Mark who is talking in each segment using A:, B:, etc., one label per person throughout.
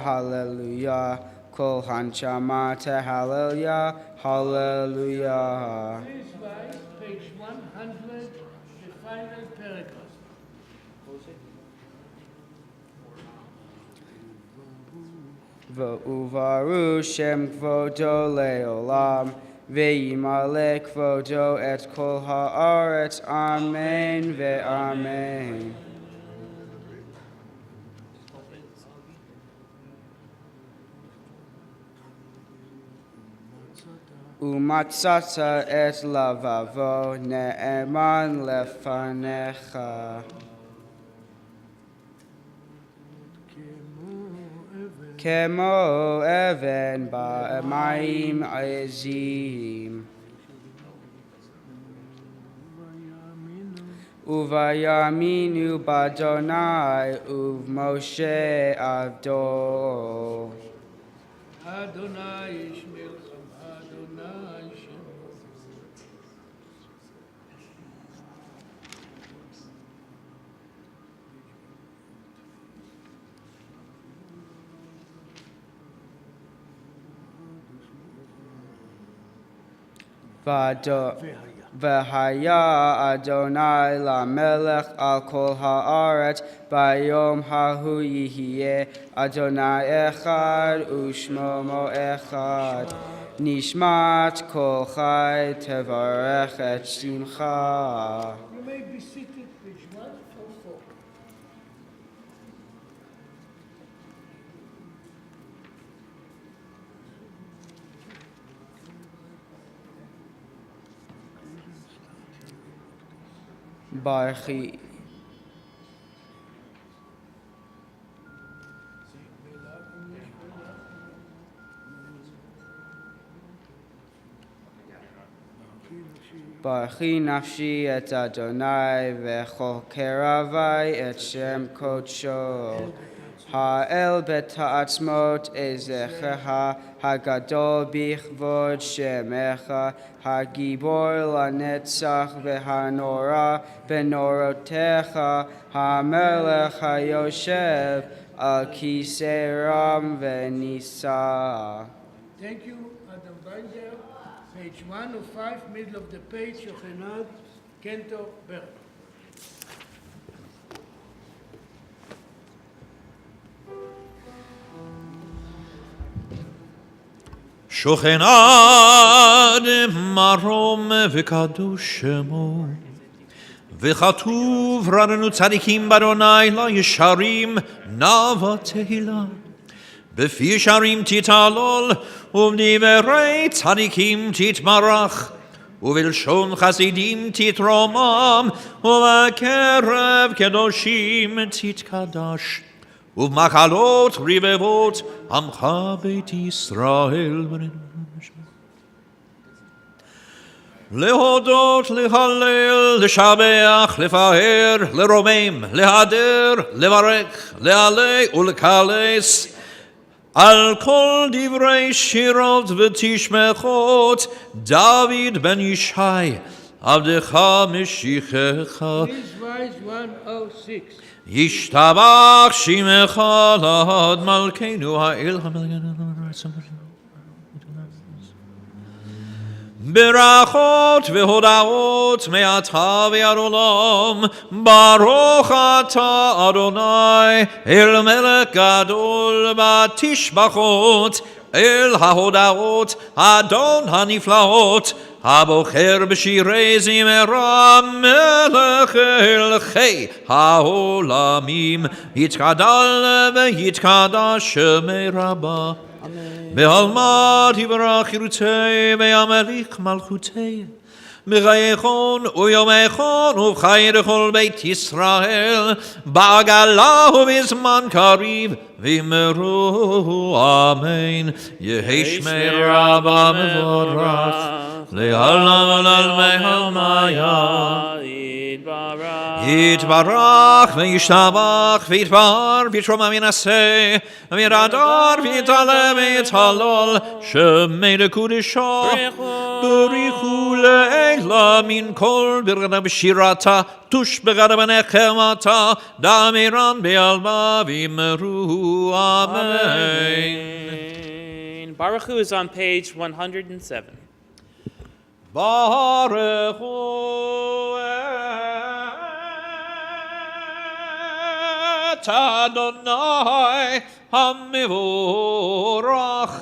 A: hallelujah. Kol hanshama tehallel, hallelujah.
B: Please write page 100, the final paragraph.
A: V'uvaru shem kvodo leolam, ve'yimale kvodo et kol haaretz, amen ve'amen. Umatzata et lavavo ne'eman lefanecha. Kemo even ba'emayim ezim. Uvayaminu b'Adonai uv'Moshe avdo.
B: Adonai Ishmelchem, Adonai Shem.
A: V'haya Adonai lamelech al kol haaretz bayom hahu yihye Adonai echad u'shmo echad nishmat kol chai tevarech et shimcha.
B: You may be seated, page 144.
A: Barchi. Barchi nafshi et Adonai v'chol keravai et shem kodsho. Ha'el bet ha'atzmot ezechecha hagadol bichvod shemecha hagibor lanetzach v'hanora benorotecha ha'melech hayoshev al kisei ram v'nisa.
B: Thank you, Adam Binder. Page 105, middle of the page, Yochenad, Kento, Berg.
C: שוכנד מרום וקדוש שמו וכתוב רננו צדיקים באדוני לא ישרים נאווה תהילה בפי ישרים תתהלל ובדברי צדיקים תתברך ובלשון חסידים תתרומם ובקרב קדושים תתקדש ובמחלות רבבות עמך בית ישראל להודות, להלל, לשבח, לפאר, לרומם, להדר, לברך, להעלה ולקלס על כל דברי שירות ותשמחות דוד בן ישי עבדך משיחך
B: Please rise 106.
C: ישתבח שמך לעד מלכנו האל ברכות והודעות מעתה ועד עולם ברוך אתה אדוני אל מלך גדול בתשבחות אל ההודעות אדון הנפלאות הבוחר בשירי זמרה מלך אלוהי העולמים יתגדל ויתקדש שמי רבה בעלמא תברך חירותי וימליך מלכותי בחייכון ויומכון ובחיי לכל בית ישראל בעגלה ובזמן קריב ואמרו אמן יהי שמי רבה מבורך לעולם ולעלמי עלמיה יתברך וישתבח ויתפאר ויתרומם וינשא וירדר ויתעלה ויתהלל שמי לקודשו בריחו לעילה מן כל ברגע בשירתה tush begada benechemata damiran be'alma v'imru amen.
D: Baruch Hu is on page 107.
C: Baruch Hu et Adonai hamivorach.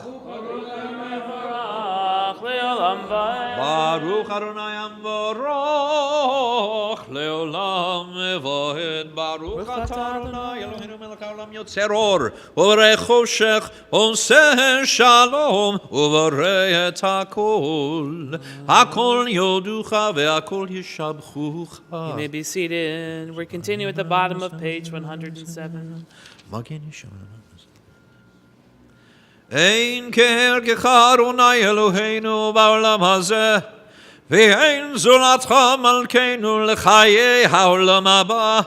C: Baruch Adonai Amvorach Leolam Evohed Baruch Adonai Eloheinu melech haolam yotzer or Uvarei choshech oseh shalom Uvarei et hakol Hakol yoducha ve'akol yishabchucha.
D: You may be seated. We're continuing at the bottom of page 107.
C: אין כהרגך אדוני אלוהינו בעולם הזה, ואין זולתך מלכנו לחיי העולם הבא.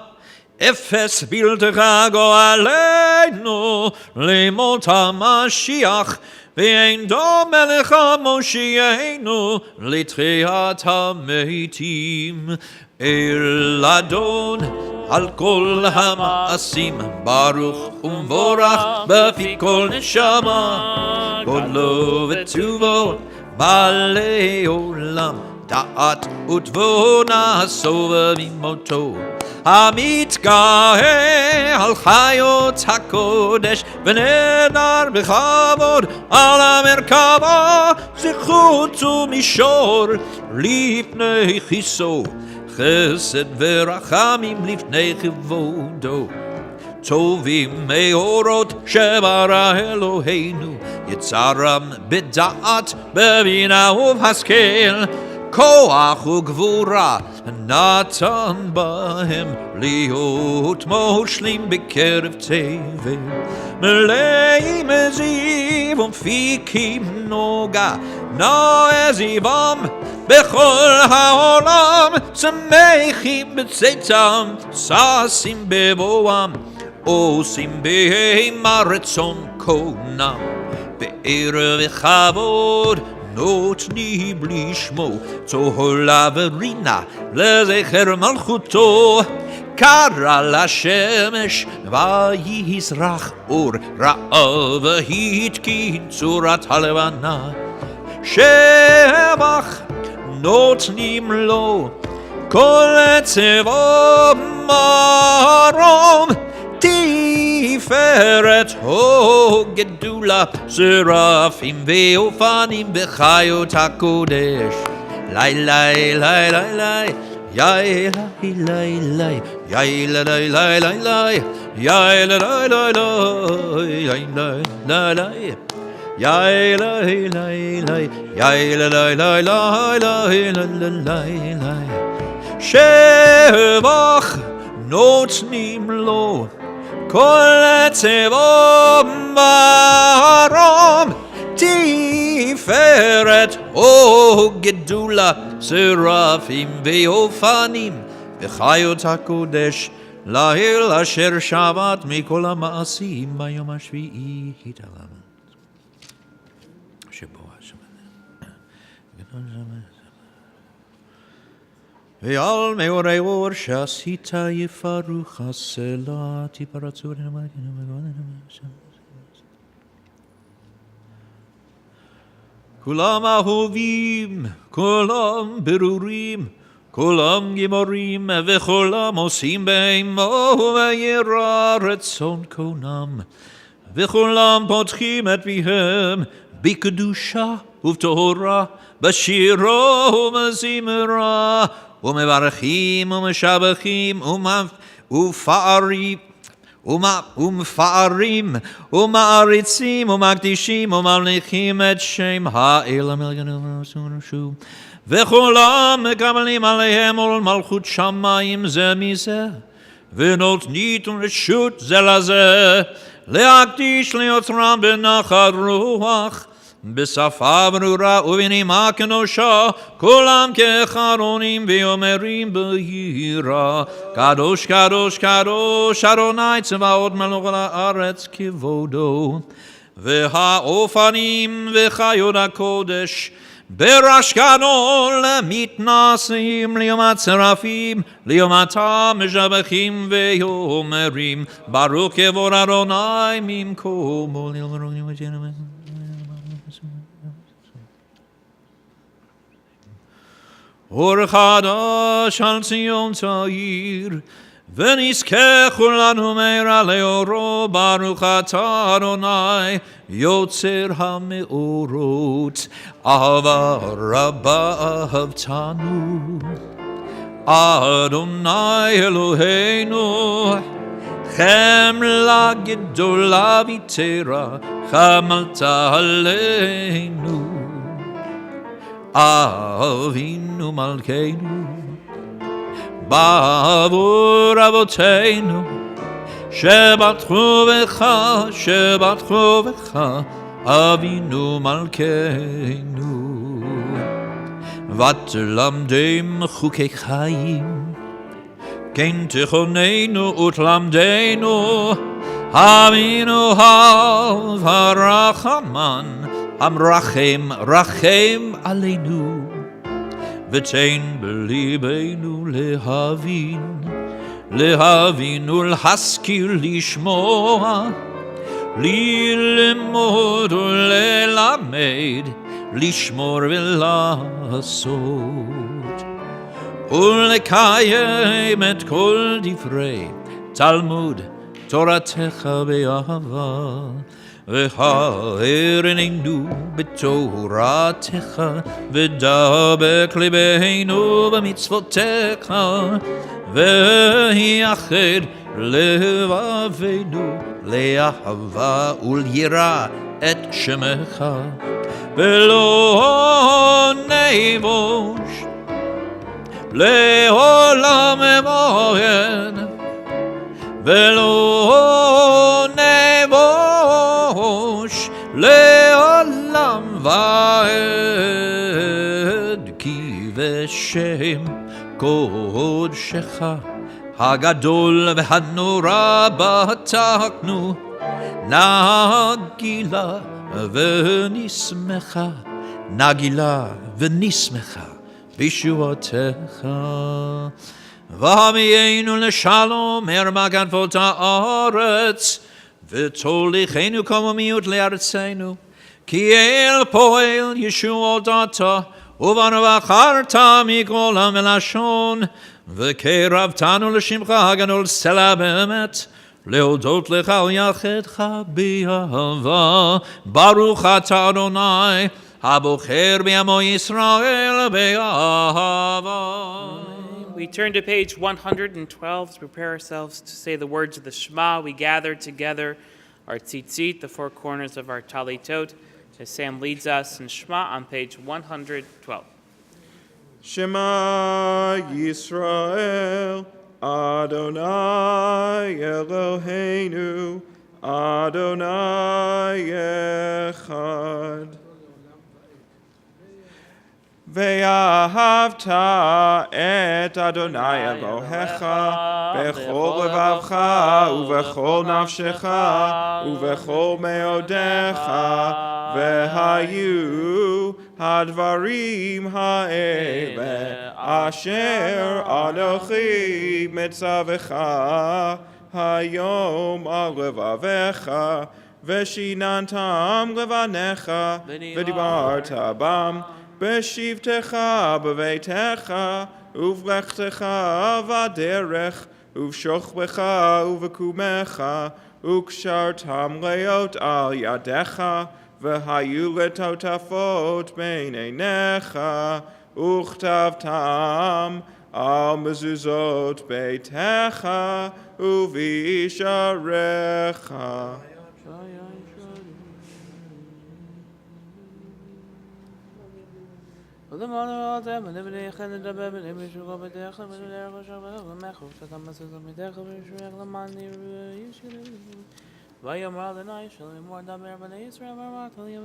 C: אפס בלתך גואלנו לימות המשיח, ואין דומה לך מושיענו לתחיית המתים. אל אדון על כל המעשים ברוך ומבורך בפי כל נשמה, גודלו וטובו בעלי עולם, דעת ותבונה סובבים אותו. המתגאה על חיות הקודש ונדר בכבוד על המרכבה, זכות ומישור לפני כיסו, חסד ורחמים לפני כבודו. טובים מאורות שברא אלוהינו, יצרם בדעת בבינה ובהשכל, כוח וגבורה נתן בהם להיות מושלים בקרב תבל. מלאים זיו ומפיקים נוגה, נאה זיום בכל העולם, שמחים בצאתם, ששים בבואם, עושים בהמה רצון קונם. פאר וכבוד נותני בלי שמו, צהלה ורינה לזכר מלכותו. קרא לשמש ויזרח אור, ראה והתקין צורת הלבנה. שבח נותנים לו כל צבא מרום, תפארת הו גדולה, שרפים ואופנים בחיות הקודש. לי לי לי לי לי יאי לי לי לי יאי לי לי לי לי לי יאי לי לי לי לי לי יאי לי לי לי יאי לי לי לי לי לי. שבח נותנים לו כל צבא מרום, תפארת הו גדולה, שרפים ואופנים בחיות הקודש. לאל אשר שבת מכל המעשים ביום השביעי התעלה. שבוע השבת. ועל מאורי אור שעשית יפרוך הסלע, תפרצו כולם אהובים, כולם ברורים, כולם גיבורים, וכולם עושים בהמה וירא רצון קונם, וכולם פותחים את פיהם בקדושה ובטהרה, בשירה ובזמרה, ומברכים ומשבחים ומפארים ומעריצים ומקדישים וממליכים את שם האל המלכנו ורשום, וכולם מקבלים עליהם עול מלכות שמיים זה מזה, ונותנים רשות זה לזה להקדיש ליוצרם בנחת רוח, בשפה ברורה ובנימה קדושה, כולם כחרונים ואומרים ביראה, קדוש קדוש קדוש אדוני צבאות מלך הארץ כבודו. והאופנים וחיות הקודש ברש גדול מתנשאים ליום הצרפים, ליומתם משבחים ואומרים ברוך כבוד אדוני ממקומו. אור חדש על ציון צעיר, ונזכה כולנו מהרה לאורו. ברוך אתה אדוני יוצר המאורות, אהבה רבה אהבתנו. אדוני אלוהינו, חמלה גדולה ויתרה חמלת עלינו. אבינו מלכנו בעבור אבותינו שבטחו בך אבינו מלכנו. ותלמדם חוקי חיים, כן תכוננו ותלמדנו. אבינו אב הרחמן המרחם רחם עלינו, ותן בליבנו להבין ולהשכיל לשמוע, ללמוד וללמד, לשמור ולעשות, ולקיים את כל דברי תלמוד תורתך באהבה. והערננו בתורתך, ודבק ליבנו במצוותיך, ויחד לבבינו לאהבה וליראה את שמך. ולא נבוש לעולם מועד, ולא נבוש לעולם ועד, כי בשם קודשך הגדול והנורא בטחנו, נגילה ונשמחה בישועתך. והביאנו לשלום מגנבות הארץ, ותוליכנו קוממיות לארצנו, כי אל פועל ישועות אתה, ובנו בחרת מכל עם ולשון, וקרבתנו לשמך הגדול סלע באמת, להודות לך על יחדך באהבה. ברוך אתה אדוני הבוחר בעמו ישראל באהבה.
D: We turn to page 112 to prepare ourselves to say the words of the Shema. We gather together our tzitzit, the four corners of our talitot, as Sam leads us in Shema on page 112.
E: Shema Yisrael, Adonai Eloheinu, Adonai Echad. ואהבת את אדוני אלוהיך בכל לבבך ובכל נפשך ובכל מאודיך, והיו הדברים האלה אשר אנוכי מצווך היום על לבביך, ושיננתם לבניך ודיברת בם בשבתך בביתך ובלכתך בדרך ובשוכבך ובקומך, וקשרתם להיות על ידיך, והיו לטוטפות בין עיניך, וכתבתם על מזוזות ביתך ובשעריך.
D: ויאמר אדוני שלום אמור דבר בני ישראל ואמרת לי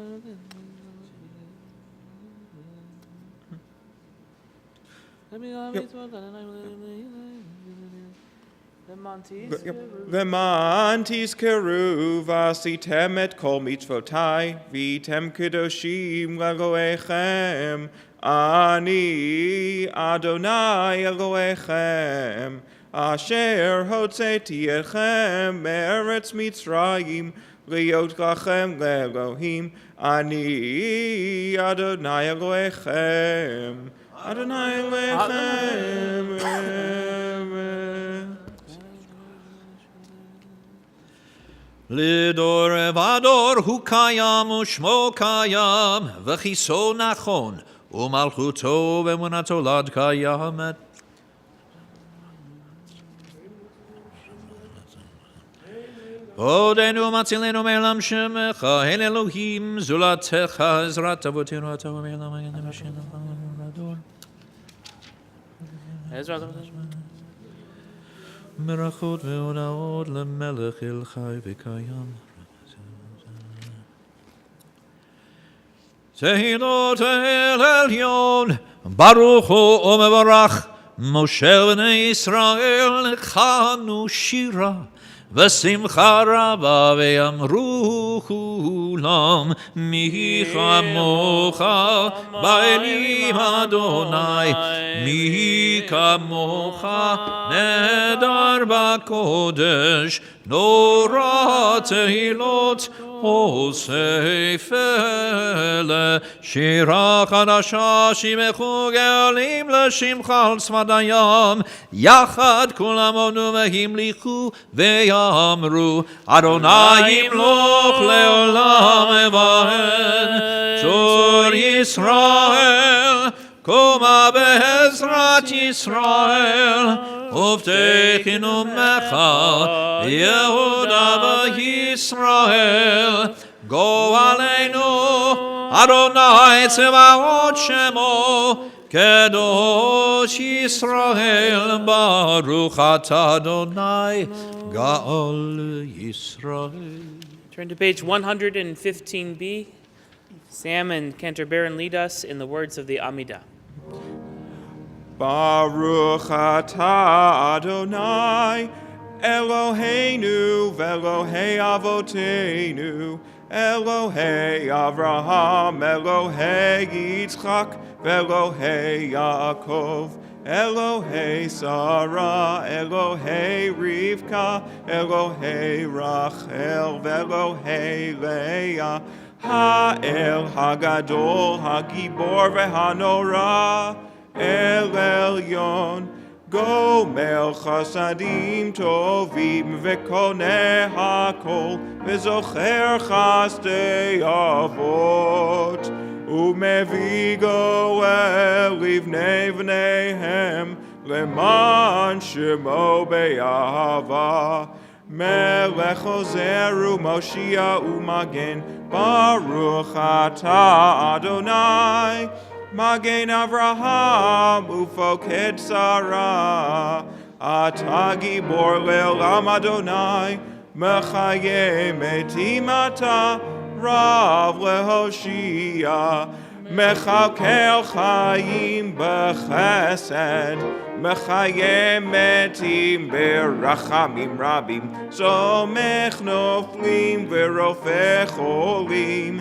E: למען תזכרו ועשיתם את כל מצוותיי, והייתם קדושים לאלוהיכם. אני אדוני אלוהיכם, אשר הוצאתי אתכם מארץ מצרים, להיות לכם לאלוהים. אני אדוני אלוהיכם, אדוני אלוהיכם.
C: לדור ודור הוא קיים ושמו קיים, וכיסו נכון, ומלכותו ואמונתו לעד קיימת. עודנו ומצילנו מעולם שמך, אין אלוהים זולתך, עזרת אבותינו אתה ומעולם הגנה ושנה לדור.
D: עזרת אבותינו.
C: ברכות והודאות למלך אל חי וקיים. תהילות אל עליון, ברוך הוא ומברך, משה בני ישראל נכנו שירה, ושמחה רבה ויאמרו כולם, מי כמוך באלים אדוני, מי כמוך נהדר בקודש, נורא תהילות אוסף אלה, שירה חדשה שימחו גאלים לשמך על שפת הים, יחד כולם עונו והמליכו ויאמרו, אדוני ימלוך לעולם ועד. צור ישראל קומה בעזרת ישראל, ובטחנו ממך יהודה וישראל. גואלנו אדוני צבאות שמו, קדוש ישראל, ברוך אתה אדוני גאל ישראל.
D: Turn to page 115b. Sam and Cantor Barron lead us in the words of the Amidah.
E: Baruch atah Adonai, Eloheinu ve'Elohei Avoteinu, Elohei Avraham, Elohei Yitzchak, ve'Elohei Yaakov, Elohei Sarah, Elohei Rivka, Elohei Rachel, ve'Elohei Leah, Ha'el Hagadol, Hagibor ve'Hanora, El Elyon, Gomer Chasadim Tovim Vekoneh HaKol, Vezocher Chasdei Avot, Umevi Goel Livnei Vneihem, Leman Shemo Be'ahava, Melech Ozer Umoshia Umagen, Baruch atah Adonai, Magen Avraham ufoked Sarah, Ata Gibor le'olam Adonai, Mechaye metim ata, Rav lehoshia, Mechalkel chayim b'chesed, Mechaye metim berachamim rabim, Somech noflim v'rofeh cholim,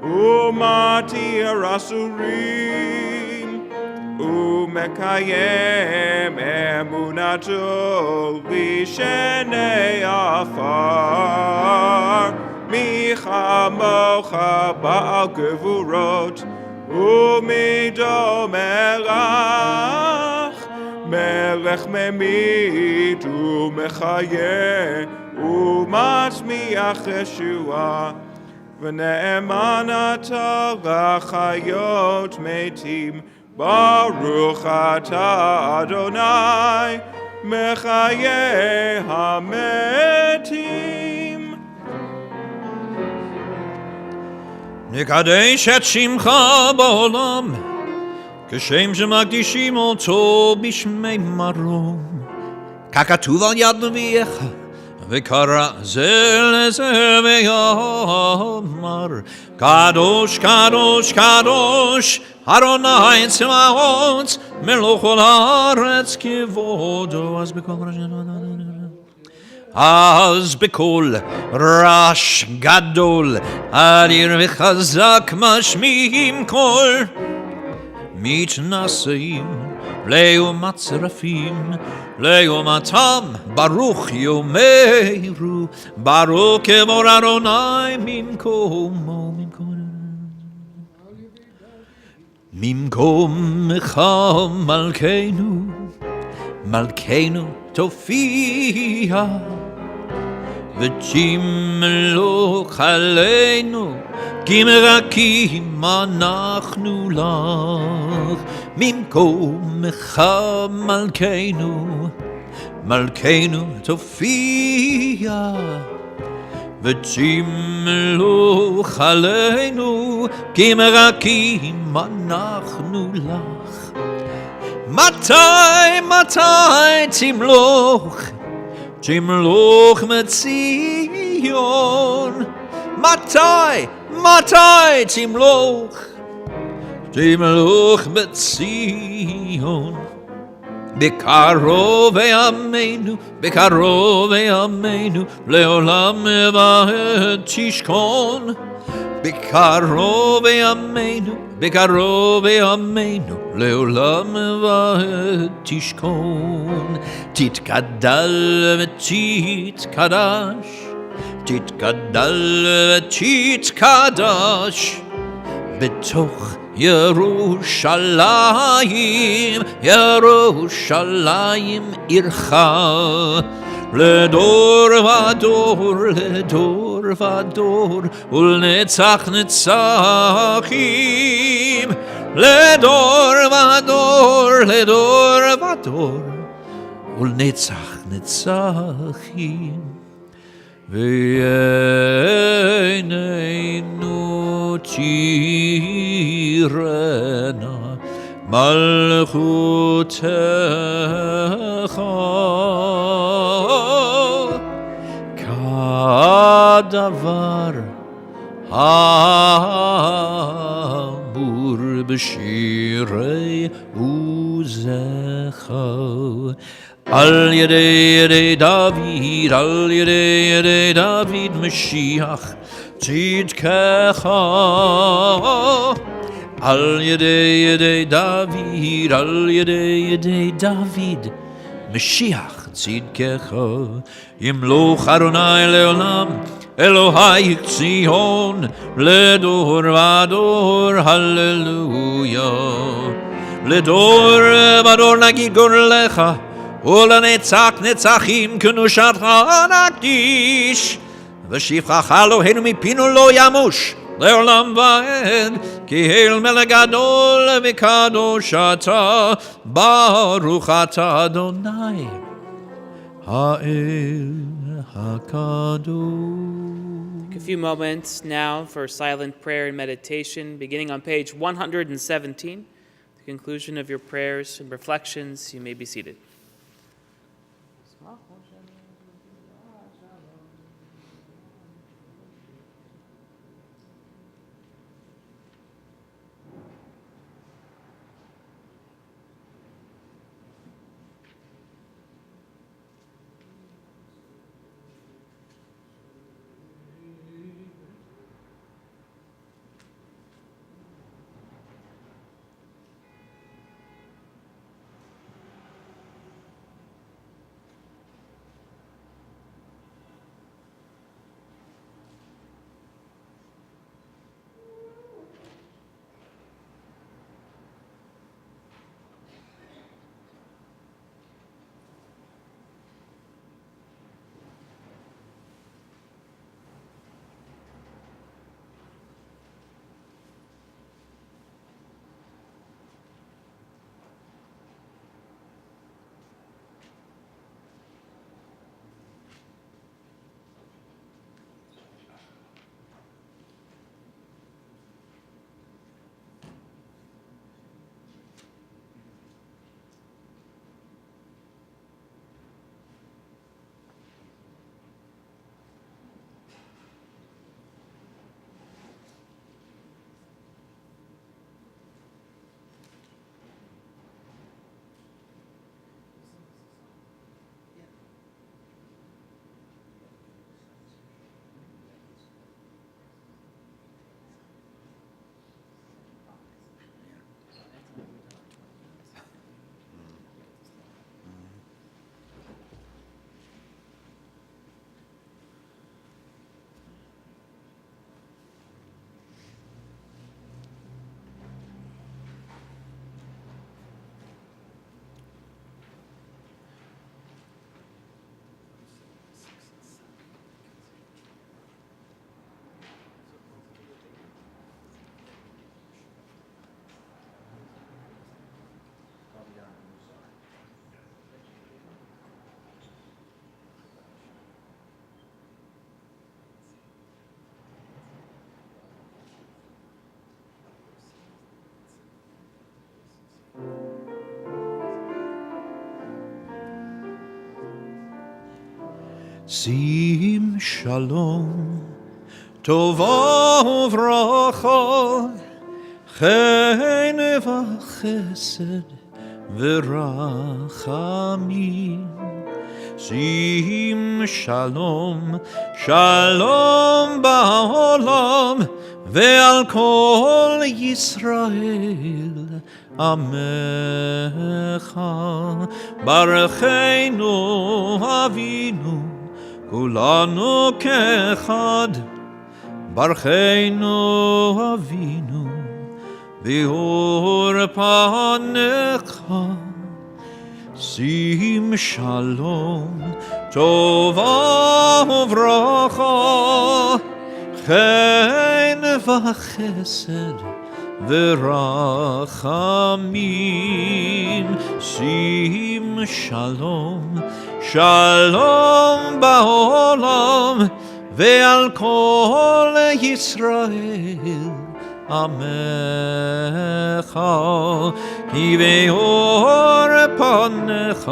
E: Umatir asurim, Umekayem emunato lishenei afar, Michamocha ba'al gevurot, Umido melach, Melech memit umechaye, Umatzmiach Yeshua, ונאמן אתה לחיות מתים, ברוך אתה אדוני, מחיי המתים.
C: נקדש את שמך בעולם, כשם שמקדישים אותו בשמי מרום, ככתוב על יד נביאך, וקרא זה לזה ויאמר, קדוש קדוש קדוש אדוני צבאות, מלוך כל הארץ כבודו, אז בקול רעש גדול, אדיר וחזק משמיעים קול, מתנשאים לעומת שרפים, לעומתם ברוך יאמרו, ברוך כבוד אדוני ממקומו, ממקומך מלכנו, מלכנו תופיע, ותמלוך עלינו, כי מרקים אנחנו לך. ממקומך מלכנו, מלכנו תופיע, ותמלוך עלינו, כי מרקים אנחנו לך. מתי תמלוך, תמלוך מציון? מתי תמלוך, תמלוך מציון? בקרוב ימינו, בקרוב ימינו, לעולם ועד תשכון. בקרוב ימינו, בקרוב ימינו, לעולם ועד תשכון. תתגדל ותתקדש, תתגדל ותתקדש, בתוך ירושלים, ירושלים עירך, לדור ודור, לדור ודור, ולנצח נצחים. לדור ודור, לדור ודור, ולנצח נצחים. ועינינו תראנה מלכותך, כדבר האמור בשירי עוזך. על ידי דוד, על ידי דוד משיח צדקך. על ידי דוד, על ידי דוד משיח צדקך. ימלוך אדוני לעולם, אלוהי ציון, לדור ודור, הללויה. לדור ודור נגיד גורלך, ולנצח נצחים קדושתך נקדיש. ושפחך אלוהינו מפינו לא ימוש, לעולם ועד, כי אל מלך גדול וקדוש אתה, ברוך אתה אדוני האל הקדוש.
D: Take a few moments now for silent prayer and meditation, beginning on page 117. The conclusion of your prayers and reflections, you may be seated.
C: שים שלום, טובה וברכה, חן וחסד ורחמים. שים שלום, שלום בעולם, ועל כל ישראל עמך. ברכנו אבינו, כולנו כאחד. ברכנו אבינו, באור פניך. שים שלום, טובה וברכה, חן וחסד ורחמים. שים שלום, שלום בעולם, ועל כל ישראל עמך. כי באור פניך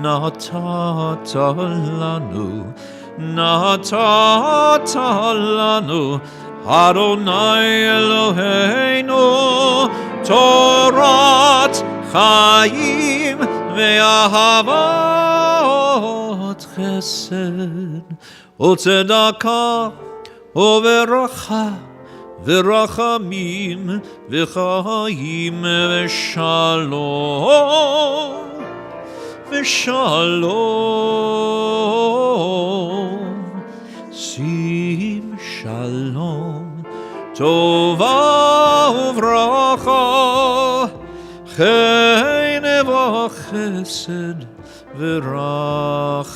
C: נתת לנו, נתת לנו, אדוני אלוהינו, תורת חיים ואהבת חסד וצדקה וברכה ורחמים וחיים ושלום ושלום. שים שלום, טובה וברכה, חן וחסד ורחמים.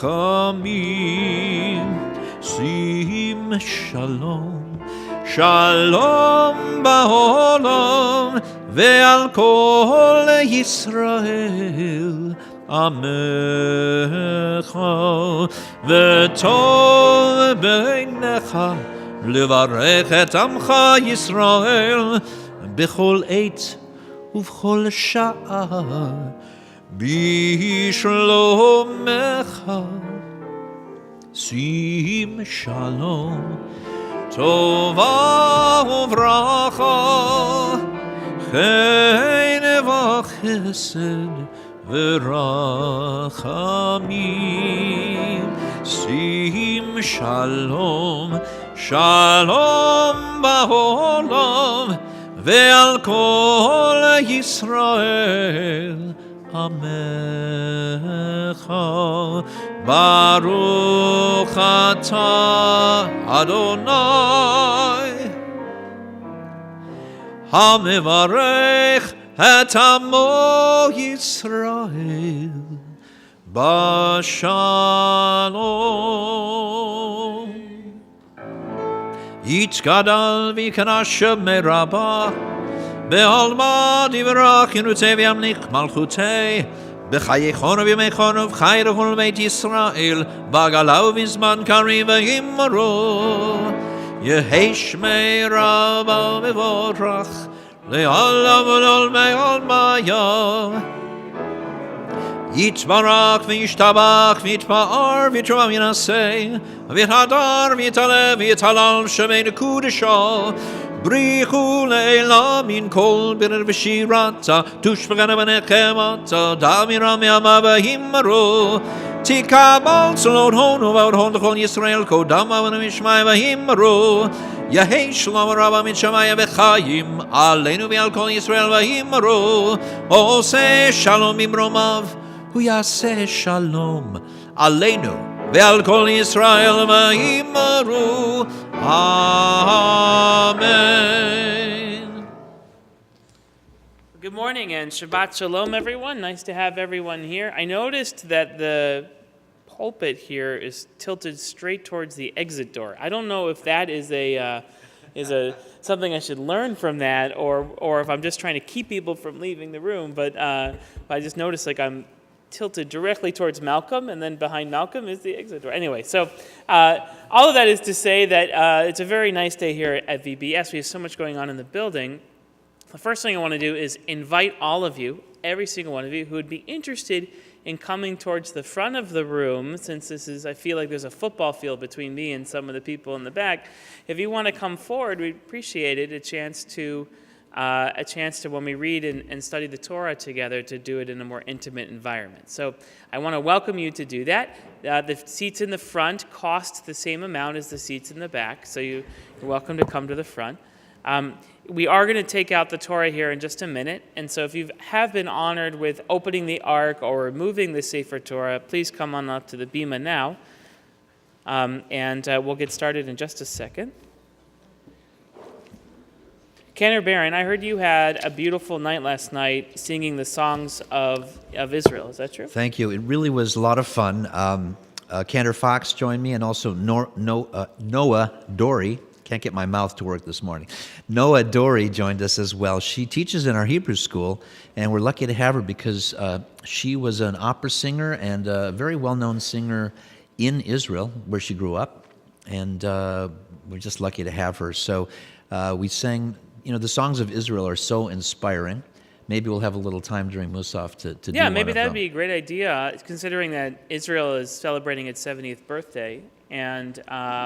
C: שים שלום, שלום בעולם, ועל כל ישראל עמך. וטוב בעיניך לברך את עמך ישראל בכל עת ובכל שעה בשלומך. שים שלום, טובה וברכה, חן וחסד ורחמים. שים שלום, שלום בעולם, ועל כל ישראל עמך. ברוך אתה אדוני המברך את עמו ישראל בשלום. יתגדל ויקרא שמי רבה, בעלמא יברך ינוצה וימליך מלכותי, בחייכון ובימיכון ובחי לכל בית ישראל, בגלה ובזמן קריב ויאמרו, יהי שמי רבה מבורך לעולם ולעולמי עולמיה. יתברך וישתבח ויתפאר ויתרומם ינשא ויתהדר ויתעלה ויתהלל שמי לקודשו. בריחו לעילה מן כל ברר ושירתה, תושבגנה בנחמתה, דמירה מעמה ויאמרו, תקבל צלות הון ובעוד הון לכל ישראל, קודמה ונמשמע ויאמרו, יהי שלום רבה מן שמיים וחיים עלינו ועל כל ישראל ויאמרו, עושה שלום במרומיו, הוא יעשה שלום עלינו ועל כל ישראל ויאמרו, Amen.
D: Good morning and Shabbat Shalom, everyone. Nice to have everyone here. I noticed that the pulpit here is tilted straight towards the exit door. I don't know if that is something I should learn from that, or if I'm just trying to keep people from leaving the room. But I just noticed like I'm tilted directly towards Malcolm, and then behind Malcolm is the exit door. Anyway, so all of that is to say that it's a very nice day here at VBS. We have so much going on in the building. The first thing I want to do is invite all of you, every single one of you, who would be interested in coming towards the front of the room, since I feel like there's a football field between me and some of the people in the back. If you want to come forward, we'd appreciate it, a chance to when we read and study the Torah together, to do it in a more intimate environment. So I want to welcome you to do that. The seats in the front cost the same amount as the seats in the back, so you're welcome to come to the front. We are going to take out the Torah here in just a minute, and so if you have been honored with opening the Ark or removing the Sefer Torah, please come on up to the Bima now, and we'll get started in just a second. Kenner Barron, I heard you had a beautiful night last night singing the songs of Israel. Is that true?
C: Thank you. It really was a lot of fun. Cantor Fox joined me, and also Noah Dory. Can't get my mouth to work this morning. Noah Dory joined us as well. She teaches in our Hebrew school, and we're lucky to have her because she was an opera singer and a very well-known singer in Israel, where she grew up, and we're just lucky to have her. So we sang, the songs of Israel are so inspiring. Maybe we'll have a little time during Musaf to do one of them.
D: Yeah, maybe that would be a great idea, considering that Israel is celebrating its 70th birthday. And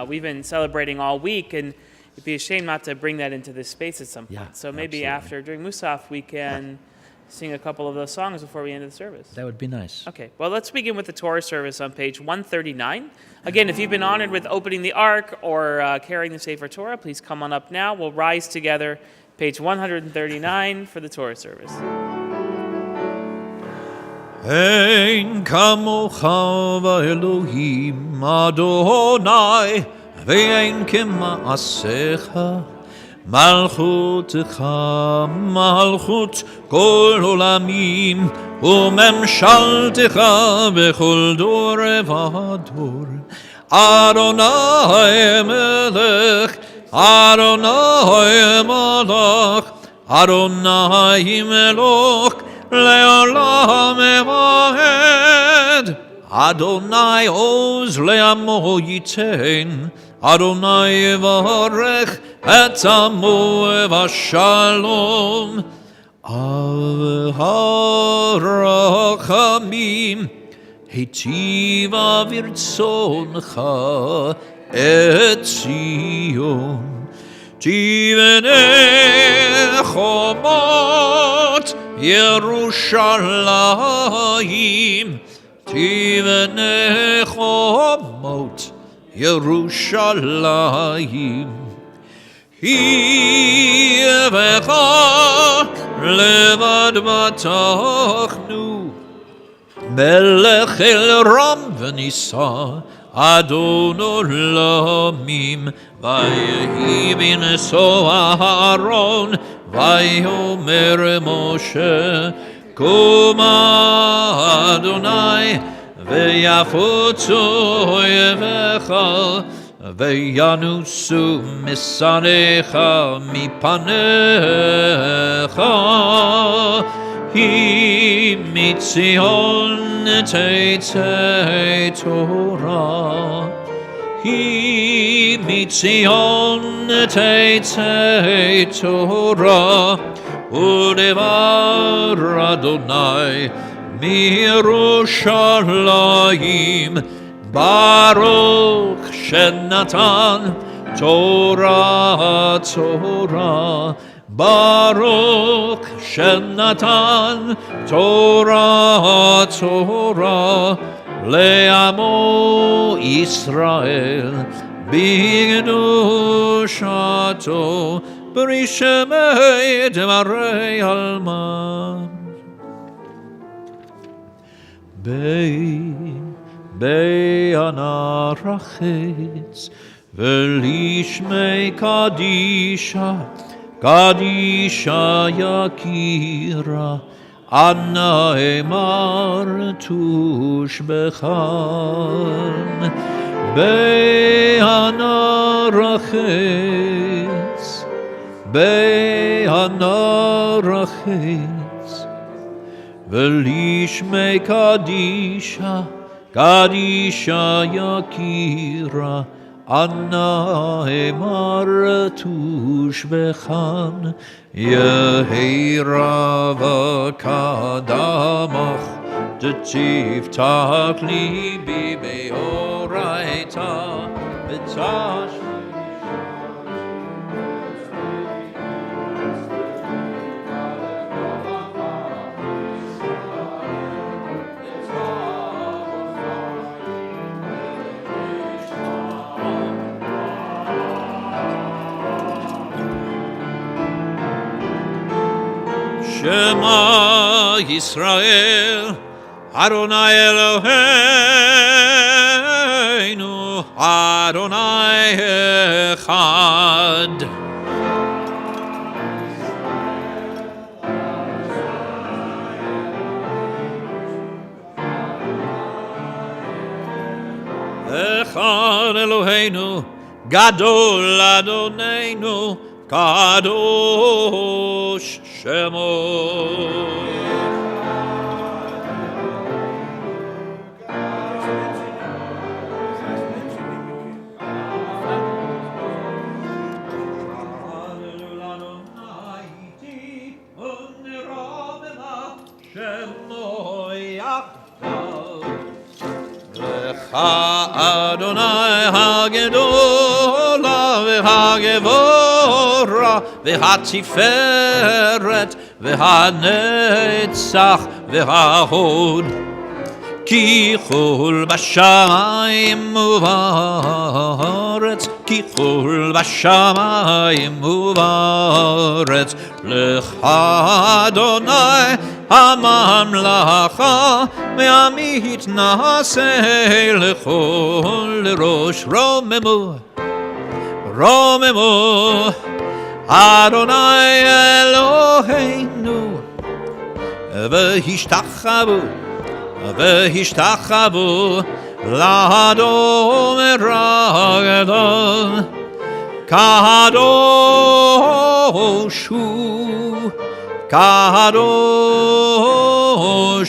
D: we've been celebrating all week, and it'd be a shame not to bring that into this space at some point.
C: Yeah,
D: so maybe
C: absolutely.
D: during Musaf, we can sing a couple of those songs before we end the service.
C: That would be nice.
D: Okay, well, let's begin with the Torah service on page 139. Again, if you've been honored with opening the Ark or carrying the Sefer Torah, please come on up now. We'll rise together, page 139, for the Torah service.
C: Ein kamocha v'Elohim Adonai ve'ein kema'asecha Malchutecha malchut kol olamim U'memshaltecha bechol dor v'ador Adonai melech Adonai malach Adonai melech Le'olam evahed Adonai oz le'amo yitein Adonai evarech et amo evashalom Av harachamim Hitiva virtzoncha et Zion Tivnei chomot Yerushalayim Tivnei chomot Yerushalayim Hivecha levad batachnu Melech el ram v'nisa Adon olamim Vayehi b'neso Aharon Vayomer Moshe Koma Adonai Ve'yafutzu oyevecha Ve'yanusu misanecha mipanecha Hi mitzion teitzei Torah Hi mitzion teitzei Torah Udevar Adonai miYerushalayim Baruch shenatan Torah Torah Baruch shenatan Torah Torah Le'amo Yisrael B'kedushato B'rishemei Devarei Alman Be'ana rachetz V'lishmei kadisha Kadisha yakira Anna emar tushbechan Be'ana rachetz Be'ana rachetz V'lishmei kadisha Kadisha yakira Anna emar tushbechan Yehi rava kadamach דתיבטח ליבי באורייתא ותשליט Shema Yisrael, Adonai Eloheinu, Adonai Echad. Echad Eloheinu, Gadol Adonenu, Kadosh Shemo. Adonai Hagedola v'Hagevora v'Hatiferet v'Hanetzach v'Hahod Ki chol b'shamayim u'va'aretz Ki chol b'shamayim u'va'aretz Lecha Adonai הממלכה והמתנשא לכל ראש רוממו רוממו אדוני אלוהינו והשתחוו לאדון רגדון קדוש הוא Kadosh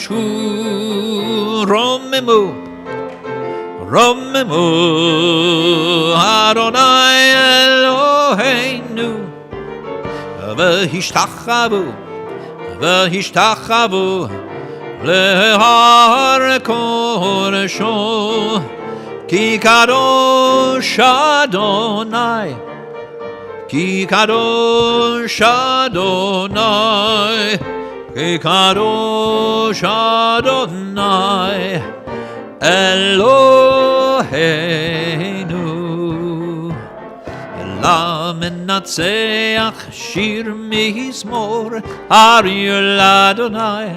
C: hu Romemu Romemu Adonai Eloheinu V'hishtachavu lehar kodesho Ki kadosh Adonai Ki kadosh Adonai, Ki kadosh Adonai, Eloheinu. למנצח שיר מזמור, הריו לאדוני,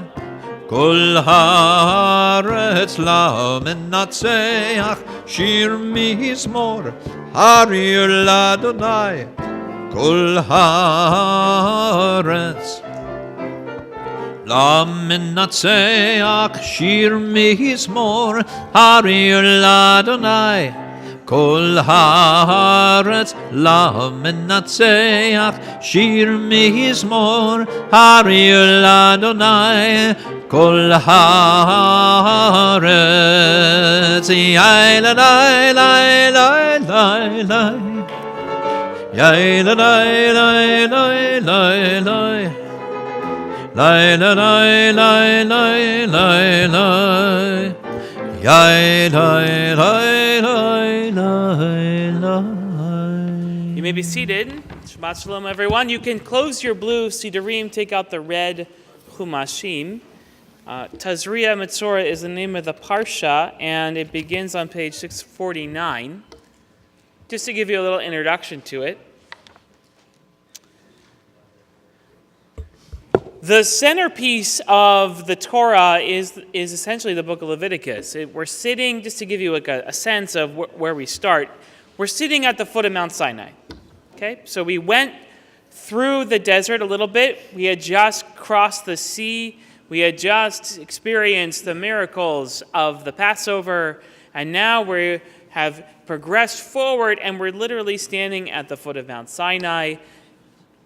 C: כל הארץ למנצח שיר מזמור, הריו לאדוני. כל הארץ למנצח שיר מזמור הריעו לאדוני כל הארץ למנצח שיר מזמור הריעו לאדוני כל הארץ יאי לי לי לי לי לי Yay la la la la la la La la la la la la la Yay la la la la la
D: You may be seated. Shabbat Shalom, everyone. You can close your blue Sidurim, take out the red Chumashim. Tazria Metzora is the name of the Parsha, and it begins on page 649. Just to give you a little introduction to it. The centerpiece of the Torah is essentially the book of Leviticus. We're sitting, just to give you a sense of where we start, we're sitting at the foot of Mount Sinai. Okay, so we went through the desert a little bit. We had just crossed the sea. We had just experienced the miracles of the Passover. And now we have progressed forward, and we're literally standing at the foot of Mount Sinai.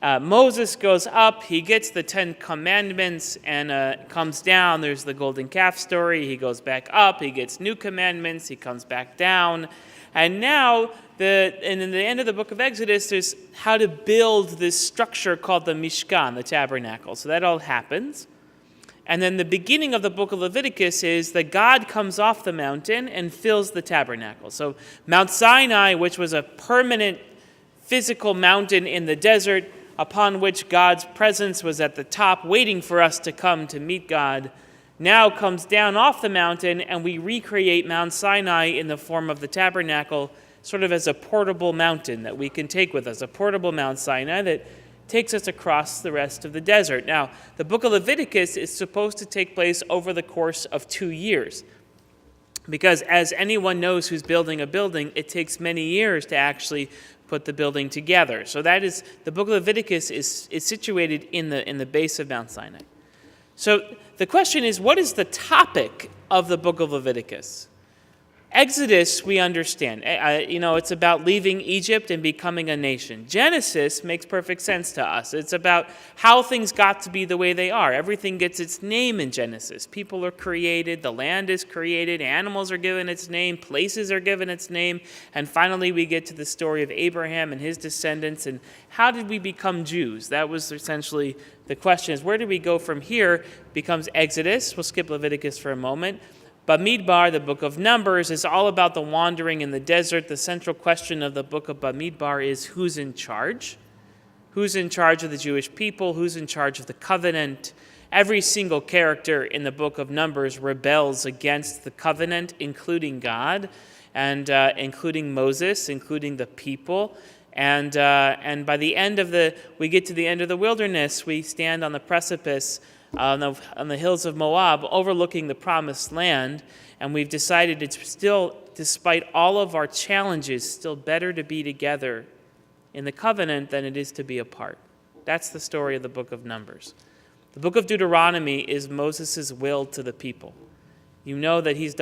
D: Moses goes up, he gets the 10 Commandments, and comes down. There's the golden calf story. He goes back up, he gets new commandments, he comes back down. And now, in the end of the book of Exodus, there's how to build this structure called the Mishkan, the tabernacle. So that all happens. And then the beginning of the book of Leviticus is that God comes off the mountain and fills the tabernacle. So Mount Sinai, which was a permanent physical mountain in the desert, upon which God's presence was at the top, waiting for us to come to meet God, now comes down off the mountain, and we recreate Mount Sinai in the form of the tabernacle, sort of as a portable mountain that we can take with us, a portable Mount Sinai that takes us across the rest of the desert. Now, the book of Leviticus is supposed to take place over the course of 2 years, because as anyone knows who's building a building, it takes many years to actually put the building together. So that is, the book of Leviticus is situated in the base of Mount Sinai. So the question is, what is the topic of the book of Leviticus? Exodus, we understand. It's about leaving Egypt and becoming a nation. Genesis makes perfect sense to us. It's about how things got to be the way they are. Everything gets its name in Genesis. People are created, the land is created, animals are given its name, places are given its name, and finally we get to the story of Abraham and his descendants, and how did we become Jews? That was essentially the question, is where do we go from here? Becomes Exodus. We'll skip Leviticus for a moment. Bamidbar, the book of Numbers, is all about the wandering in the desert. The central question of the book of Bamidbar is who's in charge? Who's in charge of the Jewish people? Who's in charge of the covenant? Every single character in the book of Numbers rebels against the covenant, including God, and including Moses, including the people. And by the end of we get to the end of the wilderness, we stand on the precipice on the hills of Moab, overlooking the promised land, and we've decided it's still, despite all of our challenges, still better to be together in the covenant than it is to be apart. That's the story of the book of Numbers. The book of Deuteronomy is Moses' will to the people. You know that he's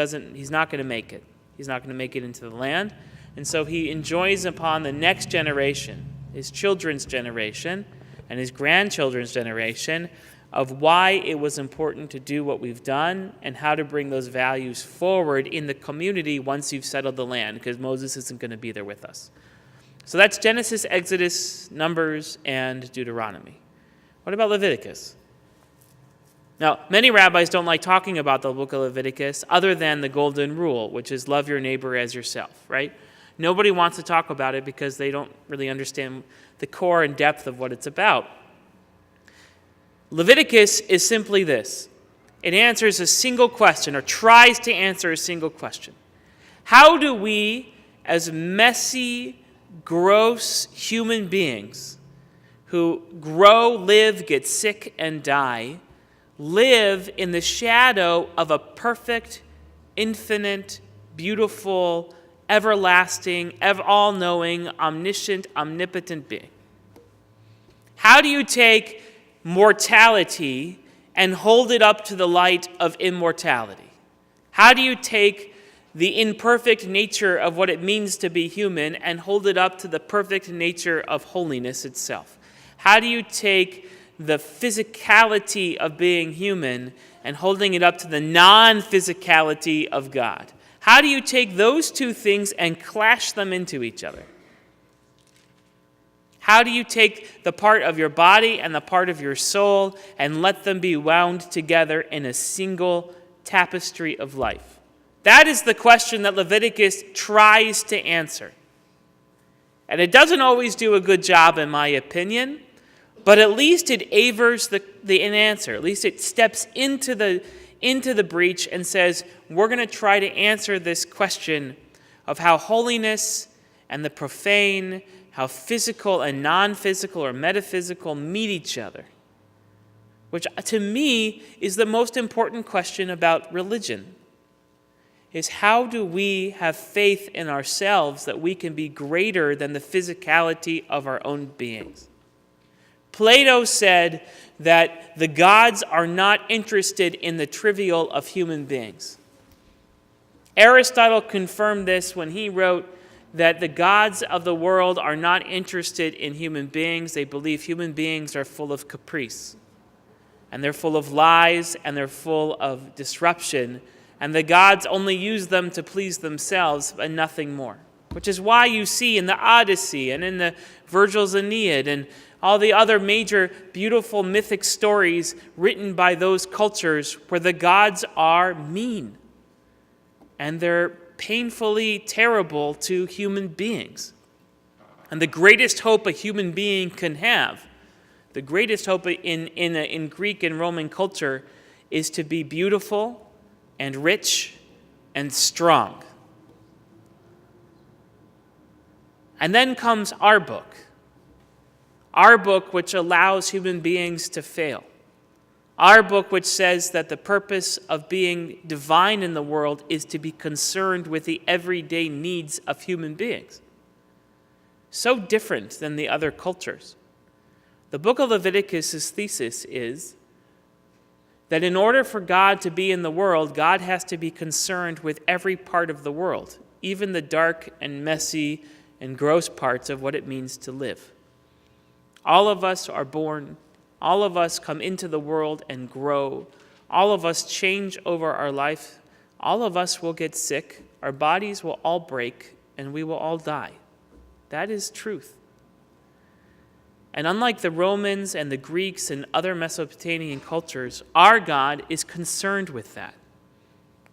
D: not going to make it. He's not going to make it into the land, and so he enjoins upon the next generation, his children's generation, and his grandchildren's generation, of why it was important to do what we've done and how to bring those values forward in the community once you've settled the land, because Moses isn't going to be there with us. So that's Genesis, Exodus, Numbers, and Deuteronomy. What about Leviticus? Now, many rabbis don't like talking about the book of Leviticus other than the golden rule, which is love your neighbor as yourself, right? Nobody wants to talk about it because they don't really understand the core and depth of what it's about. Leviticus is simply this. It answers a single question, or tries to answer a single question. How do we, as messy, gross human beings who grow, live, get sick, and die, live in the shadow of a perfect, infinite, beautiful, everlasting, all-knowing, omniscient, omnipotent being? How do you take mortality and hold it up to the light of immortality? How do you take the imperfect nature of what it means to be human and hold it up to the perfect nature of holiness itself? How do you take the physicality of being human and holding it up to the non-physicality of God? How do you take those two things and clash them into each other? How do you take the part of your body and the part of your soul and let them be wound together in a single tapestry of life? That is the question that Leviticus tries to answer. And it doesn't always do a good job, in my opinion, but at least it avers an answer. At least it steps into the breach and says, we're going to try to answer this question of how holiness and the profane, how physical and non-physical or metaphysical meet each other, which to me is the most important question about religion, is how do we have faith in ourselves that we can be greater than the physicality of our own beings? Plato said that the gods are not interested in the trivial of human beings. Aristotle confirmed this when he wrote that the gods of the world are not interested in human beings. They believe human beings are full of caprice, and they're full of lies, and they're full of disruption, and the gods only use them to please themselves and nothing more. Which is why you see in the Odyssey and in the Virgil's Aeneid and all the other major beautiful mythic stories written by those cultures where the gods are mean and they're painfully terrible to human beings. And the greatest hope a human being can have, the greatest hope in Greek and Roman culture, is to be beautiful and rich and strong. And then comes our book which allows human beings to fail. Our book which says that the purpose of being divine in the world is to be concerned with the everyday needs of human beings. So different than the other cultures. The book of Leviticus' thesis is that in order for God to be in the world, God has to be concerned with every part of the world, even the dark and messy and gross parts of what it means to live. All of us are born. All of us come into the world and grow. All of us change over our life. All of us will get sick. Our bodies will all break, and we will all die. That is truth. And unlike the Romans and the Greeks and other Mesopotamian cultures, our God is concerned with that.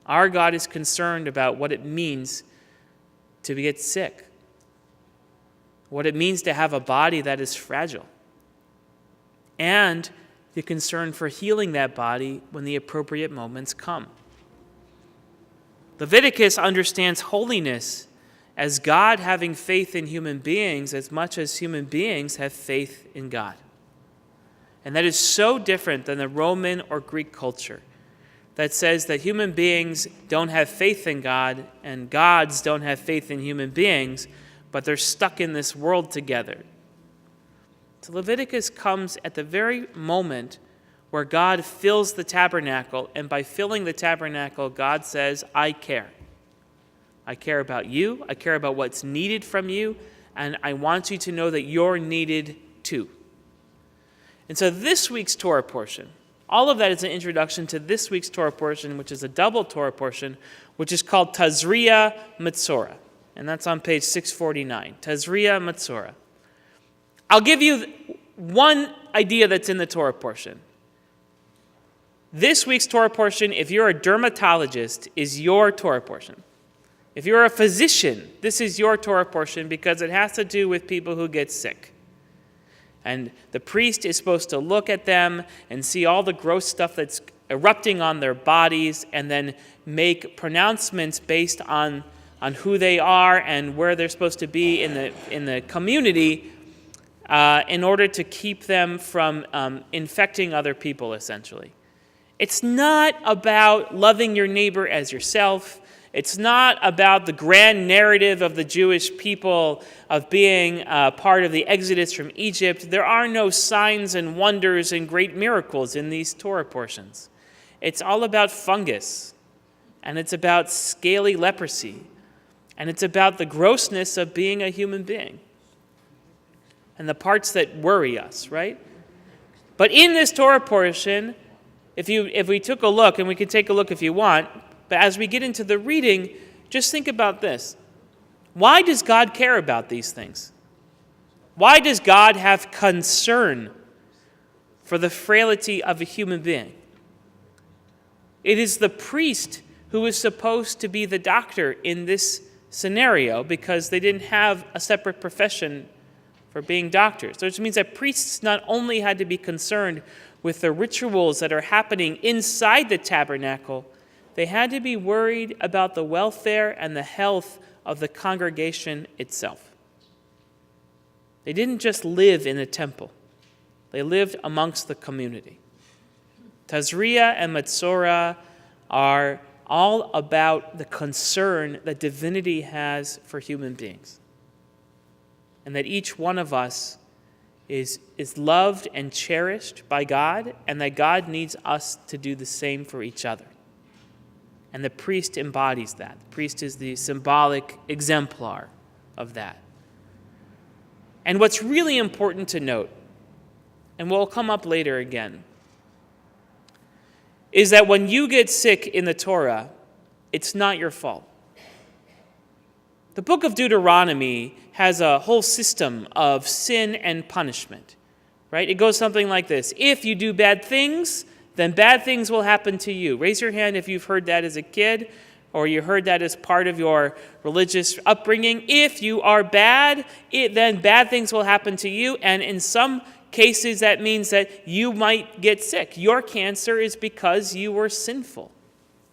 D: Our God is concerned about what it means to get sick, what it means to have a body that is fragile, and the concern for healing that body when the appropriate moments come. Leviticus understands holiness as God having faith in human beings as much as human beings have faith in God. And that is so different than the Roman or Greek culture that says that human beings don't have faith in God and gods don't have faith in human beings, but they're stuck in this world together. So Leviticus comes at the very moment where God fills the tabernacle, and by filling the tabernacle, God says, I care. I care about you, I care about what's needed from you, and I want you to know that you're needed too. And so this week's Torah portion, all of that is an introduction to this week's Torah portion, which is a double Torah portion, which is called Tazria Metzora. And that's on page 649, Tazria Metzora. I'll give you one idea that's in the Torah portion. This week's Torah portion, if you're a dermatologist, is your Torah portion. If you're a physician, this is your Torah portion because it has to do with people who get sick. And the priest is supposed to look at them and see all the gross stuff that's erupting on their bodies and then make pronouncements based on who they are and where they're supposed to be in the community in order to keep them from infecting other people, essentially. It's not about loving your neighbor as yourself. It's not about the grand narrative of the Jewish people of being part of the exodus from Egypt. There are no signs and wonders and great miracles in these Torah portions. It's all about fungus, and it's about scaly leprosy, and it's about the grossness of being a human being and the parts that worry us, right? But in this Torah portion, if we took a look, and we can take a look if you want, but as we get into the reading, just think about this. Why does God care about these things? Why does God have concern for the frailty of a human being? It is the priest who is supposed to be the doctor in this scenario because they didn't have a separate profession for being doctors. So which means that priests not only had to be concerned with the rituals that are happening inside the tabernacle, they had to be worried about the welfare and the health of the congregation itself. They didn't just live in the temple. They lived amongst the community. Tazria and Metzora are all about the concern that divinity has for human beings. And that each one of us is loved and cherished by God, and that God needs us to do the same for each other. And the priest embodies that. The priest is the symbolic exemplar of that. And what's really important to note, and will come up later again, is that when you get sick in the Torah, it's not your fault. The book of Deuteronomy has a whole system of sin and punishment. right? It goes something like this. If you do bad things, then bad things will happen to you. Raise your hand if you've heard that as a kid or you heard that as part of your religious upbringing. If you are bad, then bad things will happen to you. And in some cases, that means that you might get sick. Your cancer is because you were sinful.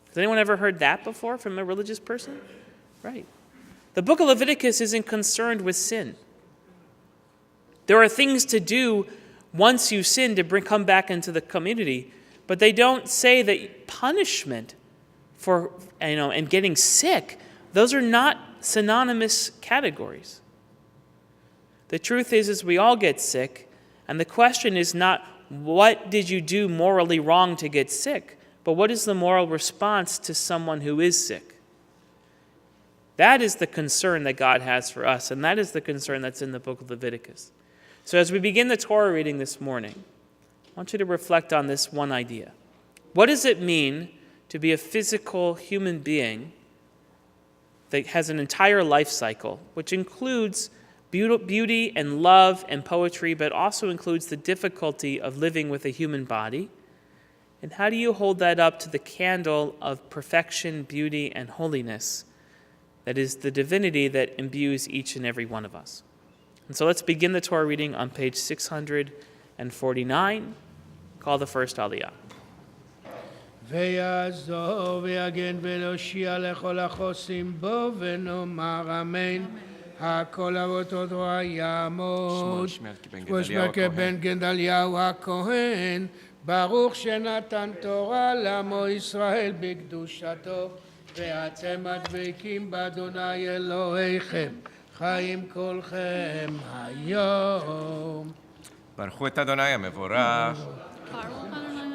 D: Has anyone ever heard that before from a religious person? Right. The book of Leviticus isn't concerned with sin. There are things to do once you sin to come back into the community, but they don't say that punishment for and getting sick, those are not synonymous categories. The truth is we all get sick, and the question is not what did you do morally wrong to get sick, but what is the moral response to someone who is sick? That is the concern that God has for us, and that is the concern that's in the book of Leviticus. So as we begin the Torah reading this morning, I want you to reflect on this one idea. What does it mean to be a physical human being that has an entire life cycle, which includes beauty and love and poetry, but also includes the difficulty of living with a human body? And how do you hold that up to the candle of perfection, beauty, and holiness that is the divinity that imbues each and every one of us? And so let's begin the Torah reading on page 649. Call the first Aliyah.
B: ויעזור ויגן ולהושיע לכל החוסים בו ונאמר אמן. הכל אבות אותו יעמוד. שמו שמעקה בן גדליהו הכהן. ברוך שנתן תורה לעמו ישראל בקדושתו. ואתם הדבקים באדוני אלוהיכם. חיים כולכם היום.
F: ברכו את אדוני המבורך.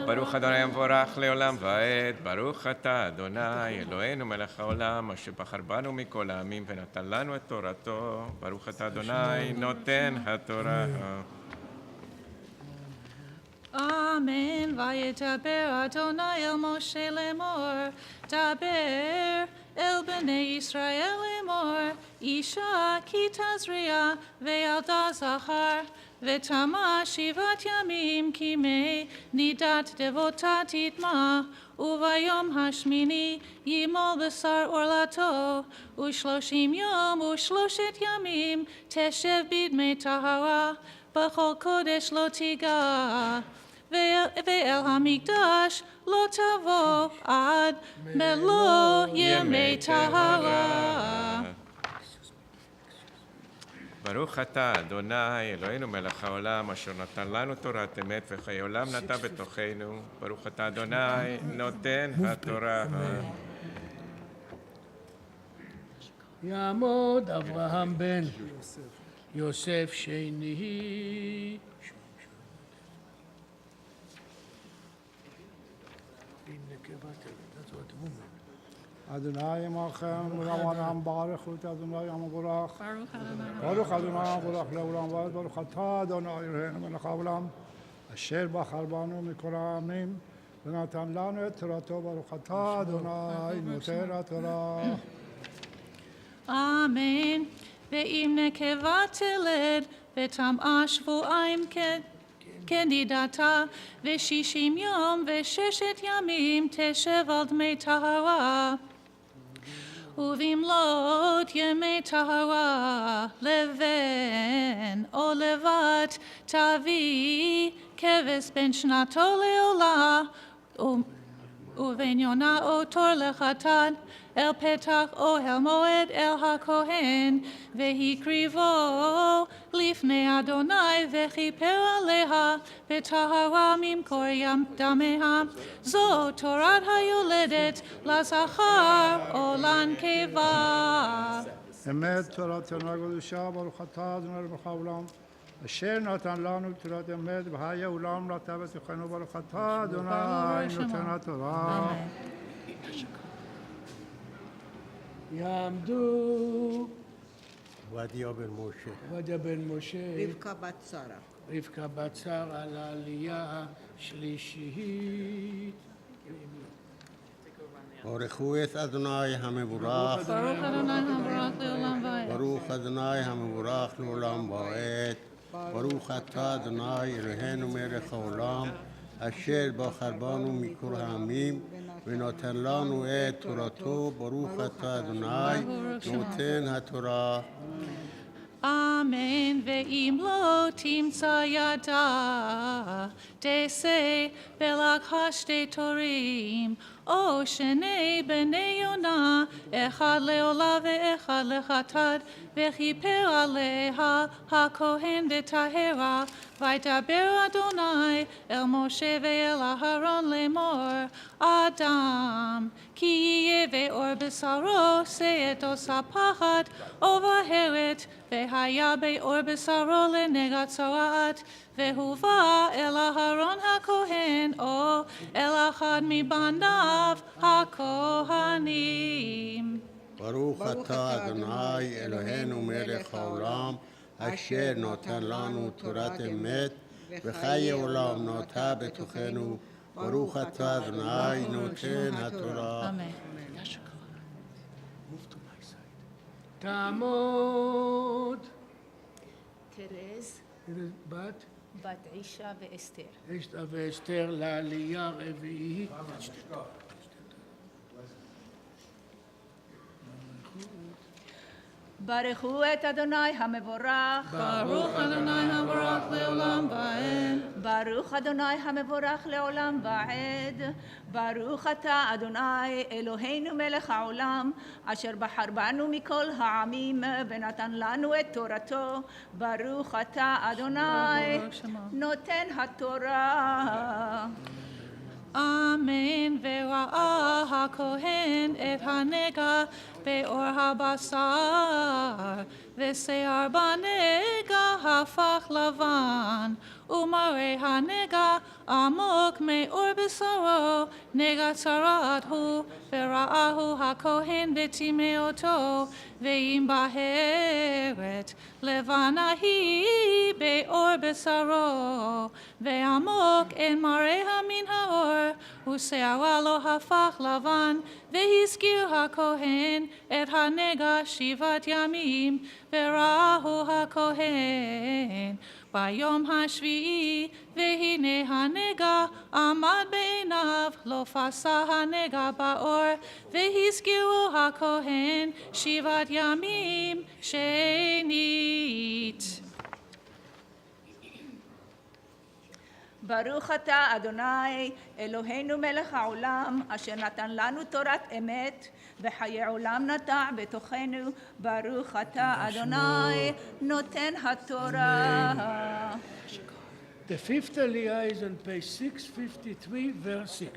F: ברוך אדוני המבורך לעולם ועד. ברוך אתה אדוני אלוהינו מלך העולם אשר בחר בנו מכל העמים ונתן לנו את תורתו. ברוך אתה אדוני נותן התורה.
G: אמן. וידבר אדוני אל משה לאמור, דבר אל בני ישראל לאמור, אישה כי תזריע וילדה זכר, ותמה 7 ימים כימי נידת דבותה תטמא, וביום השמיני ימול בשר עורלתו, ו30 יום ו3 ימים תשב בדמי טהרה, בכל קודש לא תיגע. ואל המקדש לא תבוא עד מלוא ימי טהרה.
F: ברוך אתה אדוני אלוהינו מלך העולם אשר נתן לנו תורת אמת וחיי עולם נטע בתוכנו. ברוך אתה אדוני נותן התורה.
B: יעמוד אברהם בן יוסף שני.
H: אדוני עמכם ולעולם ברכו את אדוני המבורך. ברוך אדוני המבורך לעולם ועד. ברוך אתה אדוני אלוהינו מלך העולם אשר בחר בנו מכל העמים ונתן לנו את תורתו. ברוך אתה אדוני נותן התורה.
G: אמן. ואם נקבה תלד וטמאה 2 שבועיים כנידתה, ו60 יום ו6 ימים תשב על דמי טהרה. ובמלאת ימי טהרה לבן או לבת תביא כבש בן שנתו לעולה, ובן יונה או תור לחתן אל פתח אוהל מועד אל הכהן, והקריבו לפני אדוני וכיפר עליה בטהרה ממקור דמיה. זו תורת היולדת לזכר או לנקבה.
H: אמת תורתנו הקדושה. ברוך אתה אדוני מלך העולם אשר נתן לנו תורת אמת וחיי עולם נטע בתוכנו. ברוך אתה אדוני נותן התורה.
B: יעמדו
I: עובדיה בן משה,
B: עובדיה בן משה,
I: רבקה בת שרה,
B: רבקה בת שרה על העלייה שלישית.
I: ברכו את אדוני המבורך,
G: ברוך אדוני המבורך לעולם ועד.
I: ברוך אדוני המבורך לעולם ועד. ברוך אתה אדוני אלוהינו מלך העולם, אשר בחר בנו מכל העמים, ונותן לנו את תורתו. ברוך אתה אדוני נותן התורה.
G: אמן. ואם לא תמצא ידה, תעשה בלקחה שתי תורים, או שני בני יונה, אחד לעולה ואחד לחטאת, וכיפר עליה הכהן בטהרה. וידבר אדוני אל משה ואל אהרון לאמור, אדם, כי יהיה באור בשרו, שאת עושה פחד ובהרת, והיה באור בשרו לנגע צרעת, והובא אל אהרון הכהן, או אל אחד מבניו הכהנים.
I: ברוך אתה אדוני אלוהינו מלך העולם, אשר נותן לנו תורת אמת, וחיי עולם נוטע בתוכנו. ברוך אתה אדוני נותן התורה.
G: אמן.
B: תעמוד.
J: תרז,
B: בת
J: אישה ואסתר.
B: אשתה ואסתר לעלייה רביעית.
J: ברכו את אדוני המבורך.
G: ברוך אדוני המבורך לעולם ועד.
J: ברוך אדוני המבורך לעולם ועד. ברוך אתה אדוני אלוהינו מלך העולם, אשר בחר בנו מכל העמים ונתן לנו את תורתו. ברוך אתה אדוני נותן התורה.
G: אמן. וראה הכהן את הנגע באור הבשר, ושיער בנגע הפך לבן, ומראה הנגע עמוק מאור בשרו, נגע צרעת הוא, וראהו הכהן בטמאותו, ואם בהרת לבנה היא באור בשרו, ועמוק אין מראה מן האור, ושערה לא הפך לבן, והזכיר הכהן את הנגע 7 ימים, וראהו הכהן ביום השביעי, והנה הנגע עמד בעיניו, לא פסע הנגע באור, והזכירו הכהן 7 ימים שנית.
J: ברוך אתה אדוני אלוהינו מלך העולם, אשר נתן לנו תורת אמת וחיי עולם נטע בתוכנו. ברוך אתה אדוני נותן התורה.
B: The fifth aliyah is on page 653, verse 6.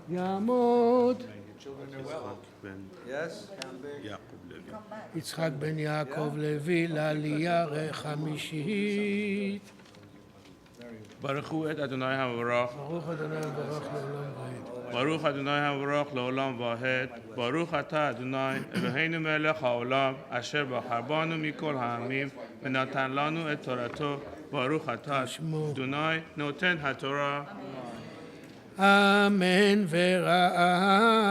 B: יעמוד. יצחק בן יעקב לוי לעלייה חמישית.
K: ברכו את אדוני המבורך.
B: ברוך אדוני המבורך לעולם ועד.
K: ברוך אדוני המבורך לעולם ועד. ברוך אתה אדוני אלוהינו מלך העולם, אשר בחר בנו מכל העמים ונתן לנו את תורתו. ברוך אתה אדוני נותן התורה.
B: אמן. וראה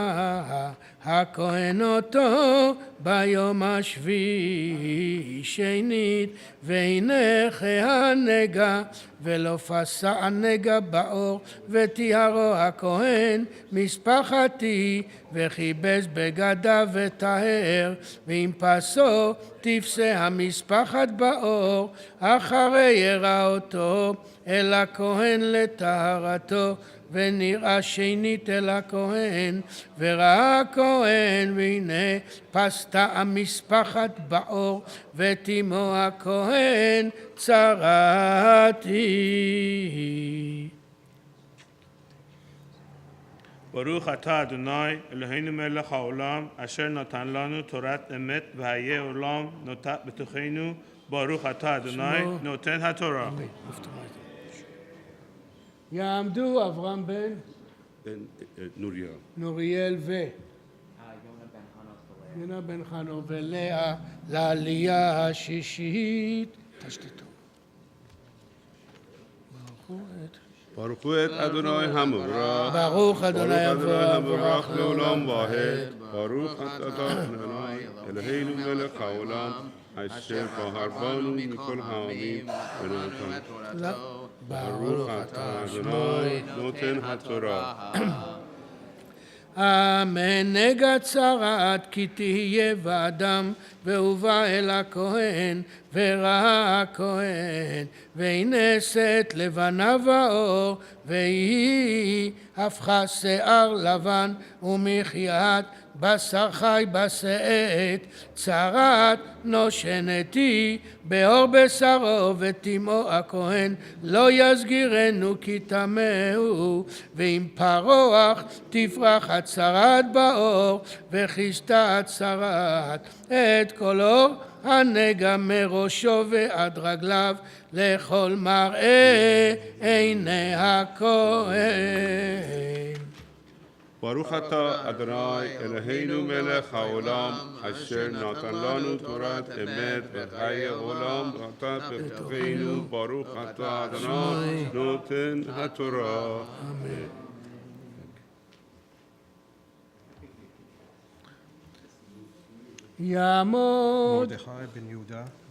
B: הכהן אותו ביום השביעי שנית, והנה הנגע ולא פסע הנגע באור, וטיהרו הכהן משפחתי, וכיבס בגדיו וטהר, ועם פסו תפסה המשפחת באור, אחרי יראה אותו אל הכהן לטהרתו, ונראה שנית אל הכהן, וראה הכהן והנה פסתה המשפחת באור, ותימו הכהן צרעתי.
K: ברוך אתה אדוני אלוהינו מלך העולם, אשר נתן לנו תורת אמת וחיי עולם נוטע בתוכנו. ברוך אתה אדוני נותן התורה.
B: יעמדו אברהם בן נוריאל יונה בן חנוך ולאה לעלייה השישית. תשתתו. ברכו את
L: ברכו את אדוני המבורך.
B: ברוך אדוני
L: המבורך לעולם ועד. ברוך אתה אדוני אלוהינו מלך העולם אשר בחר בנו מכל העמים ונתן תורתו. ברוך אתה אדוני נותן התורה.
B: אמן. נגע צרת כי תהיה באדם והובא אל הכהן וראה הכהן והיא נעשית לבנה ואור והיא הפכה שיער לבן ומחיית בשר חי בשאת צרת נושנתי באור בשרו ותימו הכהן לא יסגירנו כי טמאו ואם פרוח תפרח הצרת באור וכיסתה הצרת את כל אור הנגע מראשו ועד רגליו לכל מראה עיני הכהן.
L: ברוך אתה אדוני אלוהינו מלך העולם אשר נתן לנו תורת אמת וחיי עולם ואתה בתוכנו. ברוך אתה אדוני נותן התורה. אמן.
B: יעמוד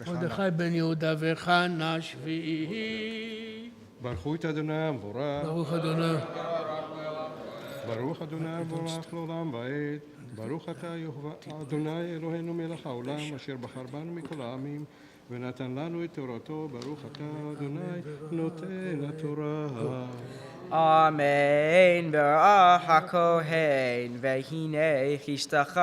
M: מרדכי
B: בן יהודה וחנה שביעי.
M: ברכו את אדוני המבורך.
B: ברוך אדוני.
M: ברוך אדוני המבורך לעולם ועד. ברוך אתה אדוני אלוהינו מלך העולם אשר בחר בנו מכל העמים ונתן לנו את תורתו. ברוך אתה אדוני נותן התורה.
A: אמן. וראה הכהן והנה כיסתך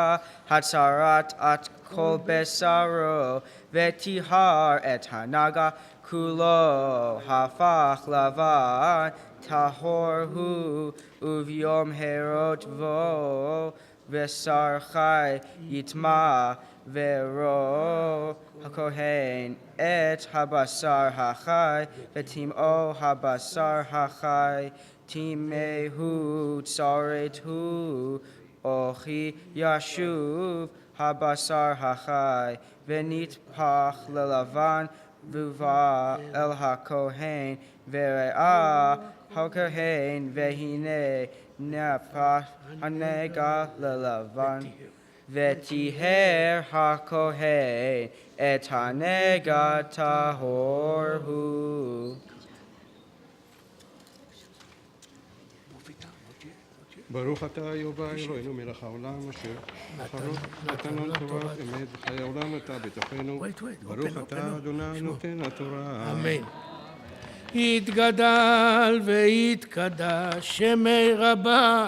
A: הצרת את כל בשרו וטיהר את הנגע כולו הפך לבן טהור הוא וביום הרות בו בשר חי יטמע וראו הכהן את הבשר החי וטימאו הבשר החי טימאו צרת הוא וכי ישוב הבשר החי ונטפח ללבן ובא אל הכהן וראה הכהן והנה נהפך הנגע ללבן וטיהר הכהן את הנגע טהור הוא.
M: ברוך אתה יהוה אלוהינו מלך העולם אשר נתן לנו תורת אמת וחיי העולם אתה בתוכנו. ברוך אתה אדוני נותן התורה.
B: אמן. יתגדל ויתקדש שמי רבה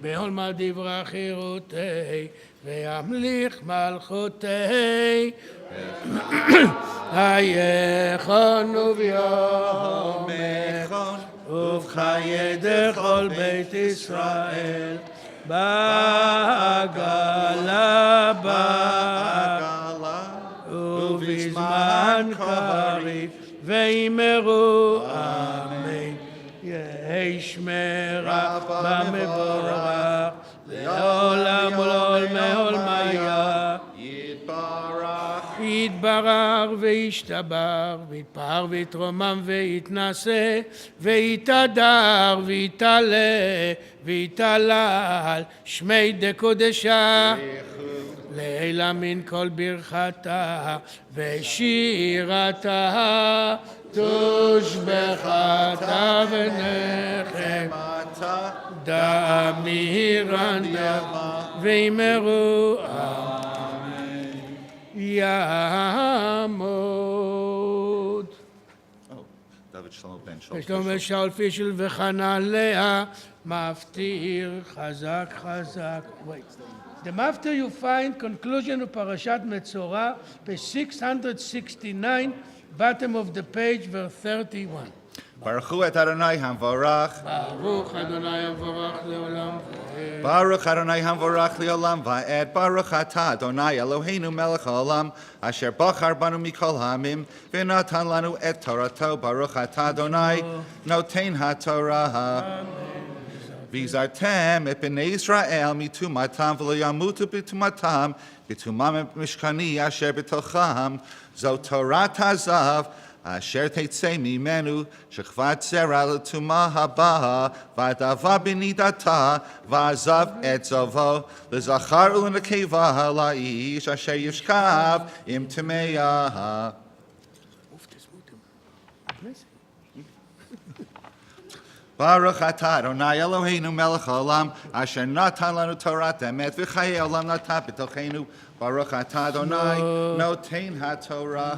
B: בעולמה דברה חירותי וימליך מלכותי היכון וביום ובחיי דכל בית ישראל בעגלה ובזמן קריב ויאמרו אמן. יהי שמרה במבורך לעולם ולעולמיה יתברך וישתבח ויתפאר ויתרומם ויתנשא ויתהדר ויתעלה ויתהלל שמי דקודשה לילה מן כל ברכתה ושירתה תושבחתה ונחמתה דמירן ויאמרו אמן. יעמוד שלום בן שאול פישל וחנה לאה מפטיר חזק חזק. The mafter you find conclusion of Parashat Metzorah, page 669, bottom of the page, verse 31.
N: Baruch et Adonai Hamvorach.
B: Baruch Adonai Hamvorach leolam va'ed.
N: Baruch Adonai Hamvorach leolam va'ed. Baruch atah Adonai Eloheinu melech haolam asher bachar banu mikol ha'amim v'natan lanu et Torato. Baruch atah Adonai noten haTorah. V'zartem et b'nei Yisrael mitumatam v'lo yamutu b'tumatam b'tumam mishkani asher b'tocham zo Torat hazav אשר תצא ממנו, שכבת זרע לטומאה הבאה, ודבה בנידתה, ועזב את זובו, לזכר ולנקבה לאיש, אשר ישכב עם טמאה. ברוך אתה אדוני אלוהינו מלך העולם אשר נתן לנו תורת אמת וחיי עולם נטע בתוכנו ברוך אתה אדוני נותן התורה.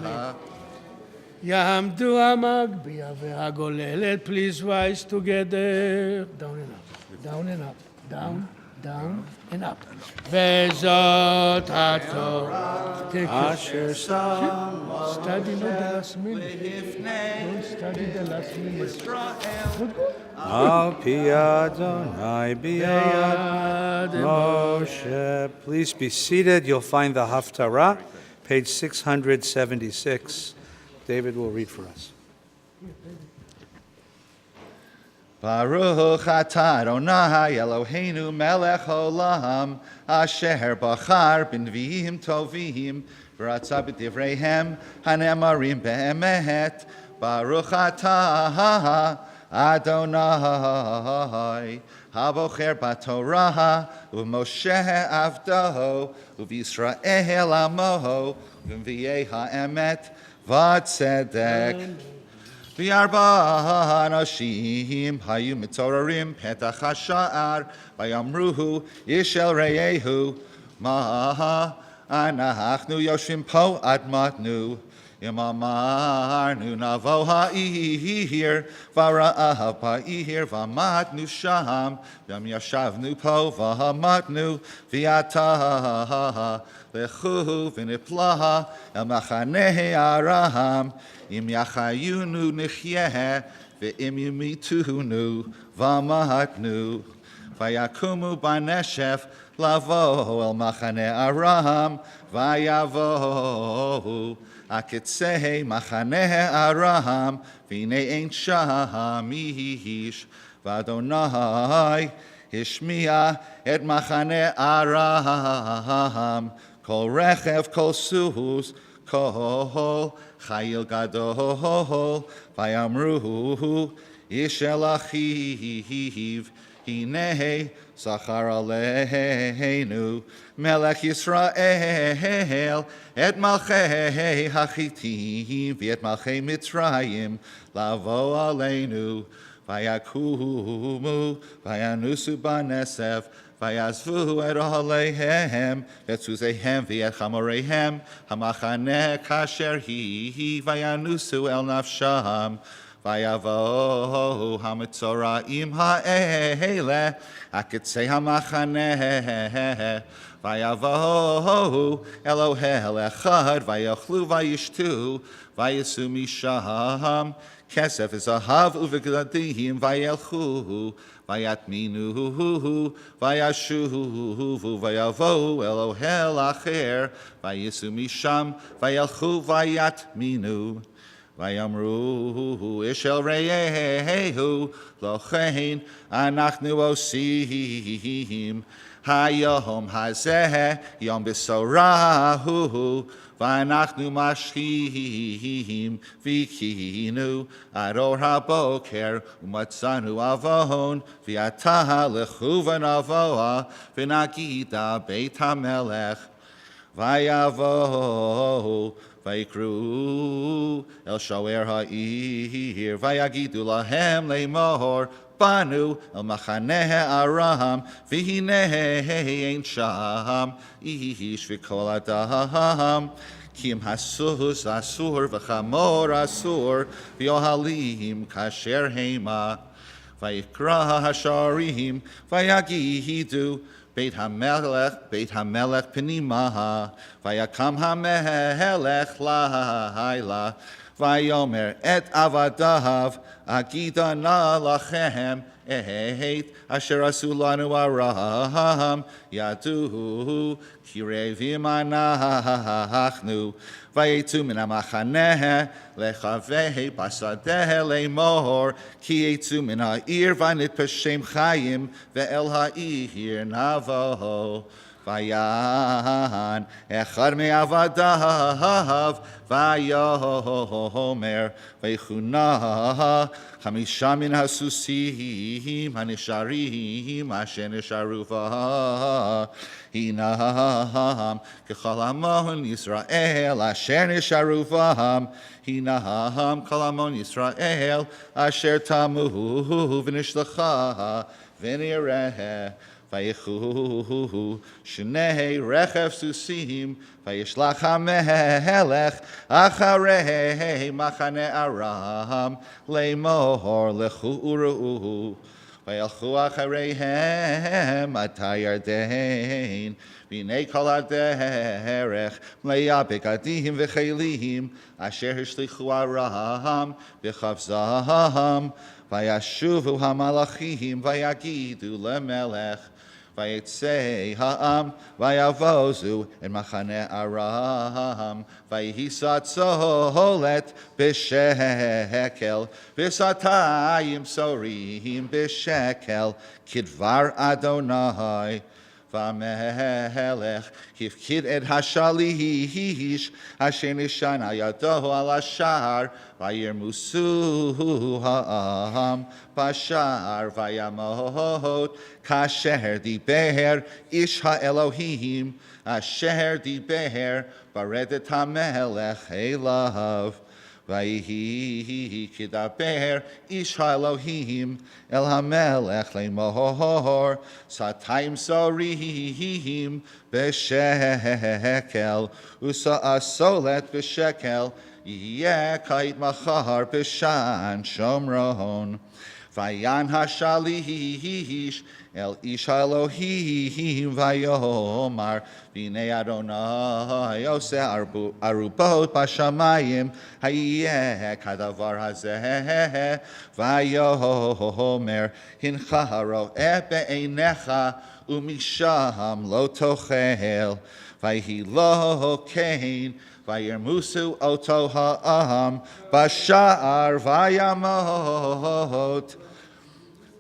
B: יעמדו המגביה והגוללת, please rise together, down and up, down and up, down, down and up. וזאת התורה אשר שם study not the last minute, don't study the last minute.
O: Al pi Adonai biyad Moshe. Please be seated. You'll find the Haftarah, page 676. David will read for us.
N: Baruch atah Adonai Eloheinu melech olam asher bachar b'nviim tovim v'ratza b'divreihem hanemarim be'emet Baruch atah Adonai habocher b'torah u'Moshe avdo u'Yisrael amoho u'Mviei ha'emet v'tzedek V'arba anashim hayu mitzorarim petach hasha'ar vayamruhu yishel reyehu ma anachnu yoshim po admatnu imamarnu navo ha'ihir v'ra'av ha'ihir v'amatnu sham v'am yashavnu po v'amatnu v'yata lechu v'niplaha el machaneh aram Im yachayunu nichyeh, ve'im yimituhunu, v'amatnu. Vayakumu b'neshef, lavo el machane aram, vayavohu. Akitzeh machane aram, v'ine ein sham ish. V'adonai hishmiya et machane aram. Kol rechev, kol suhus, kol Chayil gadol, vayamruhu, yishel achiv, hinei, zachar aleinu, melech Yisrael, et malchei hachitim, v'et malchei Mitzrayim, lavo aleinu, vayakumu, vayanusu banesef, Vayazvu et oleihem, vetzuzehem v'et chamoreihem, hamachane kasher hi, vayanusu el nafsham, vayavohu hamitzoraim ha'ele, akitzei hamachane, vayavohu Elohel echad, vayochlu vayishtu, vayisu misham, kesef v'zahav uv'gladim vayelchu, Vayatminu, vayashuvu, vayavo, Elohel acher, vayisu misham, vayelchu, vayatminu, vayamru, ishel reyehu, lochein, anachnu osim, hayom hazeh, yom besorahu, V'anachnu mashchim v'kinu ador haboker u'matzanu avon v'yatah lechu v'navoa v'nagida beit hamelech v'yavohu v'yikru el shoer ha'ir v'yagidu lahem le'mor Banu el machaneh aram v'hineh ein sham ish v'kol adam kim hasus asur v'chamor asur v'yohalim kasher hema v'yikra hasharim v'yagidu Beit Hamelech penimaha v'yakam hamelech lahaila Vayomer et avadav agida na lachem eheit asher asu lanu araham yadu kirevim anachnu vayetu min hamachaneh lechaveh basadeh le'mor ki yetu min ha'ir vanit peshem chayim ve'el ha'ir navo Vayan echad me'avadav vayomer veichuna chamisha min hasusim hanisharim asher nisharu hinam kechol amon Yisrael asher nisharu hinam kol amon Yisrael asher tamu v'nishlacha v'nireh Vayechu shnei rechev susim vayishlach hamelech acharei machane aram leimor lechu uru vayalchu achareihem atay yarden v'nei kol haderech mleya begadim v'chelim asher hishlichu aram v'chavzam vayashuvu hamalachim vayagidu lemelech Vayetzei ha'am, vayavozu in machane aram, vayihisat solet b'shekel, v'satayim sorim b'shekel, kidvar Adonai. Vamelech hifkid et hashalish asher nishana yado al ashar vayirmusu ha'am bashar vayamot kasher diber ish ha'elohim asher diber baredet hamelech elav Vayihi kidaber ish ha'elohim el hamelech le'mohor satayim sorihim b'shekel usa'asolet b'shekel yeh kait machar b'shan shomron Vayan hashalish el ish ha'elohim vayomar v'nei Adonai yoseh arubot b'shamayim hayeh kadavar hazeh vayomer hincha haro'eh be'einecha umisham lo tochel vayhi lo kein vayirmusu oto ha'am bashar vayamot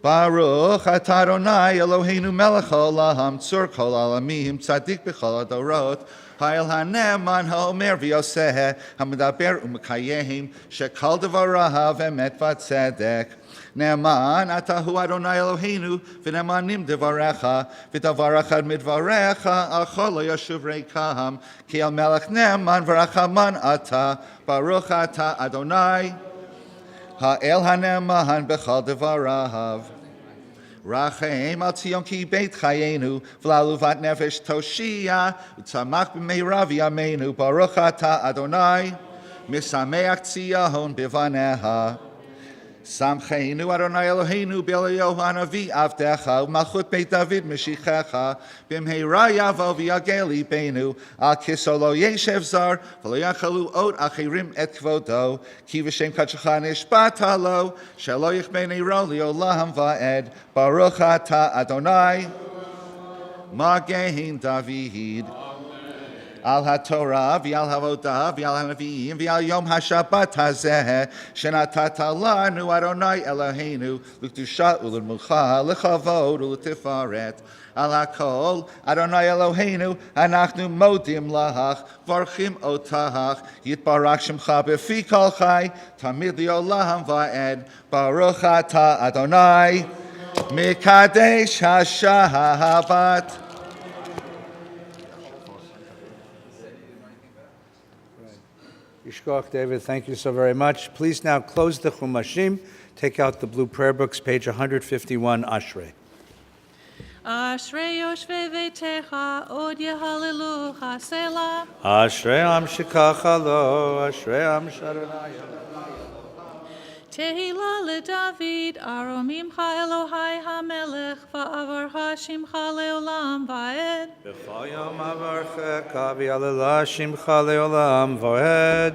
N: Baruch atah Adonai Eloheinu melech haolam tzur kol alamim tzadik b'chol adorot Ha'el ha'ne'eman ha'omer v'yoseh ha'medaber u'mekayim shekol devarav emet v'tzedek Ne'eman atahu Adonai Eloheinu v'ne'emanim devarecha v'davar echad midvarecha achol lo yashuv reikam ki el melech ne'eman v'rachaman atah Baruch atah Adonai Ha'el ha'ne'eman b'chol devarav Rachem al Tzion ki beit chayenu v'laluvat nefesh toshia u'tzamach b'meira v'yameinu Baruch atah Adonai misameach Tzion b'vaneha Samcheinu Adonai Eloheinu b'Eliyahu hanavi avdecha u'malchut beit David meshichecha b'mheira yavo v'yagel libeinu al kiso lo yeshev zar v'lo yachalu ot achirim et kvodo ki v'shem kadshecha nishbat halo shelo yichben eiro li'olam va'ed Baruch atah Adonai Magen David Al haTorah v'al havodah v'al hanavim v'al yom haShabbat hazeh shenatata lanu Adonai Eloheinu l'kedusha u'lemucha lechavod u'letifaret al hakol Adonai Eloheinu anachnu modim lach varchim otach yitbarach shemcha b'fi kol chai tamid li'olam va'ed Baruch atah Adonai mikadesh haShabbat.
O: Yishkoach, David, thank you so very much. Please now close the Chumashim. Take out the blue prayer books, page 151, Ashrei.
G: Ashrei yoshvei veitecha od yehalelucha selah.
O: Ashrei am shikacha lo, Ashrei am sharonai.
G: Tehila leDavid, aromimcha Elohai hamelech, va'avarcha shimcha leolam va'ed.
O: B'chol yom avarchecha v'yalala shimcha leolam va'ed.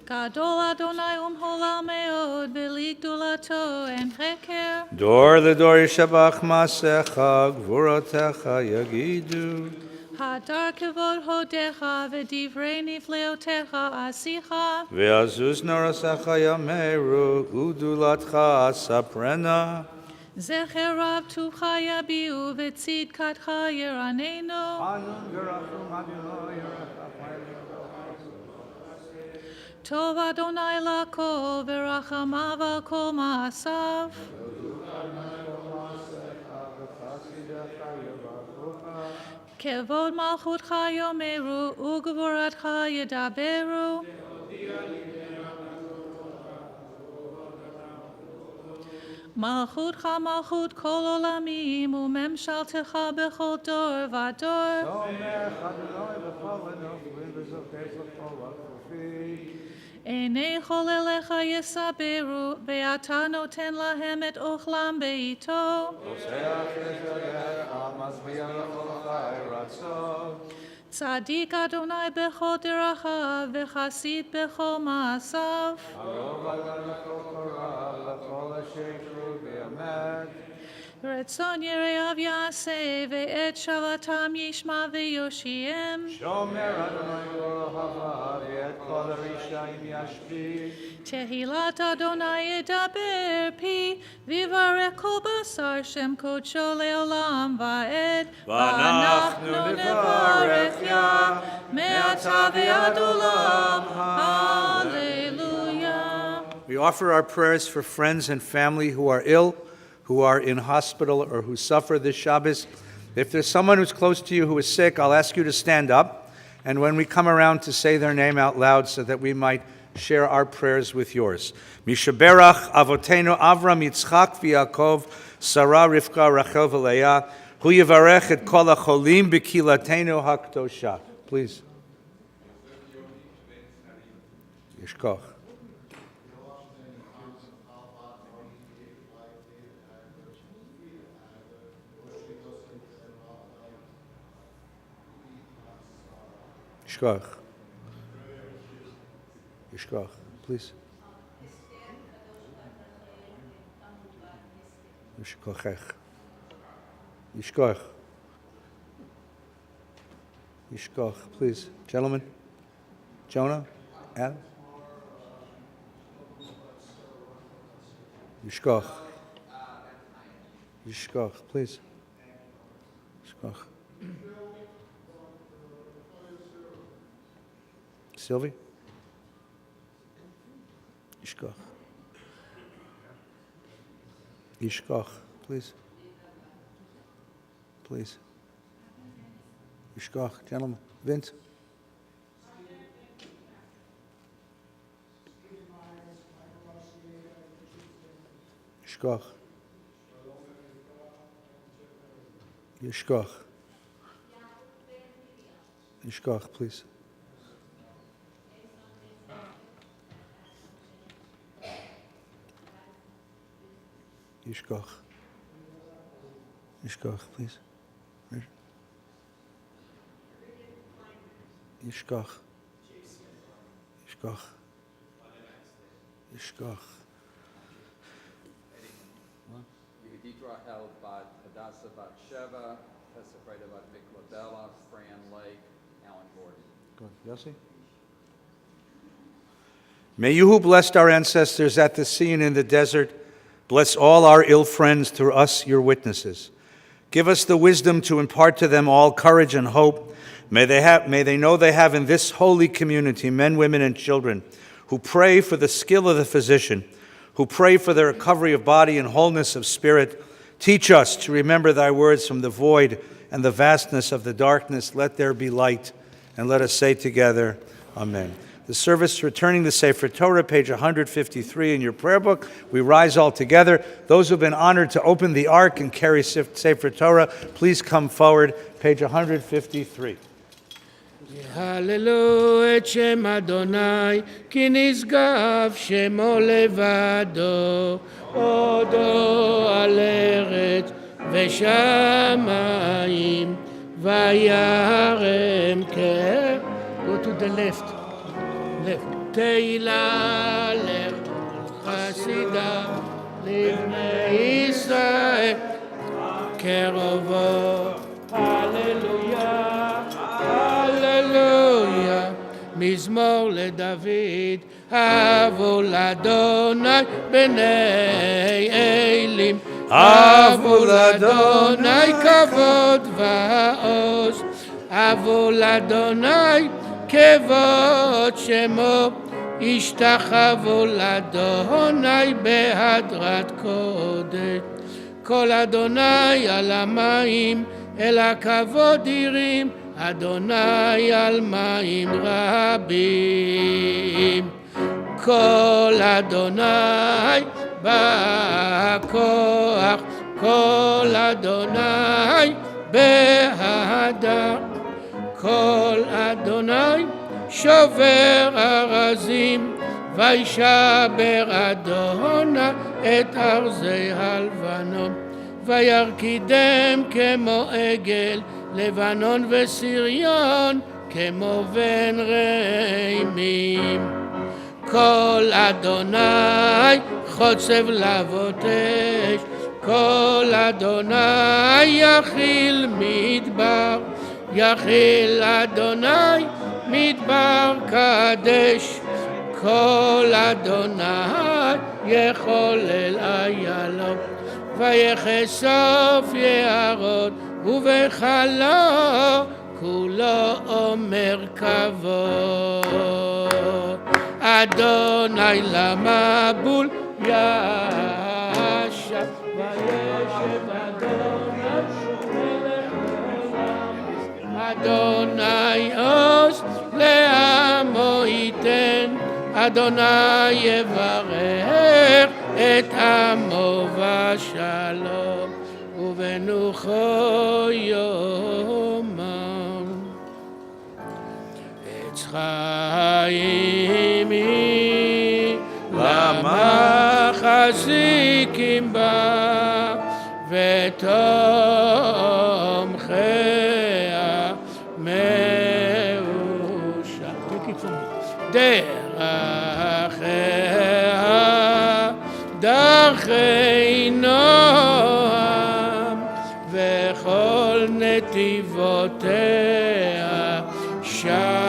G: Gadol Adonai umhola meod, b'ligdulato en cheker.
O: Dor yishabach masecha, gvurotecha yagidu.
G: Hadar kevod hodecha, v'divrei nifleotecha asicha.
O: Ve'azuz norasecha yameru, udulatcha saprena.
G: זכר טובך יביאו וצדקתך ירננו. טוב אדוני לכל ורחמיו על כל מעשיו. כבוד מלכותך יאמרו וגבורתך ידברו. מלכותך מלכות כל עולמים וממשלתך בכל דור ודור. עיני כל אליך יסברו ואתה נותן להם את אוכלם בעיתו. צדיק אדוני בכל דרכיו וחסיד בכל מעשיו. רצון יראיו יעשה ואת שבתם ישמע ויושיעם.
O: שומר אדוני אוהביו ואת כל הרשעים ישפיל.
G: תהילת אדוני ידבר פי ויברך כל בשר שם קודשו לעולם ועד.
O: ואנחנו נברך יה מעתה ועד עולם.
G: Hallelujah.
O: We offer our prayers for friends and family who are ill, who are in hospital, or who suffer this Shabbos. If there's someone who's close to you who is sick, I'll ask you to stand up. And when we come around to say their name out loud so that we might share our prayers with yours. Mishaberach Avotenu Avram Yitzchak v'Yaakov Sarah Rivka Rachel v'Leah Hu Yivarech et kol hacholim b'kilatenu hakdosha. Please. Yishkoch. Yishkoch. Yishkoch, please. Yishkochech. Yishkoch. Yishkoch, please. Gentlemen. Jonah? Adam? Yishkoch. Yishkoch, please. Yishkoch. Sylvie? Yishkoch. Yishkoch, please. Please. Yishkoch, gentlemen. Vince? Yishkoch. Yishkoch. Yishkoch, please. Yishkoch. Yishkoch, please. Yishkoch. Yishkoch. Yishkoch.
P: Yehudit Rahel bat Hadassah bat Sheva, Hesaphreda bat Mikla Bella, Fran Lake, Alan Gordon.
O: Good. Yossi? May you who blessed our ancestors at the sea and in the desert, bless all our ill friends through us, your witnesses. Give us the wisdom to impart to them all courage and hope. May they know they have in this holy community men, women, and children who pray for the skill of the physician, who pray for the recovery of body and wholeness of spirit. Teach us to remember thy words from the void and the vastness of the darkness. Let there be light. And let us say together, Amen. The service returning the Sefer Torah, page 153 in your prayer book. We rise all together. Those who have been honored to open the ark and carry Sefer Torah, please come forward, page 153.
B: הללו את שם אדוני, כי נשגב שמו לבדו, עודו על ארץ ושמיים, וירם Go to the left. תהילה לחסידה, לבני ישראל, קרובו, הללויה, הללויה. מזמור לדוד, אבו לאדוני בני אלים, אבו לאדוני כבוד ועוז, אבו לאדוני כבוד שמו, השתחוו לאדוני בהדרת קודש. כל אדוני על המים, אל הכבוד ירים, אדוני על מים רבים. כל אדוני בכוח, כל אדוני בהדר, כל אדוני שובר ארזים, וישבר אדוני את ארזי הלבנון, וירקידם כמו עגל, לבנון וסריון כמו בן רימים. כל אדוני חוצב להבות אש, כל אדוני יכיל מדבר, יכיל אדוני מדבר קדש. כל אדוני יחולל איילון, ויחשוף יערות, ובחלו כולו אומר כבוד. אדוני למבול ישב, וישב אדוני מלך העולם. אדוני עוז לעמו ייתן, אדוני יברך את עמו בשלום, ובנוחו יומם. עץ חיים היא למחזיקים בה, ותומכיה מאושר. דרכיה דרכי נועם, וכל נתיבותיה שלום.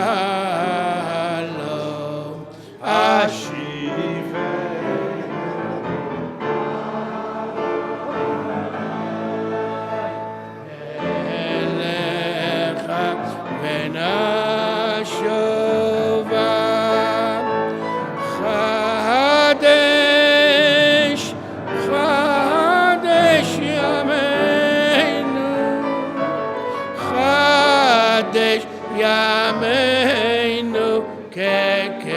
B: אליך ונשובה, חדש חדש ימינו, חדש ימינו כקדם.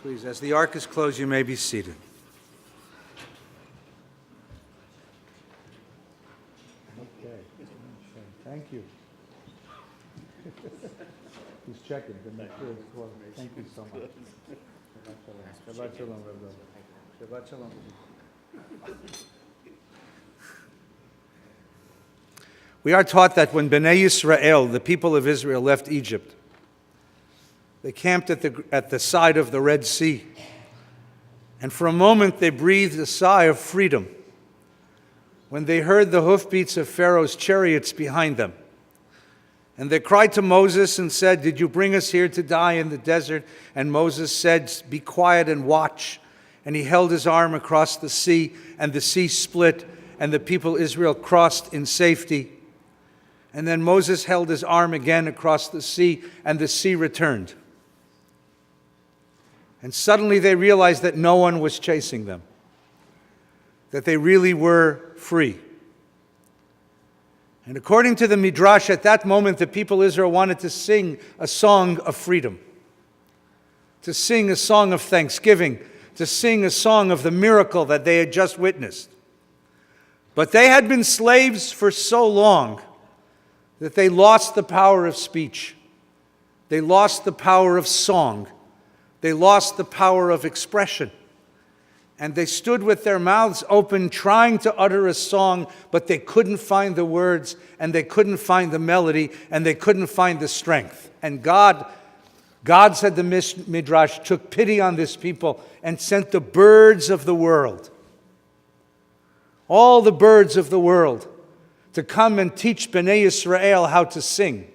O: Please, as the ark is closed, you may be seated.
H: Okay. Thank you. He's checking to make sure it's closed. Thank you so much. Shabbat shalom. Shabbat shalom.
O: We are taught that when Bnei Yisrael, the people of Israel, left Egypt, they camped at the side of the Red Sea. And for a moment they breathed a sigh of freedom when they heard the hoofbeats of Pharaoh's chariots behind them. And they cried to Moses and said, "Did you bring us here to die in the desert?" And Moses said, "Be quiet and watch." And he held his arm across the sea, and the sea split, and the people of Israel crossed in safety. And then Moses held his arm again across the sea, and the sea returned. And suddenly they realized that no one was chasing them, that they really were free. And according to the Midrash, at that moment, the people of Israel wanted to sing a song of freedom, to sing a song of thanksgiving, to sing a song of the miracle that they had just witnessed. But they had been slaves for so long that they lost the power of speech. They lost the power of song. They lost the power of expression. And they stood with their mouths open, trying to utter a song, but they couldn't find the words, and they couldn't find the melody, and they couldn't find the strength. And God said, the Midrash, took pity on this people and sent the birds of the world, all the birds of the world, to come and teach Bnei Yisrael how to sing.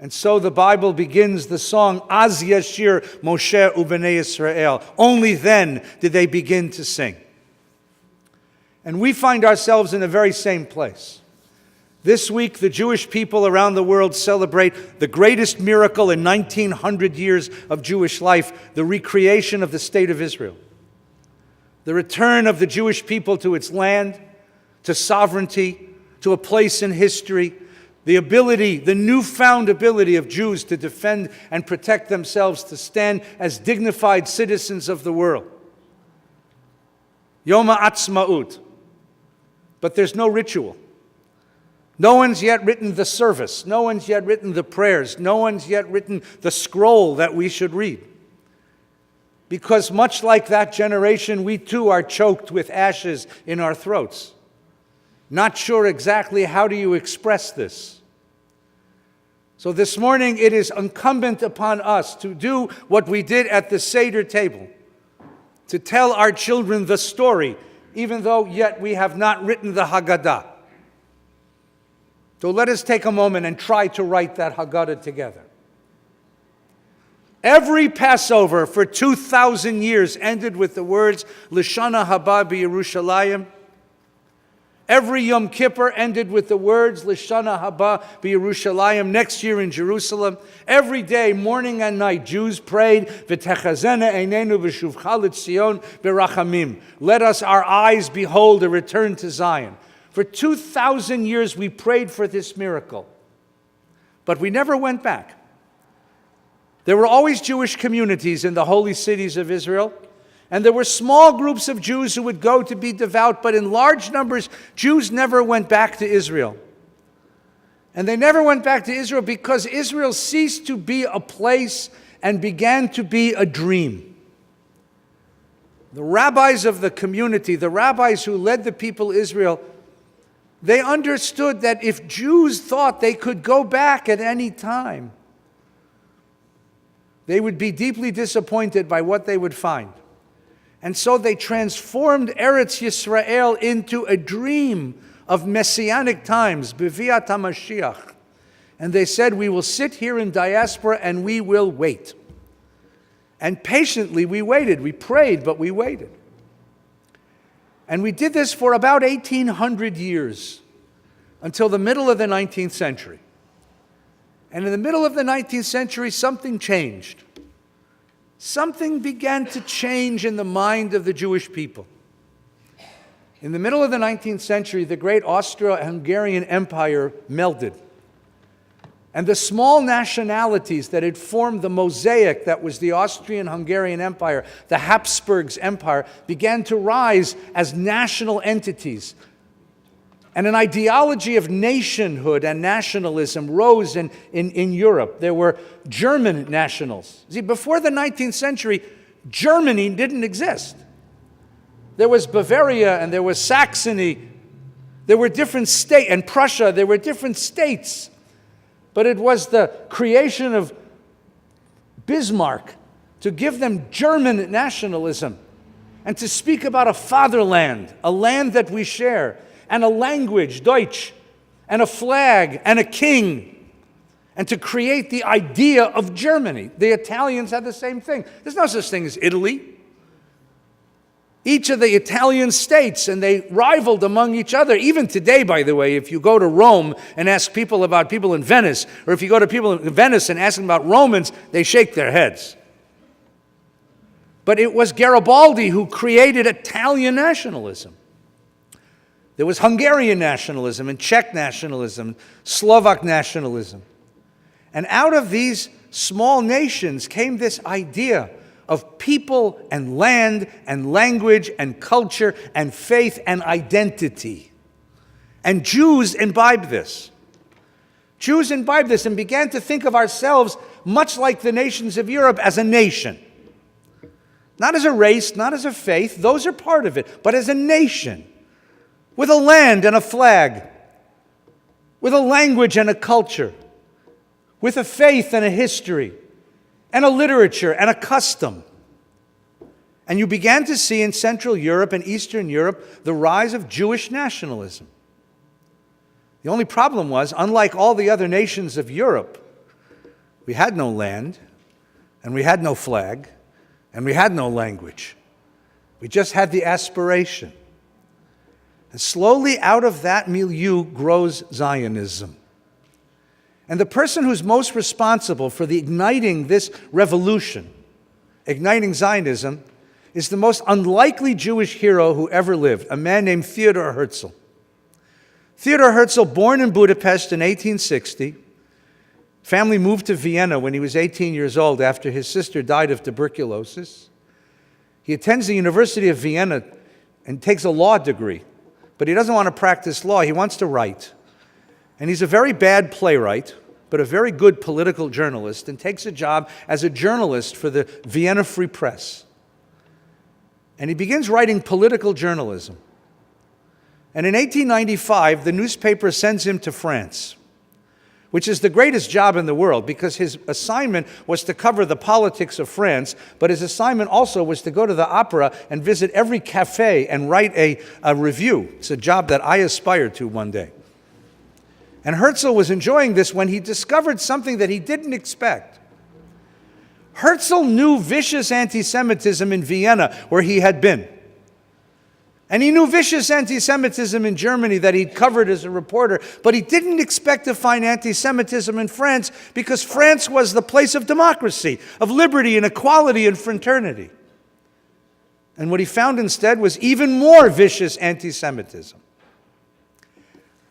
O: And so the Bible begins the song, Az Yashir Moshe U'Bnei Yisrael. Only then did they begin to sing. And we find ourselves in the very same place. This week, the Jewish people around the world celebrate the greatest miracle in 1900 years of Jewish life, the recreation of the State of Israel. The return of the Jewish people to its land, to sovereignty, to a place in history, the ability, the newfound ability of Jews to defend and protect themselves, to stand as dignified citizens of the world. Yom HaAtzmaut. But there's no ritual. No one's yet written the service. No one's yet written the prayers. No one's yet written the scroll that we should read. Because much like that generation, we too are choked with ashes in our throats. Not sure exactly how do you express this. So this morning it is incumbent upon us to do what we did at the Seder table, to tell our children the story, even though yet we have not written the Haggadah. So let us take a moment and try to write that Haggadah together. Every Passover for 2,000 years ended with the words, L'shana haba b'Yerushalayim. Every Yom Kippur ended with the words, L'shana haba b'Yerushalayim, next year in Jerusalem. Every day, morning and night, Jews prayed, V'techazena einenu v'shuvcha l'tzion b'rachamim. Let us, our eyes, behold a return to Zion. For 2,000 years we prayed for this miracle, but we never went back. There were always Jewish communities in the holy cities of Israel, and there were small groups of Jews who would go to be devout, but in large numbers, Jews never went back to Israel. And they never went back to Israel because Israel ceased to be a place and began to be a dream. The rabbis of the community, the rabbis who led the people of Israel, they understood that if Jews thought they could go back at any time, they would be deeply disappointed by what they would find. And so they transformed Eretz Yisrael into a dream of messianic times, B'viat HaMashiach. And they said, we will sit here in diaspora and we will wait. And patiently we waited. We prayed, but we waited. And we did this for about 1,800 years, until the middle of the 19th century. And in the middle of the 19th century, something changed. Something began to change in the mind of the Jewish people. In the middle of the 19th century, the great Austro-Hungarian Empire melted. And the small nationalities that had formed the mosaic that was the Austrian-Hungarian Empire, the Habsburgs Empire, began to rise as national entities. And an ideology of nationhood and nationalism rose in Europe. There were German nationals. See, before the 19th century, Germany didn't exist. There was Bavaria and there was Saxony. There were different states, and Prussia, there were different states. But it was the creation of Bismarck to give them German nationalism and to speak about a fatherland, a land that we share, and a language, Deutsch, and a flag, and a king, and to create the idea of Germany. The Italians had the same thing. There's no such thing as Italy. Each of the Italian states, and they rivaled among each other. Even today, by the way, if you go to Rome and ask people about people in Venice, or if you go to people in Venice and ask them about Romans, they shake their heads. But it was Garibaldi who created Italian nationalism. There was Hungarian nationalism and Czech nationalism, Slovak nationalism. And out of these small nations came this idea of people and land and language and culture and faith and identity. And Jews imbibed this. Jews imbibed this and began to think of ourselves much like the nations of Europe as a nation. Not as a race, not as a faith, those are part of it, but as a nation. With a land and a flag, with a language and a culture, with a faith and a history, and a literature and a custom. And you began to see in Central Europe and Eastern Europe the rise of Jewish nationalism. The only problem was, unlike all the other nations of Europe, We had no land, and we had no flag, and we had no language. We just had the aspiration. And slowly out of that milieu grows Zionism. And the person who's most responsible for igniting this revolution, igniting Zionism, is the most unlikely Jewish hero who ever lived, a man named Theodor Herzl. Theodor Herzl, born in Budapest in 1860, family moved to Vienna when he was 18 years old after his sister died of tuberculosis. He attends the University of Vienna and takes a law degree, but he doesn't want to practice law, he wants to write. And he's a very bad playwright, but a very good political journalist, and takes a job as a journalist for the Vienna Free Press. And he begins writing political journalism. And in 1895, the newspaper sends him to France, which is the greatest job in the world because his assignment was to cover the politics of France, but his assignment also was to go to the opera and visit every cafe and write a review. It's a job that I aspire to one day. And Herzl was enjoying this when he discovered something that he didn't expect. Herzl knew vicious anti-Semitism in Vienna, where he had been. And he knew vicious anti-Semitism in Germany that he'd covered as a reporter, but he didn't expect to find anti-Semitism in France because France was the place of democracy, of liberty and equality and fraternity. And what he found instead was even more vicious anti-Semitism.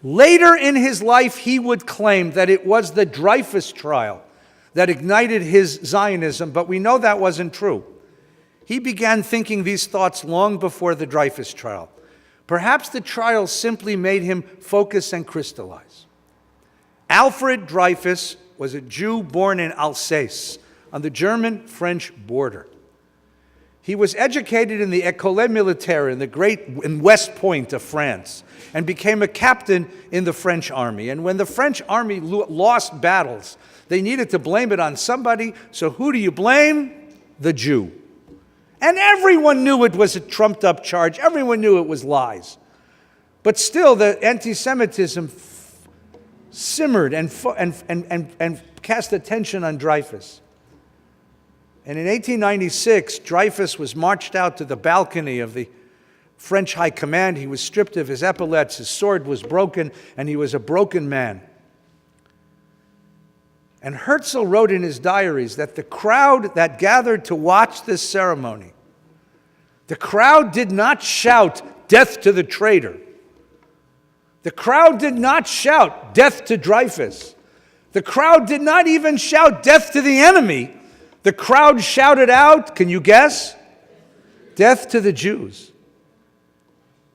O: Later in his life, he would claim that it was the Dreyfus trial that ignited his Zionism, but we know that wasn't true. He began thinking these thoughts long before the Dreyfus trial. Perhaps the trial simply made him focus and crystallize. Alfred Dreyfus was a Jew born in Alsace on the German-French border. He was educated in the École Militaire in West Point of France and became a captain in the French army. And when the French army lost battles, they needed to blame it on somebody. So who do you blame? The Jew. And everyone knew it was a trumped-up charge. Everyone knew it was lies. But still, the anti-Semitism simmered and cast attention on Dreyfus. And in 1896, Dreyfus was marched out to the balcony of the French High Command. He was stripped of his epaulets, his sword was broken, and he was a broken man. And Herzl wrote in his diaries that the crowd that gathered to watch this ceremony, the crowd did not shout, "Death to the traitor." The crowd did not shout, "Death to Dreyfus." The crowd did not even shout, "Death to the enemy." The crowd shouted out, can you guess? "Death to the Jews."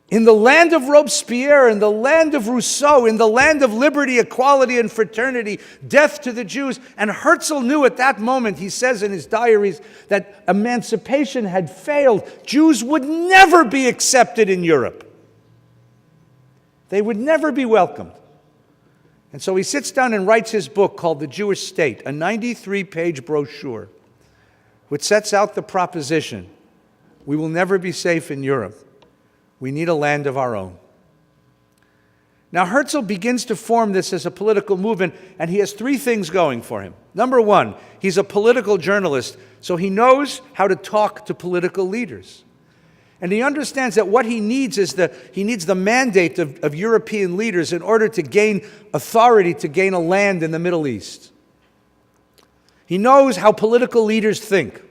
O: In the land of Robespierre, in the land of Rousseau, in the land of liberty, equality, and fraternity, death to the Jews. And Herzl knew at that moment, he says in his diaries, that emancipation had failed. Jews would never be accepted in Europe. They would never be welcomed. And so he sits down and writes his book called The Jewish State, a 93-page brochure, which sets out the proposition, we will never be safe in Europe. We need a land of our own. Now, Herzl begins to form this as a political movement, and he has three things going for him. Number one, he's a political journalist, so he knows how to talk to political leaders. And he understands that what he needs is the mandate of European leaders in order to gain authority, to gain a land in the Middle East. He knows how political leaders think.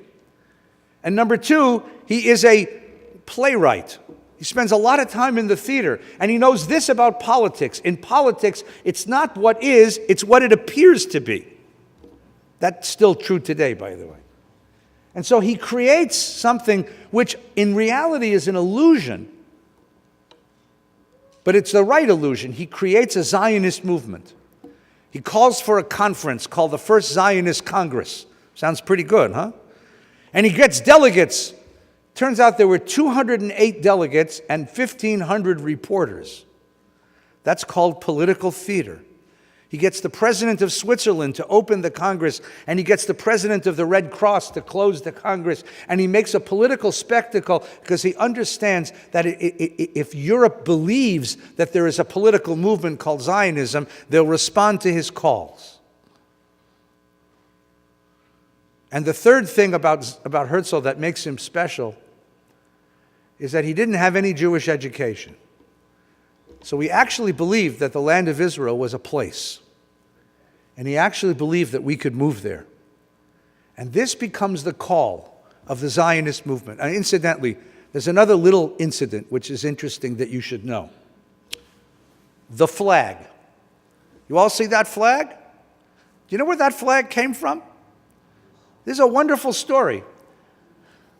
O: And number two, he is a playwright. He spends a lot of time in the theater, and he knows this about politics. In politics, it's not what is, it's what it appears to be. That's still true today, by the way. And so he creates something which in reality is an illusion, but it's the right illusion. He creates a Zionist movement. He calls for a conference called the First Zionist Congress. Sounds pretty good, huh? And he gets delegates. Turns out there were 208 delegates and 1,500 reporters. That's called political theater. He gets the president of Switzerland to open the Congress, and he gets the president of the Red Cross to close the Congress, and he makes a political spectacle because he understands that if Europe believes that there is a political movement called Zionism, they'll respond to his calls. And the third thing about Herzl that makes him special is that he didn't have any Jewish education. So he actually believed that the land of Israel was a place. And he actually believed that we could move there. And this becomes the call of the Zionist movement. And incidentally, there's another little incident which is interesting that you should know. The flag. You all see that flag? Do you know where that flag came from? This is a wonderful story.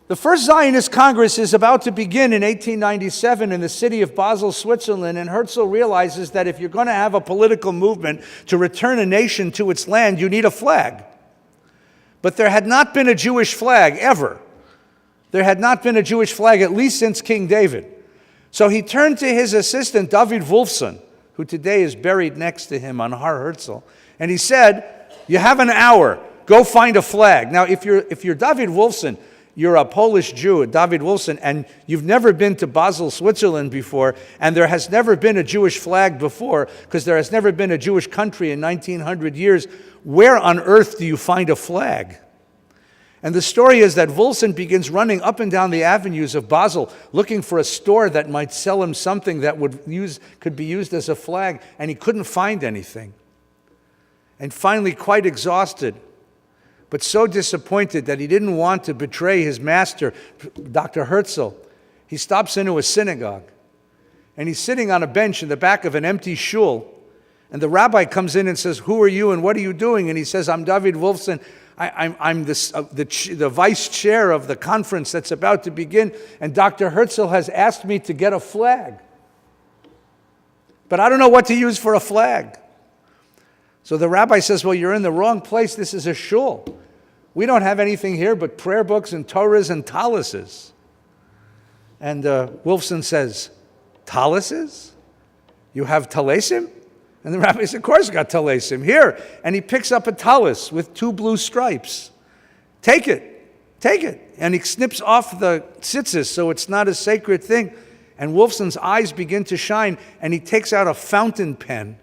O: The first Zionist Congress is about to begin in 1897 in the city of Basel, Switzerland, and Herzl realizes that if you're going to have a political movement to return a nation to its land, you need a flag. But there had not been a Jewish flag ever. There had not been a Jewish flag at least since King David. So he turned to his assistant, David Wolfson, who today is buried next to him on Har Herzl, and he said, "You have an hour. Go find a flag." Now, if you're David Wolfson, you're a Polish Jew, David Wolfson, and you've never been to Basel, Switzerland before, and there has never been a Jewish flag before, because there has never been a Jewish country in 1900 years, where on earth do you find a flag? And the story is that Wolfson begins running up and down the avenues of Basel, looking for a store that might sell him something that could be used as a flag, and he couldn't find anything. And finally, quite exhausted, but so disappointed that he didn't want to betray his master, Dr. Herzl, he stops into a synagogue. And he's sitting on a bench in the back of an empty shul. And the rabbi comes in and says, "Who are you and what are you doing?" And he says, "I'm David Wolfson. I'm the vice chair of the conference that's about to begin. And Dr. Herzl has asked me to get a flag. But I don't know what to use for a flag." So the rabbi says, "Well, you're in the wrong place. This is a shul. We don't have anything here but prayer books and Torahs and taluses." And Wolfson says, "Taluses? You have talesim?" And the rabbi says, "Of course I got talesim. Here." And he picks up a talus with 2 blue stripes. Take it. And he snips off the tzitzis so it's not a sacred thing. And Wolfson's eyes begin to shine, and he takes out a fountain pen.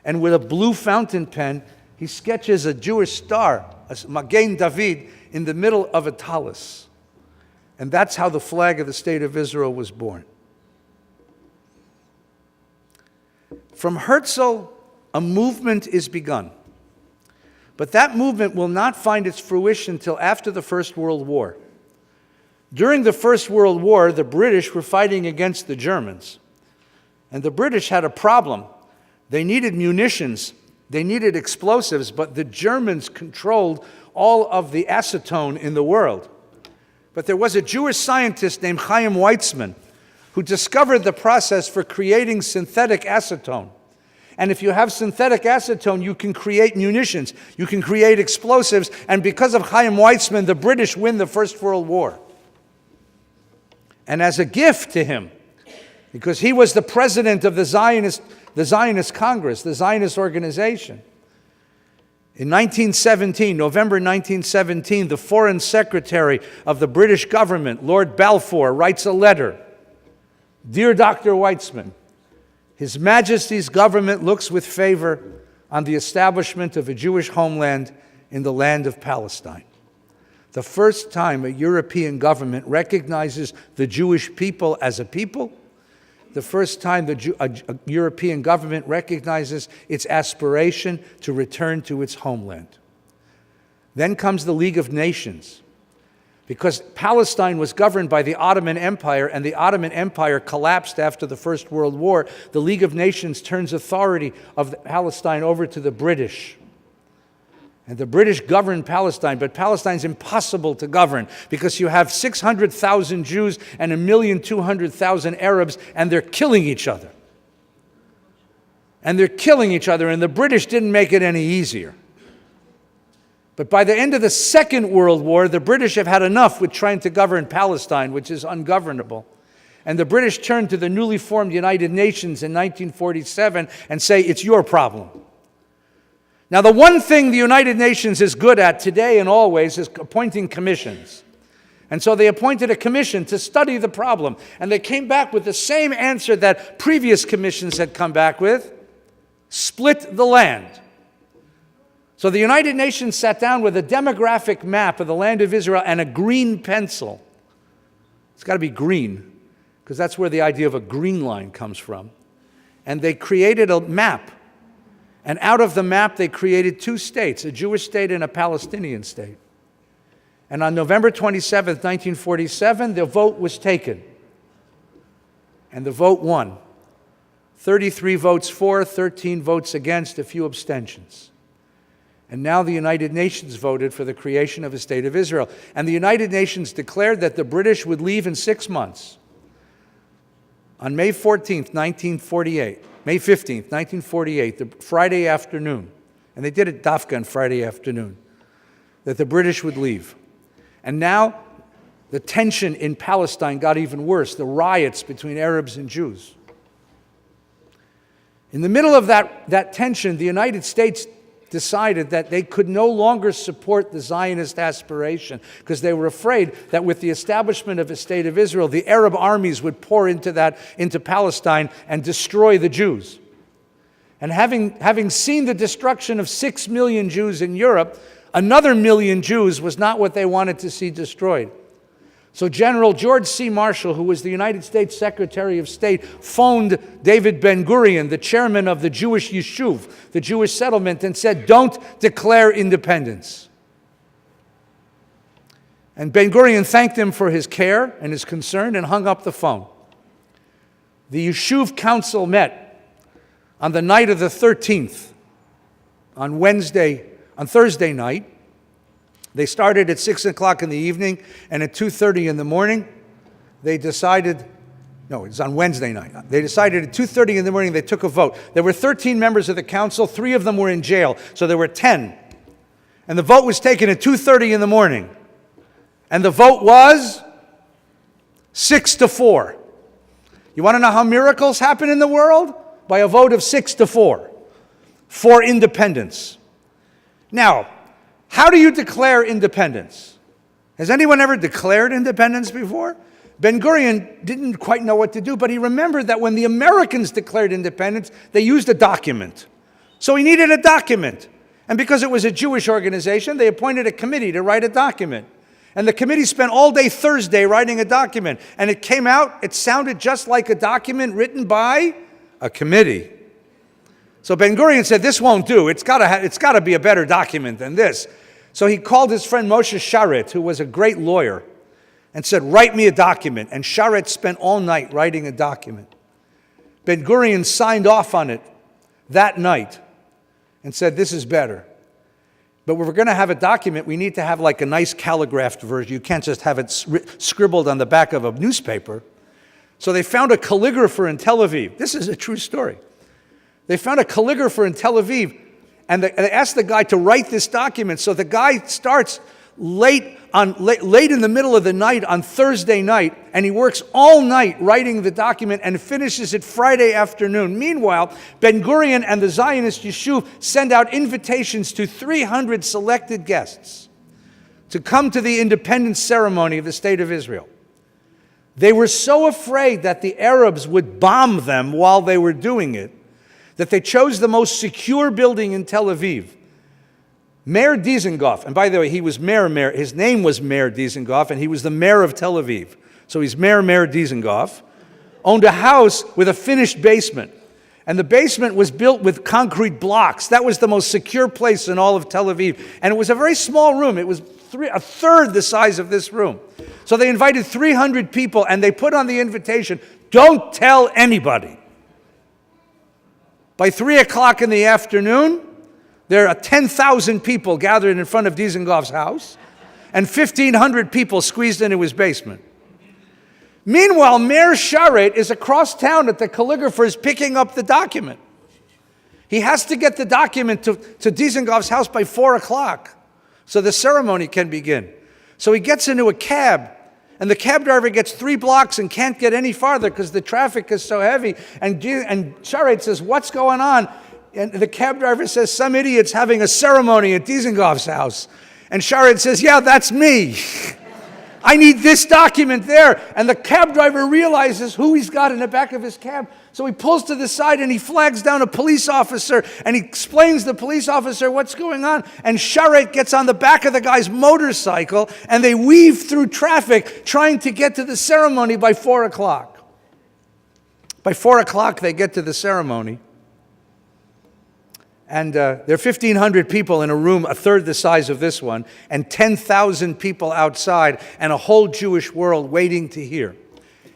O: And with a blue fountain pen, he sketches a Jewish star, a Magen David, in the middle of a talus. And that's how the flag of the State of Israel was born. From Herzl, a movement is begun. But that movement will not find its fruition until after the First World War. During the First World War, the British were fighting against the Germans. And the British had a problem. They needed munitions, they needed explosives, but the Germans controlled all of the acetone in the world. But there was a Jewish scientist named Chaim Weizmann who discovered the process for creating synthetic acetone. And if you have synthetic acetone, you can create munitions, you can create explosives, and because of Chaim Weizmann, the British win the First World War. And as a gift to him, because he was the president of the Zionist Congress, the Zionist organization. In 1917, November 1917, the Foreign Secretary of the British government, Lord Balfour, writes a letter. "Dear Dr. Weizmann, His Majesty's government looks with favor on the establishment of a Jewish homeland in the land of Palestine. The first time a European government recognizes the Jewish people as a people, the first time a European government recognizes its aspiration to return to its homeland. Then comes the League of Nations. Because Palestine was governed by the Ottoman Empire, and the Ottoman Empire collapsed after the First World War, the League of Nations turns authority of Palestine over to the British. And the British govern Palestine, but Palestine's impossible to govern because you have 600,000 Jews and 1,200,000 Arabs, and they're killing each other. And the British didn't make it any easier. But by the end of the Second World War, the British have had enough with trying to govern Palestine, which is ungovernable. And the British turn to the newly formed United Nations in 1947 and say, "It's your problem." Now, the one thing the United Nations is good at today and always is appointing commissions. And so they appointed a commission to study the problem. And they came back with the same answer that previous commissions had come back with: split the land. So the United Nations sat down with a demographic map of the land of Israel and a green pencil. It's got to be green, because that's where the idea of a green line comes from. And they created a map. And out of the map, they created two states, a Jewish state and a Palestinian state. And on November 27th, 1947, the vote was taken. And the vote won. 33 votes for, 13 votes against, a few abstentions. And now the United Nations voted for the creation of a state of Israel. And the United Nations declared that the British would leave in 6 months. On May 14th, 1948, May 15th, 1948, the Friday afternoon, and they did it Dafka on Friday afternoon, that the British would leave. And now the tension in Palestine got even worse, the riots between Arabs and Jews. In the middle of that tension, the United States decided that they could no longer support the Zionist aspiration because they were afraid that with the establishment of a state of Israel, the Arab armies would pour into Palestine and destroy the Jews. And having seen the destruction of 6 million Jews in Europe, another 1 million Jews was not what they wanted to see destroyed. So General George C. Marshall, who was the United States Secretary of State, phoned David Ben-Gurion, the chairman of the Jewish Yishuv, the Jewish settlement, and said, don't declare independence. And Ben-Gurion thanked him for his care and his concern and hung up the phone. The Yishuv Council met on the night of the 13th, on Thursday night. They started at 6 o'clock in the evening, and at 2:30 in the morning, they decided, no, it was on Wednesday night. They decided at 2:30 in the morning, they took a vote. There were 13 members of the council, 3 of them were in jail, so there were 10. And the vote was taken at 2:30 in the morning. And the vote was 6-4. You want to know how miracles happen in the world? By a vote of 6-4 for independence. Now, how do you declare independence? Has anyone ever declared independence before? Ben-Gurion didn't quite know what to do, but he remembered that when the Americans declared independence, they used a document. So he needed a document. And because it was a Jewish organization, they appointed a committee to write a document. And the committee spent all day Thursday writing a document. And it came out, it sounded just like a document written by a committee. So Ben-Gurion said, this won't do. It's got to be a better document than this. So he called his friend Moshe Sharet, who was a great lawyer, and said, write me a document. And Sharet spent all night writing a document. Ben-Gurion signed off on it that night and said, this is better. But if we're going to have a document, we need to have like a nice calligraphed version. You can't just have it scribbled on the back of a newspaper. So they found a calligrapher in Tel Aviv. This is a true story. They found a calligrapher in Tel Aviv, and they asked the guy to write this document. So the guy starts late in the middle of the night on Thursday night, and he works all night writing the document and finishes it Friday afternoon. Meanwhile, Ben-Gurion and the Zionist Yishuv send out invitations to 300 selected guests to come to the independence ceremony of the State of Israel. They were so afraid that the Arabs would bomb them while they were doing it, that they chose the most secure building in Tel Aviv. Mayor Dizengoff, and by the way, he was mayor, his name was Mayor Dizengoff, and he was the mayor of Tel Aviv. So he's Mayor Dizengoff, owned a house with a finished basement. And the basement was built with concrete blocks. That was the most secure place in all of Tel Aviv. And it was a very small room. It was a third the size of this room. So they invited 300 people, and they put on the invitation, don't tell anybody. By 3 o'clock in the afternoon, there are 10,000 people gathered in front of Dizengoff's house, and 1,500 people squeezed into his basement. Meanwhile, Mayor Sharet is across town at the calligrapher's picking up the document. He has to get the document to Dizengoff's house by 4 o'clock so the ceremony can begin. So he gets into a cab, and the cab driver gets 3 blocks and can't get any farther because the traffic is so heavy. And Sharet says, what's going on? And the cab driver says, some idiot's having a ceremony at Dizengoff's house. And Sharet says, yeah, that's me. I need this document there. And the cab driver realizes who he's got in the back of his cab. So he pulls to the side and he flags down a police officer and he explains to the police officer what's going on. And Sharet gets on the back of the guy's motorcycle and they weave through traffic trying to get to the ceremony by 4 o'clock. By 4 o'clock, they get to the ceremony. And there are 1,500 people in a room a third the size of this one, and 10,000 people outside, and a whole Jewish world waiting to hear.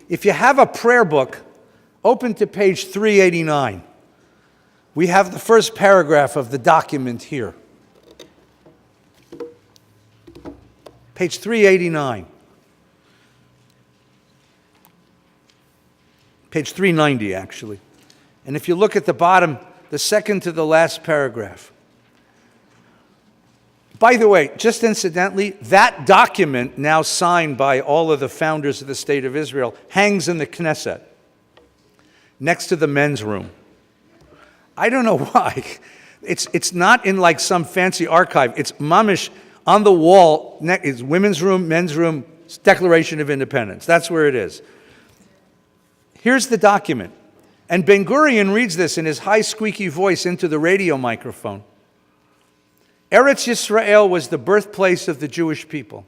O: If you have a prayer book, open to page 389. We have the first paragraph of the document here. Page 389. Page 390, actually. And if you look at the bottom, the second to the last paragraph. By the way, just incidentally, that document, now signed by all of the founders of the State of Israel, hangs in the Knesset, next to the men's room. I don't know why. It's not in like some fancy archive. It's mamish on the wall. It's women's room, men's room, Declaration of Independence. That's where it is. Here's the document. And Ben Gurion reads this in his high squeaky voice into the radio microphone. Eretz Yisrael was the birthplace of the Jewish people.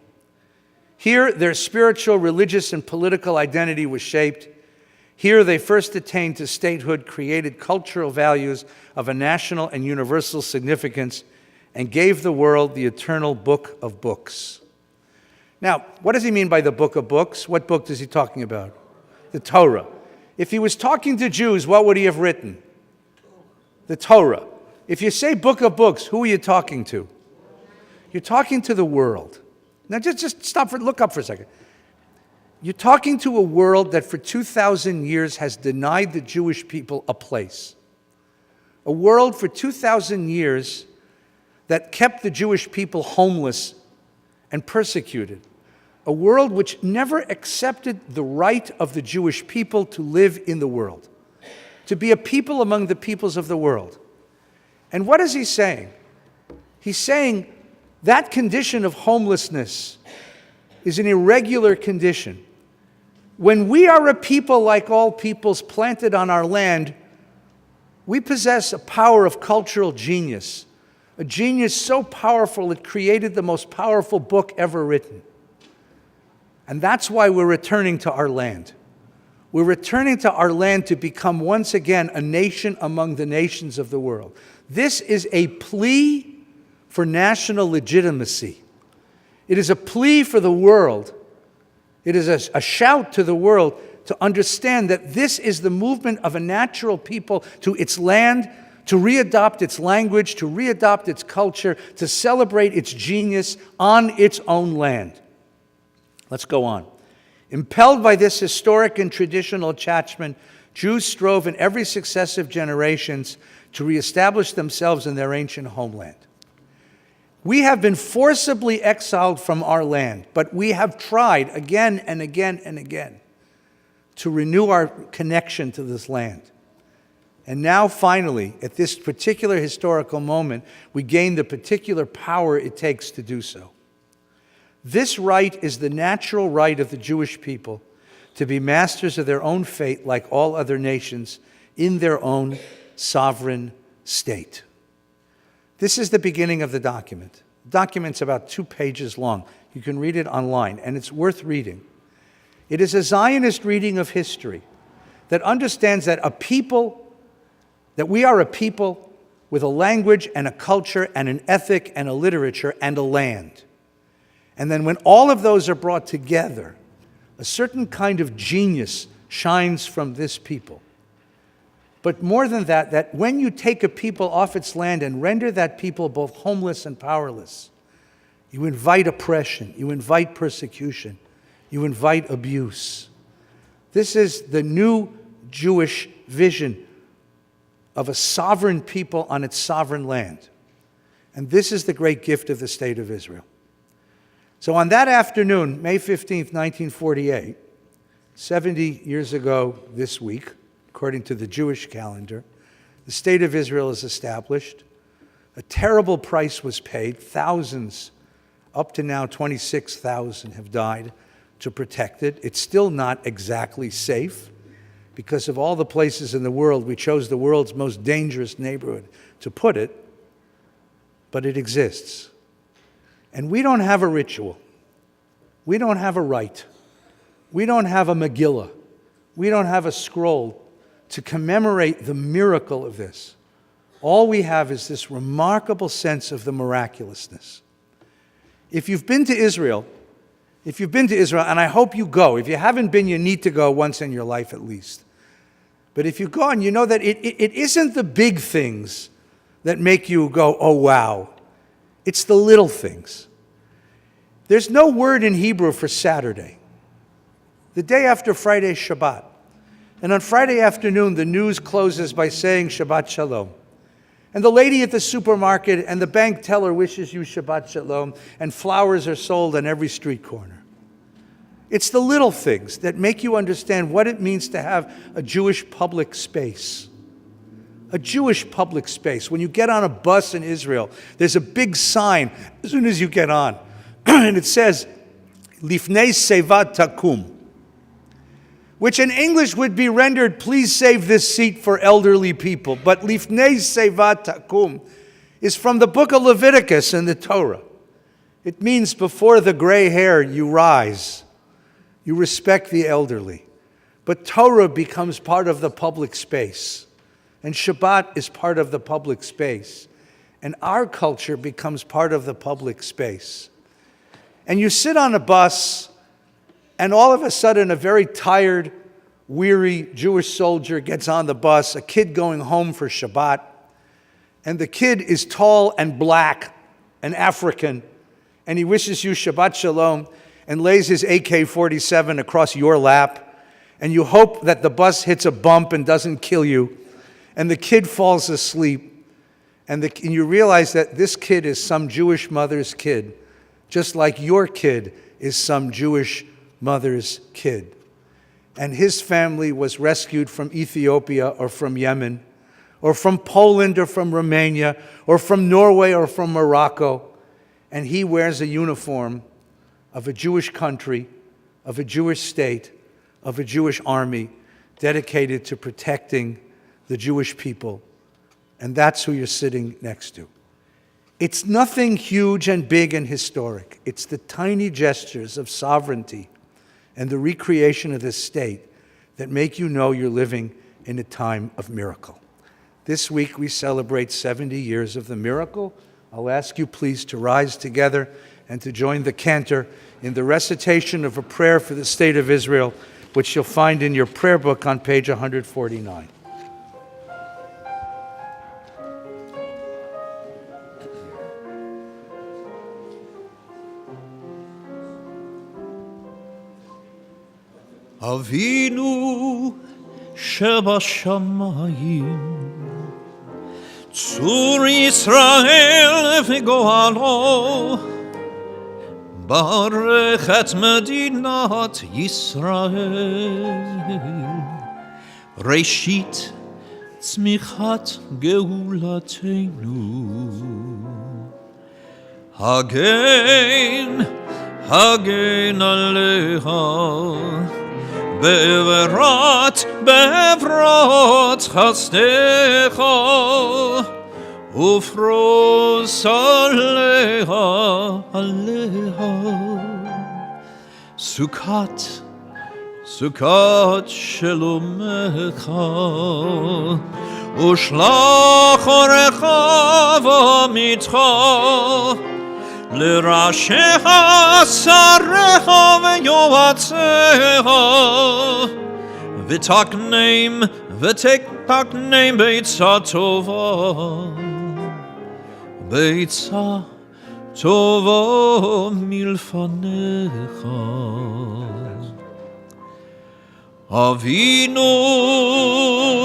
O: Here, their spiritual, religious, and political identity was shaped. Here, they first attained to statehood, created cultural values of a national and universal significance, and gave the world the eternal book of books. Now, what does he mean by the book of books? What book is he talking about? The Torah. If he was talking to Jews, what would he have written? The Torah. If you say book of books, who are you talking to? You're talking to the world. Now just stop, look up for a second. You're talking to a world that for 2,000 years has denied the Jewish people a place. A world for 2,000 years that kept the Jewish people homeless and persecuted. A world which never accepted the right of the Jewish people to live in the world, to be a people among the peoples of the world. And what is he saying? He's saying that condition of homelessness is an irregular condition. When we are a people like all peoples planted on our land, we possess a power of cultural genius, a genius so powerful it created the most powerful book ever written. And that's why we're returning to our land. We're returning to our land to become once again a nation among the nations of the world. This is a plea for national legitimacy. It is a plea for the world. It is a shout to the world to understand that this is the movement of a natural people to its land, to readopt its language, to readopt its culture, to celebrate its genius on its own land. Let's go on. Impelled by this historic and traditional attachment, Jews strove in every successive generations to reestablish themselves in their ancient homeland. We have been forcibly exiled from our land, but we have tried again and again and again to renew our connection to this land. And now finally, at this particular historical moment, we gain the particular power it takes to do so. This right is the natural right of the Jewish people to be masters of their own fate like all other nations in their own sovereign state. This is the beginning of the document. The document's about 2 pages long. You can read it online, and it's worth reading. It is a Zionist reading of history that understands that we are a people with a language and a culture and an ethic and a literature and a land. And then when all of those are brought together, a certain kind of genius shines from this people. But more than that, that when you take a people off its land and render that people both homeless and powerless, you invite oppression, you invite persecution, you invite abuse. This is the new Jewish vision of a sovereign people on its sovereign land. And this is the great gift of the State of Israel. So on that afternoon, May 15th, 1948, 70 years ago this week, according to the Jewish calendar, the State of Israel is established. A terrible price was paid. Thousands, up to now 26,000 have died. to protect it. It's still not exactly safe because of all the places in the world. We chose the world's most dangerous neighborhood to put it, but it exists. And we don't have a ritual. We don't have a rite. We don't have a Megillah. We don't have a scroll to commemorate the miracle of this. All we have is this remarkable sense of the miraculousness. If you've been to Israel, and I hope you go, if you haven't been, you need to go once in your life at least. But if you've gone, you know that it isn't the big things that make you go, oh wow. It's the little things. There's no word in Hebrew for Saturday. The day after Friday is Shabbat. And on Friday afternoon, the news closes by saying Shabbat Shalom. And the lady at the supermarket and the bank teller wishes you Shabbat Shalom, and flowers are sold on every street corner. It's the little things that make you understand what it means to have a Jewish public space. A Jewish public space. When you get on a bus in Israel, there's a big sign as soon as you get on. And it says, Lifnei Sevat Takum, which in English would be rendered, please save this seat for elderly people. But Lifnei Sevat Takum is from the book of Leviticus in the Torah. It means before the gray hair you rise. You respect the elderly. But Torah becomes part of the public space. And Shabbat is part of the public space. And our culture becomes part of the public space. And you sit on a bus, and all of a sudden a very tired, weary Jewish soldier gets on the bus, a kid going home for Shabbat. And the kid is tall and black and African, and he wishes you Shabbat Shalom and lays his AK-47 across your lap. And you hope that the bus hits a bump and doesn't kill you. And the kid falls asleep. And you realize that this kid is some Jewish mother's kid, just like your kid is some Jewish mother's kid. And his family was rescued from Ethiopia or from Yemen, or from Poland or from Romania, or from Norway or from Morocco. And he wears a uniform of a Jewish country, of a Jewish state, of a Jewish army dedicated to protecting the Jewish people. And that's who you're sitting next to. It's nothing huge and big and historic. It's the tiny gestures of sovereignty and the recreation of this state that make you know you're living in a time of miracle. This week we celebrate 70 years of the miracle. I'll ask you please to rise together and to join the cantor in the recitation of a prayer for the state of Israel, which you'll find in your prayer book on page 149.
C: אבינו שבשמיים, צור ישראל וגואלו, ברך את מדינת ישראל, ראשית צמיחת גאולתנו. הגן, הגן עליה, בעברות חסדך, ופרוס עליה, סוכת שלומך, ושלח אורך ואמיתך, לראשיך שריך ויועציך, ותקנם בעצה טובה, בעצה טובה מלפניך. אבינו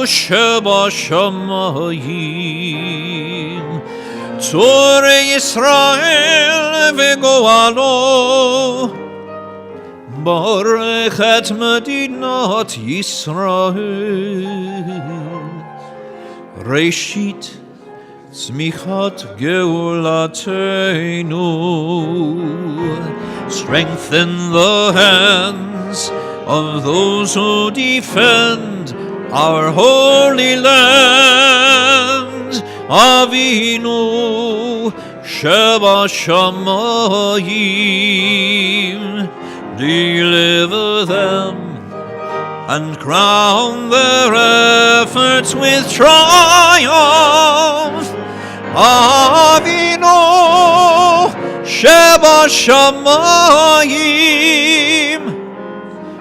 C: שבשמיים, צור ישראל וגואלו, ברך את מדינת ישראל, ראשית Tzmichat geulatenu. Strengthen the hands of those who defend our holy land. Avinu Shebashamayim, deliver them and crown their efforts with triumph. Avinu Shebashamayim,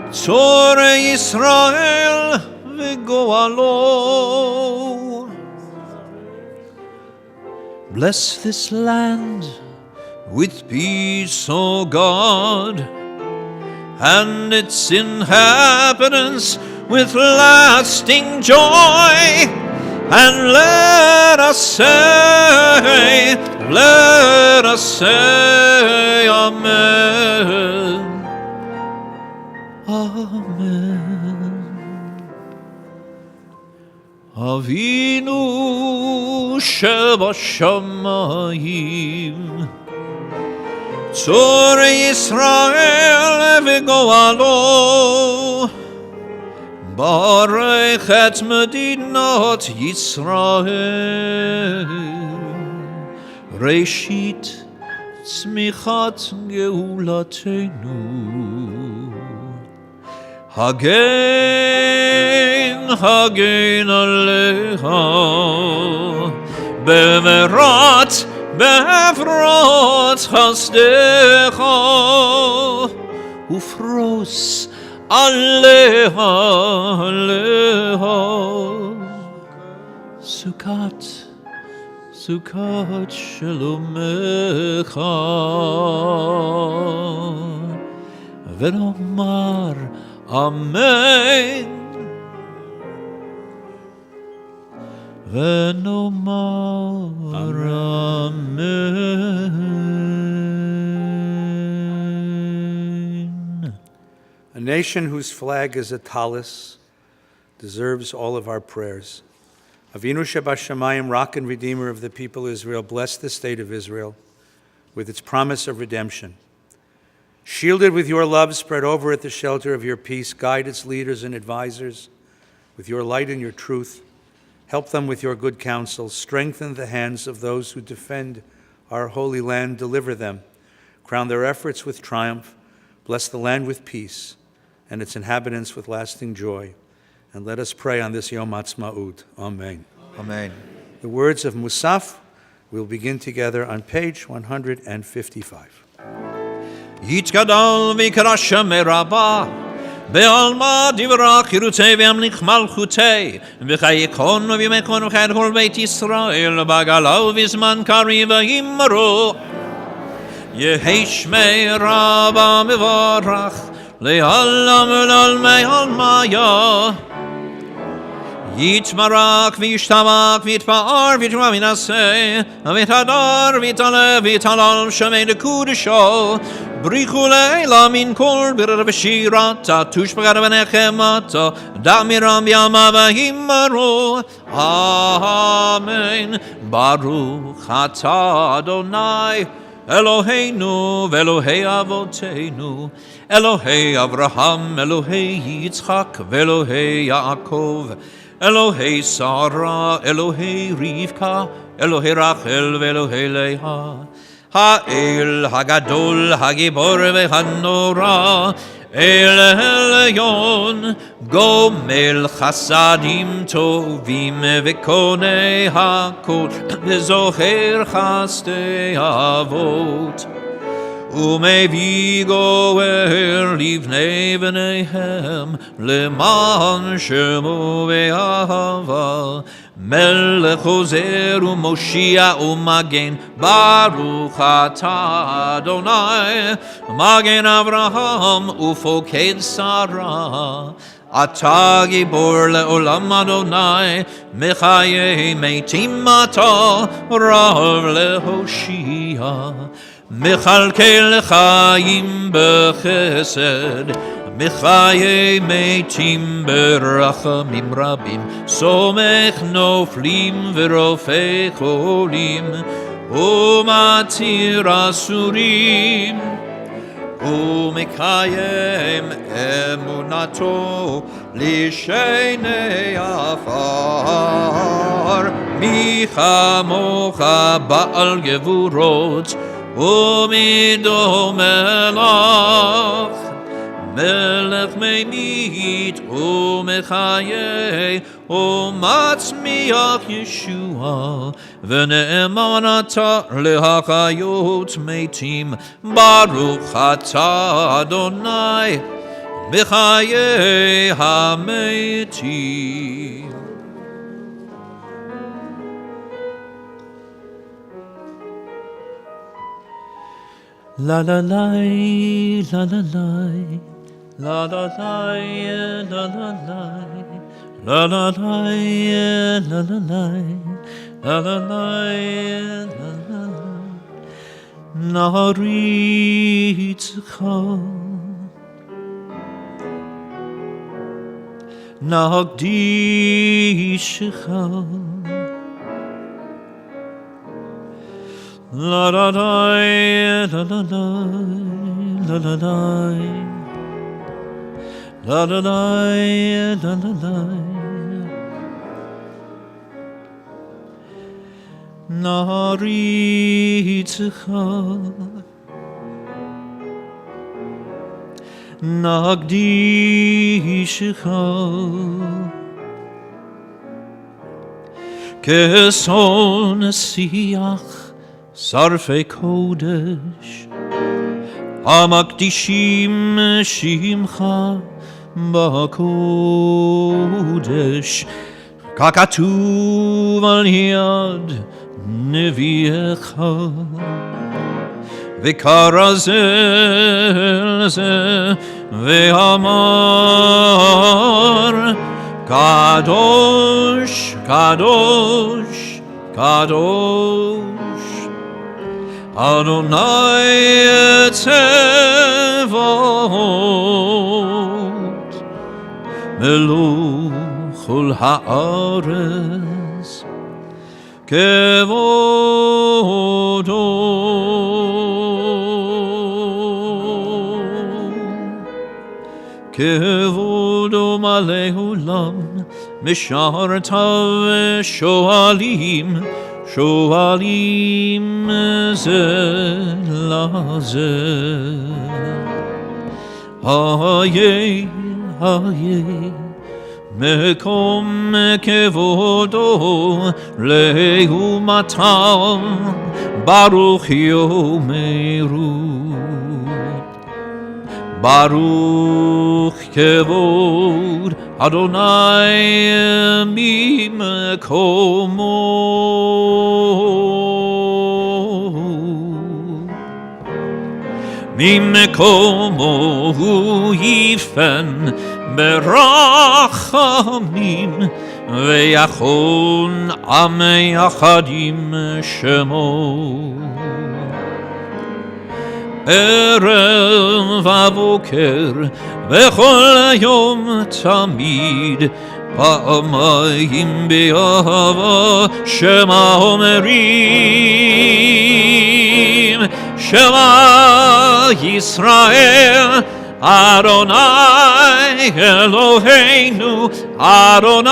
C: Tzorei Yisrael v'goalo. Bless this land with peace, O God, and its inhabitants with lasting joy. And let us say, Amen. Amen. Avinu Shebashamayim, Tzorei Yisrael v'goalo, Barech et Medinat Yisrael, Reshit Tzmichat Geulatenu. Hagen, Hagen Alecha, Bemerat, Bevrot Chasdecha, Ufros Aleha, Aleha, Sukkot, Sukkot Shalomecha, Venomar Amen. Venomar Amen.
O: A nation whose flag is a talus deserves all of our prayers. Avinu Shebashamayim, Rock and Redeemer of the people Israel, bless the state of Israel with its promise of redemption. Shielded with your love, spread over it the shelter of your peace. Guide its leaders and advisors with your light and your truth. Help them with your good counsel. Strengthen the hands of those who defend our holy land. Deliver them. Crown their efforts with triumph. Bless the land with peace and its inhabitants with lasting joy. And let us pray on this Yom Ha'atzmaut. Amen.
C: Amen.
O: The words of Musaf will begin together on page 155.
C: יתגדל ויקרא מרבה, בעלמא דברה חירותי וימליך מלכותי, וחייקון וימקון וחיית כל בית ישראל, בגלה ובזמן קריב וימרו. יהי שמי רבה מברך, לעלם ולעלמי עלמיה. יתברך וישתבח ויתפאר ויתרומם וינשא, ויתהדר ויתעלה ויתהלל שמי לקודשו. בריחו לילה מן כל ברר ושירתה, תושבחה ונחמתה, דמירם בימה וימרו. אמן. ברוך אתה אדוני אלוהינו ואלוהי אבותינו, אלוהי אברהם, אלוהי יצחק ואלוהי יעקב, אלוהי שרה, אלוהי רבקה, אלוהי רחל ואלוהי לאה. האל הגדול, הגיבור והנורא, אל עליון, גומל חסדים טובים וקונה הכל, וזוכר חסדי אבות. ומביא גואל לבני בניהם, למען שמו באהבה. מלך עוזר ומושיע ומגן, ברוך אתה אדוני, מגן אברהם ופוקד שרה. אתה גיבור לעולם אדוני, מחיי מתים אתה, רב להושיע. מכלכל חיים בחסד, מחיי מתים ברחמים רבים, סומך נופלים ורופא חולים, ומתיר אסורים, ומקיים אמונתו לשני עפר. מי כמוך בעל גבורות ומידו מלך, מלך ממית ומחיה ומצמיח ישועה, ונאמן אתה להחיות מתים. ברוך אתה אדוני בחיי המתים. La la la la la la la la la la la la la la la la la la la נריצך נקדישך La la la la la la la la la la la la la la נריצך נקדישך כשון שיח שרפי קודש, המקדישים שמך בקודש, ככתוב על יד נביאך, וקרא זה אל זה ואמר, קדוש, קדוש, קדוש, אדוני צבאות, מלוך כל הארץ, כבודו. כבודו מלא עולם, משרתיו ושואלים, שואלים זה לזה. היה, היה, מקום כבודו לעומתם, ברוך יאמרו. ברוך כבוד אדוני ממקומו. ממקומו הוא יפן ברחמים, ויחון עם יחדים שמו. ערב ובוקר וכל יום תמיד, פעמיים באהבה שמע אומרים, שמע ישראל אדוני אלוהינו אדוני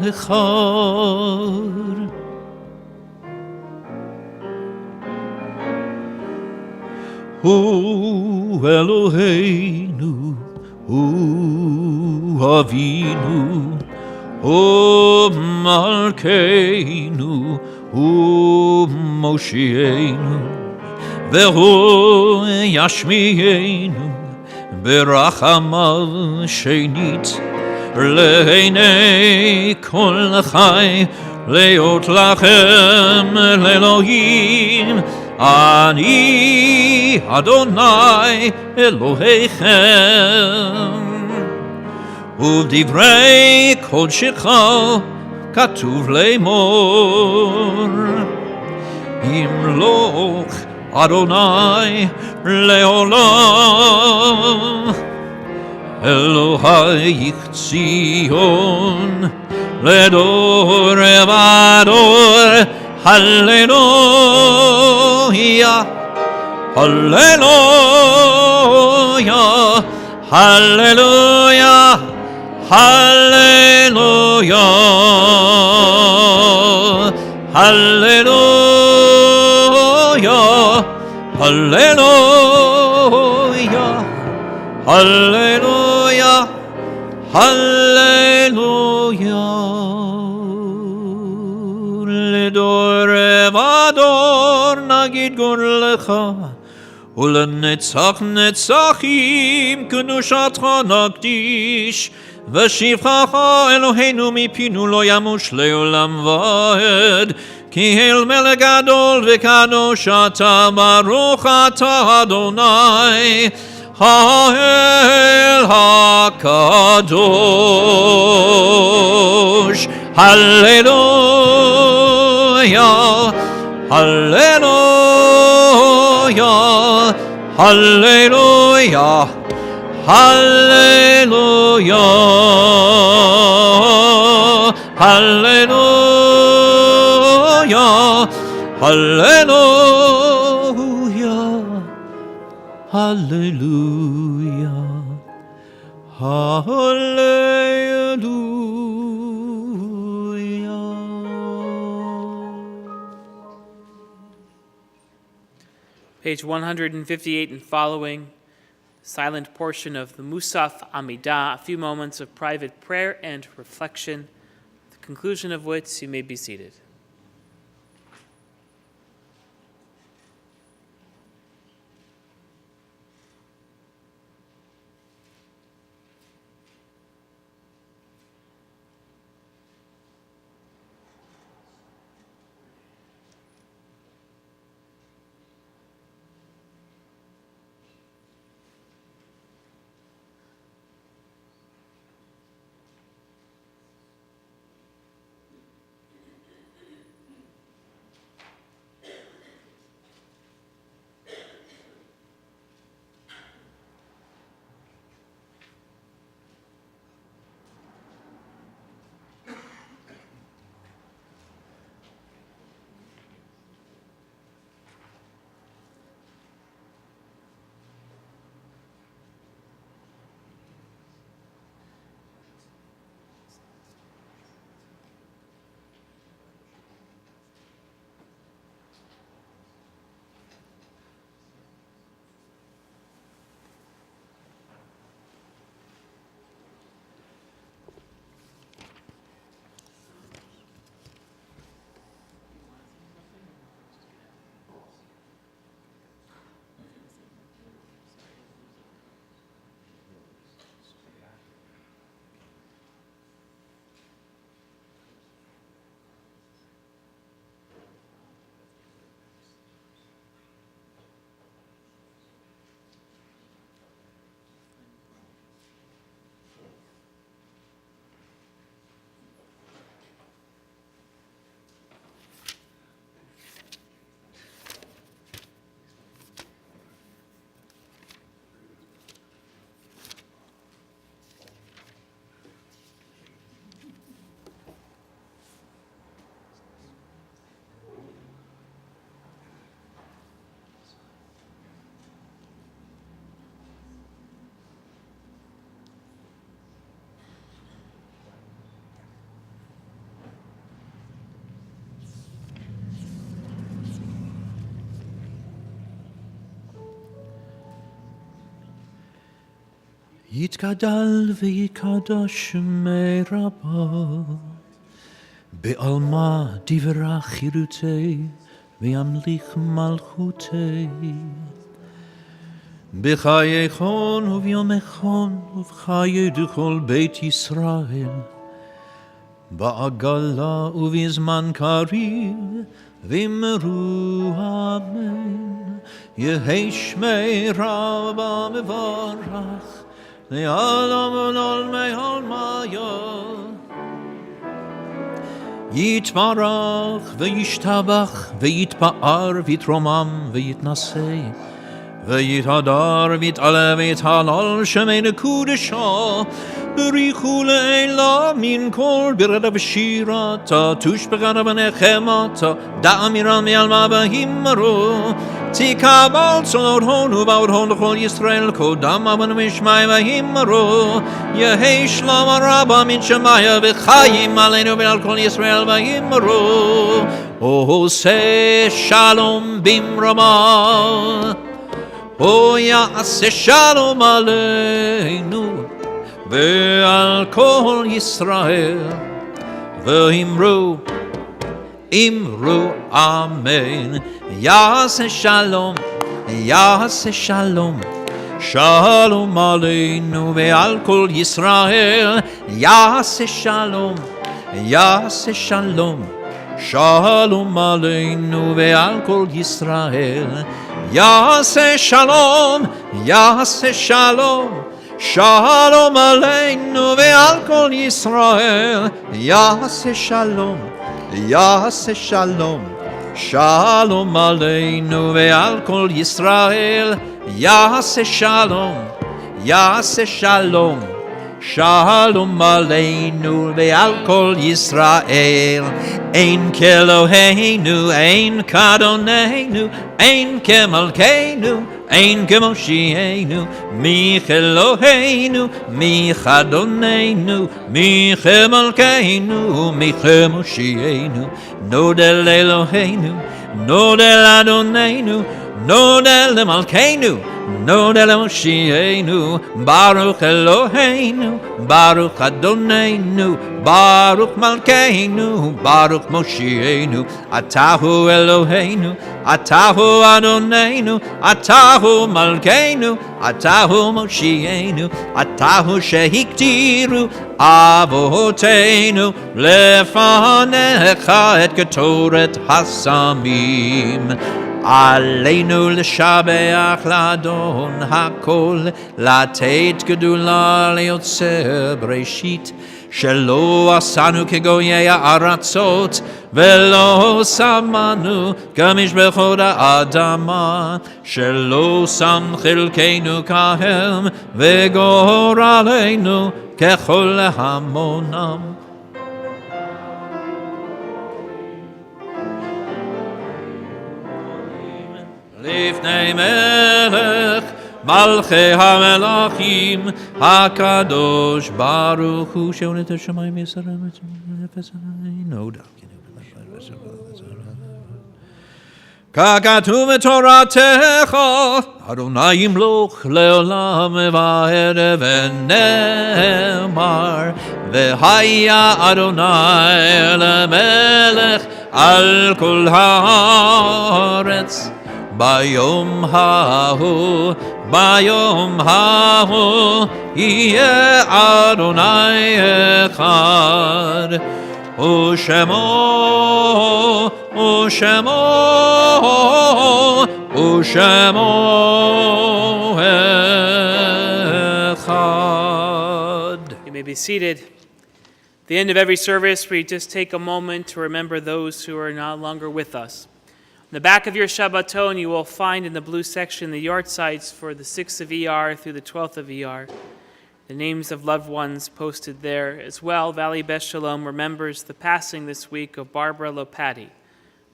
C: אחד. הוא אלוהינו, הוא אבינו, הוא מלכנו, הוא מושיענו, והוא ישמיענו ברחמיו שנית, לעיני כל חי להיות לכם לאלוהים. אני אדוני אלוהיכם, ובדברי קודשך כתוב לאמור, ימלוך Adonai leolam. Elohai Zion ledor evador. Hallelujah, hallelujah, hallelujah, hallelujah, hallelujah, hallelujah, hallelujah, hallelujah. לדור ודור נגיד גורלך ולנצח נצחים קדושתך נקדיש ושבחך אלוהינו מפינו לא ימוש לעולם ועד כי אל מלך גדול וקדוש אתה ברוך אתה אדוני האל הקדוש Hallelujah, hallelujah, hallelujah, hallelujah, hallelujah, hallelujah, hallelujah, hallelujah.
D: Page 158 and following, silent portion of the Musaf Amidah, a few moments of private prayer and reflection, at the conclusion of which you may be seated.
C: יתגדל ויקדש שמי רבו, בעלמא דברה חירותי, וימליך מלכותי. בחייכון וביומכון, ובחיי דכל בית ישראל, בעגלה ובזמן קריב, ואמרו אמן. יהי שמי רבא מברך, לעולם ולעולמי עולמיה. יתברך וישתבח ויתפאר ויתרומם ויתנשא ויתהדר ויתעלה ויתהלל שמי קודשו בריחו לעילה מן כל ברדה ושירתה תושבחנה ונחמתה דאמירה מעלמה והימרו תקבל צונות הון ובעוד הון לכל ישראל קודם אבנו משמי והימרו יהי שלום הרבה מן שמיה וחיים עלינו ועל כל ישראל והימרו עושה שלום במרומה יעשה שלום עלינו ועל כל ישראל ואמרו אמן יעשה שלום שלום עלינו ועל כל ישראל יעשה שלום שלום עלינו ועל כל ישראל יעשה שלום שלום עלינו ועל כל ישראל יעשה שלום שלום עלינו ועל כל ישראל יעשה שלום שלום עלינו ועל כל ישראל אין כאלוהינו אין כאדוננו אין כמלכנו אין כמושיענו מי כאלוהינו מי כאדוננו מי כמלכנו מי כמושיענו נודה לאלוהינו נודה לאדוננו נודה למלכנו נודה למושיענו ברוך אלוהינו ברוך אדוננו ברוך מלכנו ברוך מושיענו אתה הוא אלוהינו אתה הוא אדוננו אתה הוא מלכנו אתה הוא מושיענו אתה הוא שהקטירו אבותינו לפניך את קטורת השמים עלינו לשבח לאדון הכל לתת גדולה ליוצר בראשית שלא עשנו כגויי הארצות ולא שמנו כמשפחות האדמה שלא שם חלקנו כהם וגורלנו ככל המונם לפני מלך מלכי המלכים הקדוש ברוך הוא שעונה את השמיים יסרם את נפש עלינו ככתוב בתורתך אדוני ימלוך לעולם ועד ונאמר והיה אדוני למלך על כל הארץ ביום ההוא יהיה אדוני אחד ושמו אחד.
D: You may be seated. At the end of every service, we just take a moment to remember those who are no longer with us. In the back of your Shabbaton, you will find in the blue section the yard sites for the 6th of ER through the 12th of ER. The names of loved ones posted there. As well, Valley Beth Shalom remembers the passing this week of Barbara Lopati,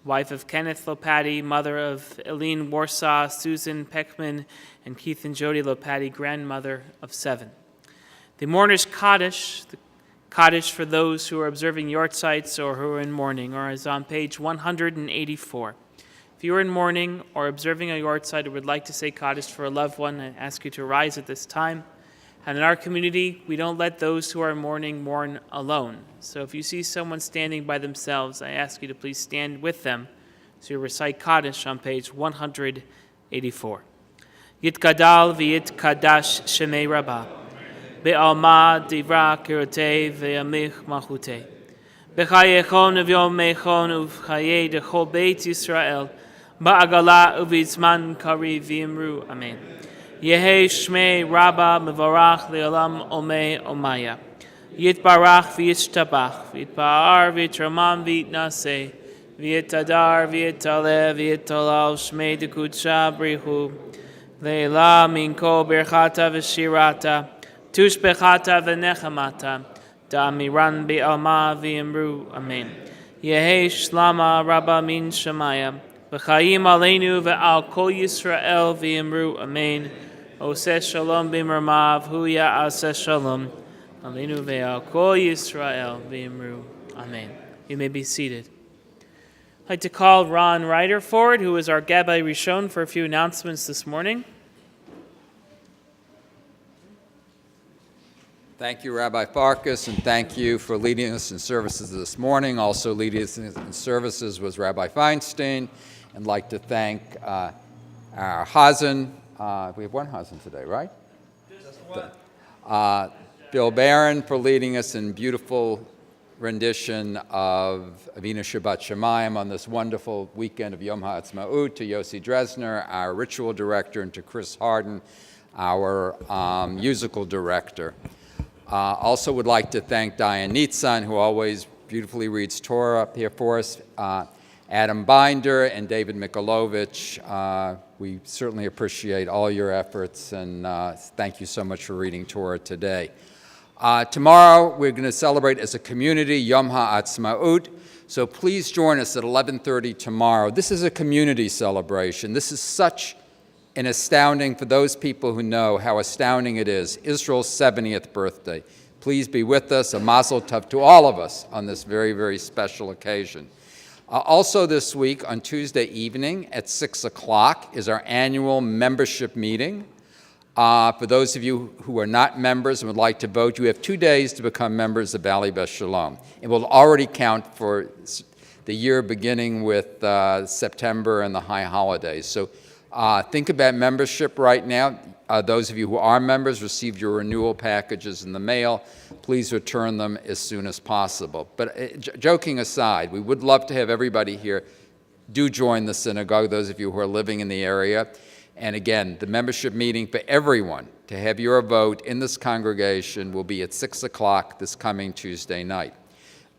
D: wife of Kenneth Lopati, mother of Eileen Warsaw, Susan Peckman, and Keith and Jody Lopati, grandmother of 7. The mourner's Kaddish, the Kaddish for those who are observing yard sites or who are in mourning, or is on page 184. If you are in mourning or observing a yard site or would like to say Kaddish for a loved one, I ask you to rise at this time. And in our community, we don't let those who are mourning mourn alone. So if you see someone standing by themselves, I ask you to please stand with them. So you recite Kaddish on page 184. Yitkadal v'yitkadash shemei rabbah. Be'alma divra kirotei ve'amich machutei. B'chayechon uv'yomechon uv'chayei dechol beit Yisrael. Ba'agala uv'izman kari v'imru. Amen. Yehe Shmei Rabba Mevarach Leolam Omei Omaya. Yitbarach v'yishtabach, v'yitpa'ar v'yitramam v'yitnaseh, v'yitadar v'yitaleh v'yitalal shmei dekudsha brihu, leila min kol berchata v'shirata, tushbechata v'nechamata, da'amiran be'alma v'yimru, amen. Yehi shlama rabba min shemaya, v'chayim aleinu ve'al kol Yisrael v'yimru, amen. Oseh shalom b'mermav, hu ya'aseh shalom. Aleinu ve'al kol Yisrael v'yimru. Amen. You may be seated. I'd like to call Ron Ryder forward, who is our Gabbai Rishon, for a few announcements this morning.
P: Thank you, Rabbi Farkas, and thank you for leading us in services this morning. Also leading us in services was Rabbi Feinstein. I'd like to thank our Hazen. We have one Hazen today, right? Just one. Bill Barron for leading us in beautiful rendition of Avinu Shabbat Shemayim on this wonderful weekend of Yom HaAtzmaut, to Yossi Dresner, our ritual director, and to Chris Harden, our musical director. Also would like to thank Diane Nitzan, who always beautifully reads Torah up here for us, Adam Binder and David Mikulovich. We certainly appreciate all your efforts, and thank you so much for reading Torah today. Tomorrow, we're going to celebrate as a community Yom HaAtzmaut, so please join us at 11:30 tomorrow. This is a community celebration. This is such an astounding, for those people who know how astounding it is, Israel's 70th birthday. Please be with us, a mazel tov to all of us on this very, very special occasion. Also this week, on Tuesday evening at 6 o'clock, is our annual membership meeting. For those of you who are not members and would like to vote, you have 2 days to become members of Bali Beth Shalom. It will already count for the year beginning with September and the high holidays. So think about membership right now. Those of you who are members received your renewal packages in the mail. Please return them as soon as possible. But joking aside, we would love to have everybody here. Do join the synagogue, those of you who are living in the area. And again, the membership meeting for everyone to have your vote in this congregation will be at 6 o'clock this coming Tuesday night.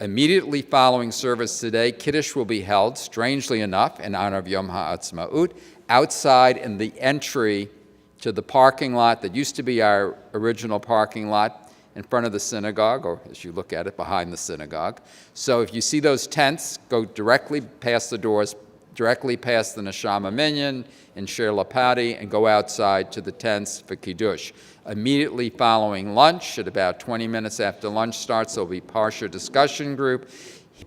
P: Immediately following service today, Kiddush will be held, strangely enough, in honor of Yom HaAtzmaut, outside in the entry to the parking lot that used to be our original parking lot in front of the synagogue, or as you look at it, behind the synagogue. So if you see those tents, go directly past the doors, directly past the Neshama Minyan in Sher Lapati, and go outside to the tents for Kiddush. Immediately following lunch, at about 20 minutes after lunch starts, there will be Parsha discussion group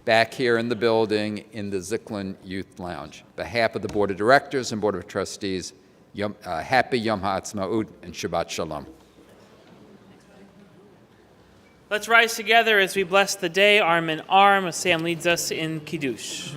P: back here in the building in the Zicklin Youth Lounge. On behalf of the Board of Directors and Board of Trustees, happy Yom HaAtzmaut and Shabbat Shalom.
D: Let's rise together as we bless the day, arm in arm, as Sam leads us in Kiddush.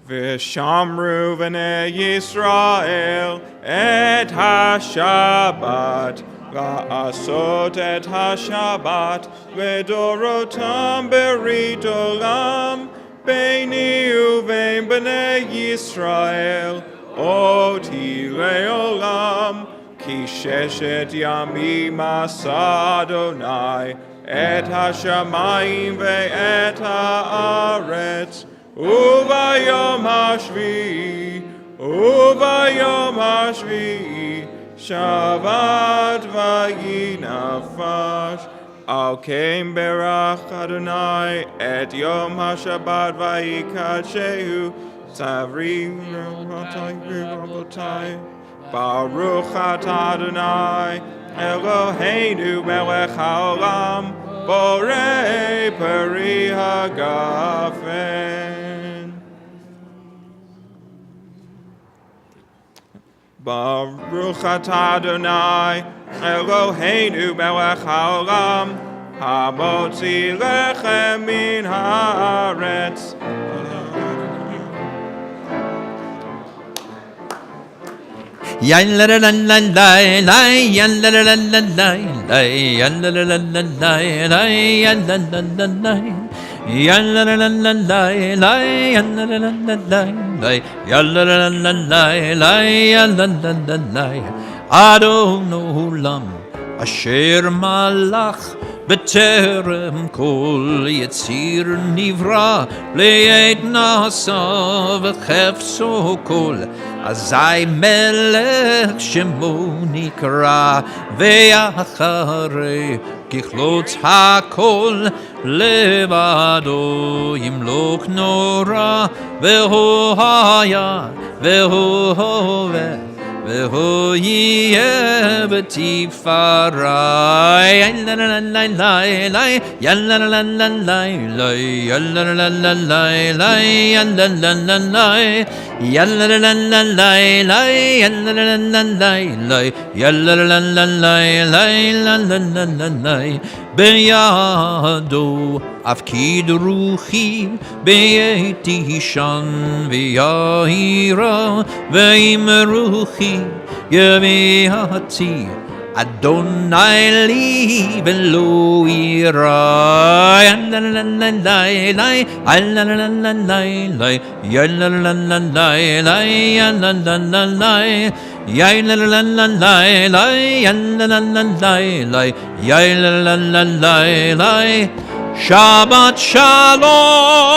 E: V'shamru v'nei Yisrael et ha-Shabbat, v'asot et ha-Shabbat, v'dorotam berit olam, beini uvein b'nei Yisrael, oti le'olam, ki sheshet yamim asa Adonai, et ha-shamayim ve'et ha'aretz, Uvayom hashvi, Shabbat vayinafash. Al kem berach Adonai et Yom HaShabbat vayikadshehu, Tzavri rabotai, Baruch atah Adonai, Eloheinu melech haolam, Borei peri hagafen. Baruch atah Adonai, Eloheinu melech haolam, hamotzi lechem min haaretz.
C: Yan la la la la la la, yan la la la la la la, yan la la la la la la, yan la la la la, yan la la la la la la, yan la la la la la la, yan la la la la la la, yan la la la la. Adon olam, asher malach. בטרם כל יציר נברא, לעת נעשה וחפצו כל, אזי מלך שמו נקרא, ואחרי ככלות הכל, לבדו ימלוך נורא, והוא היה, והוא הווה, והוא יהיה בתפארה. יאללה לה לה לה לה, יאללה לה לה לה לה, יאללה לה לה לה לה, יאללה לה לה לה, יאללה לה לה לה לה, יאללה לה לה לה לה, יאללה לה לה לה לה, לה לה לה לה. בידו אפקיד רוחי, בעת תישן ויהירה, ועם רוחי יביאתי אדוני לי ולא יירא. יאללה לה לה לה לה, יאללה לה לה לה לה, יאללה לה לה לה לה, יאללה לה לה לה, יאללה לה לה לה לה, יאללה לה לה לה לה, יאללה לה לה לה לה. Shabbat Shalom.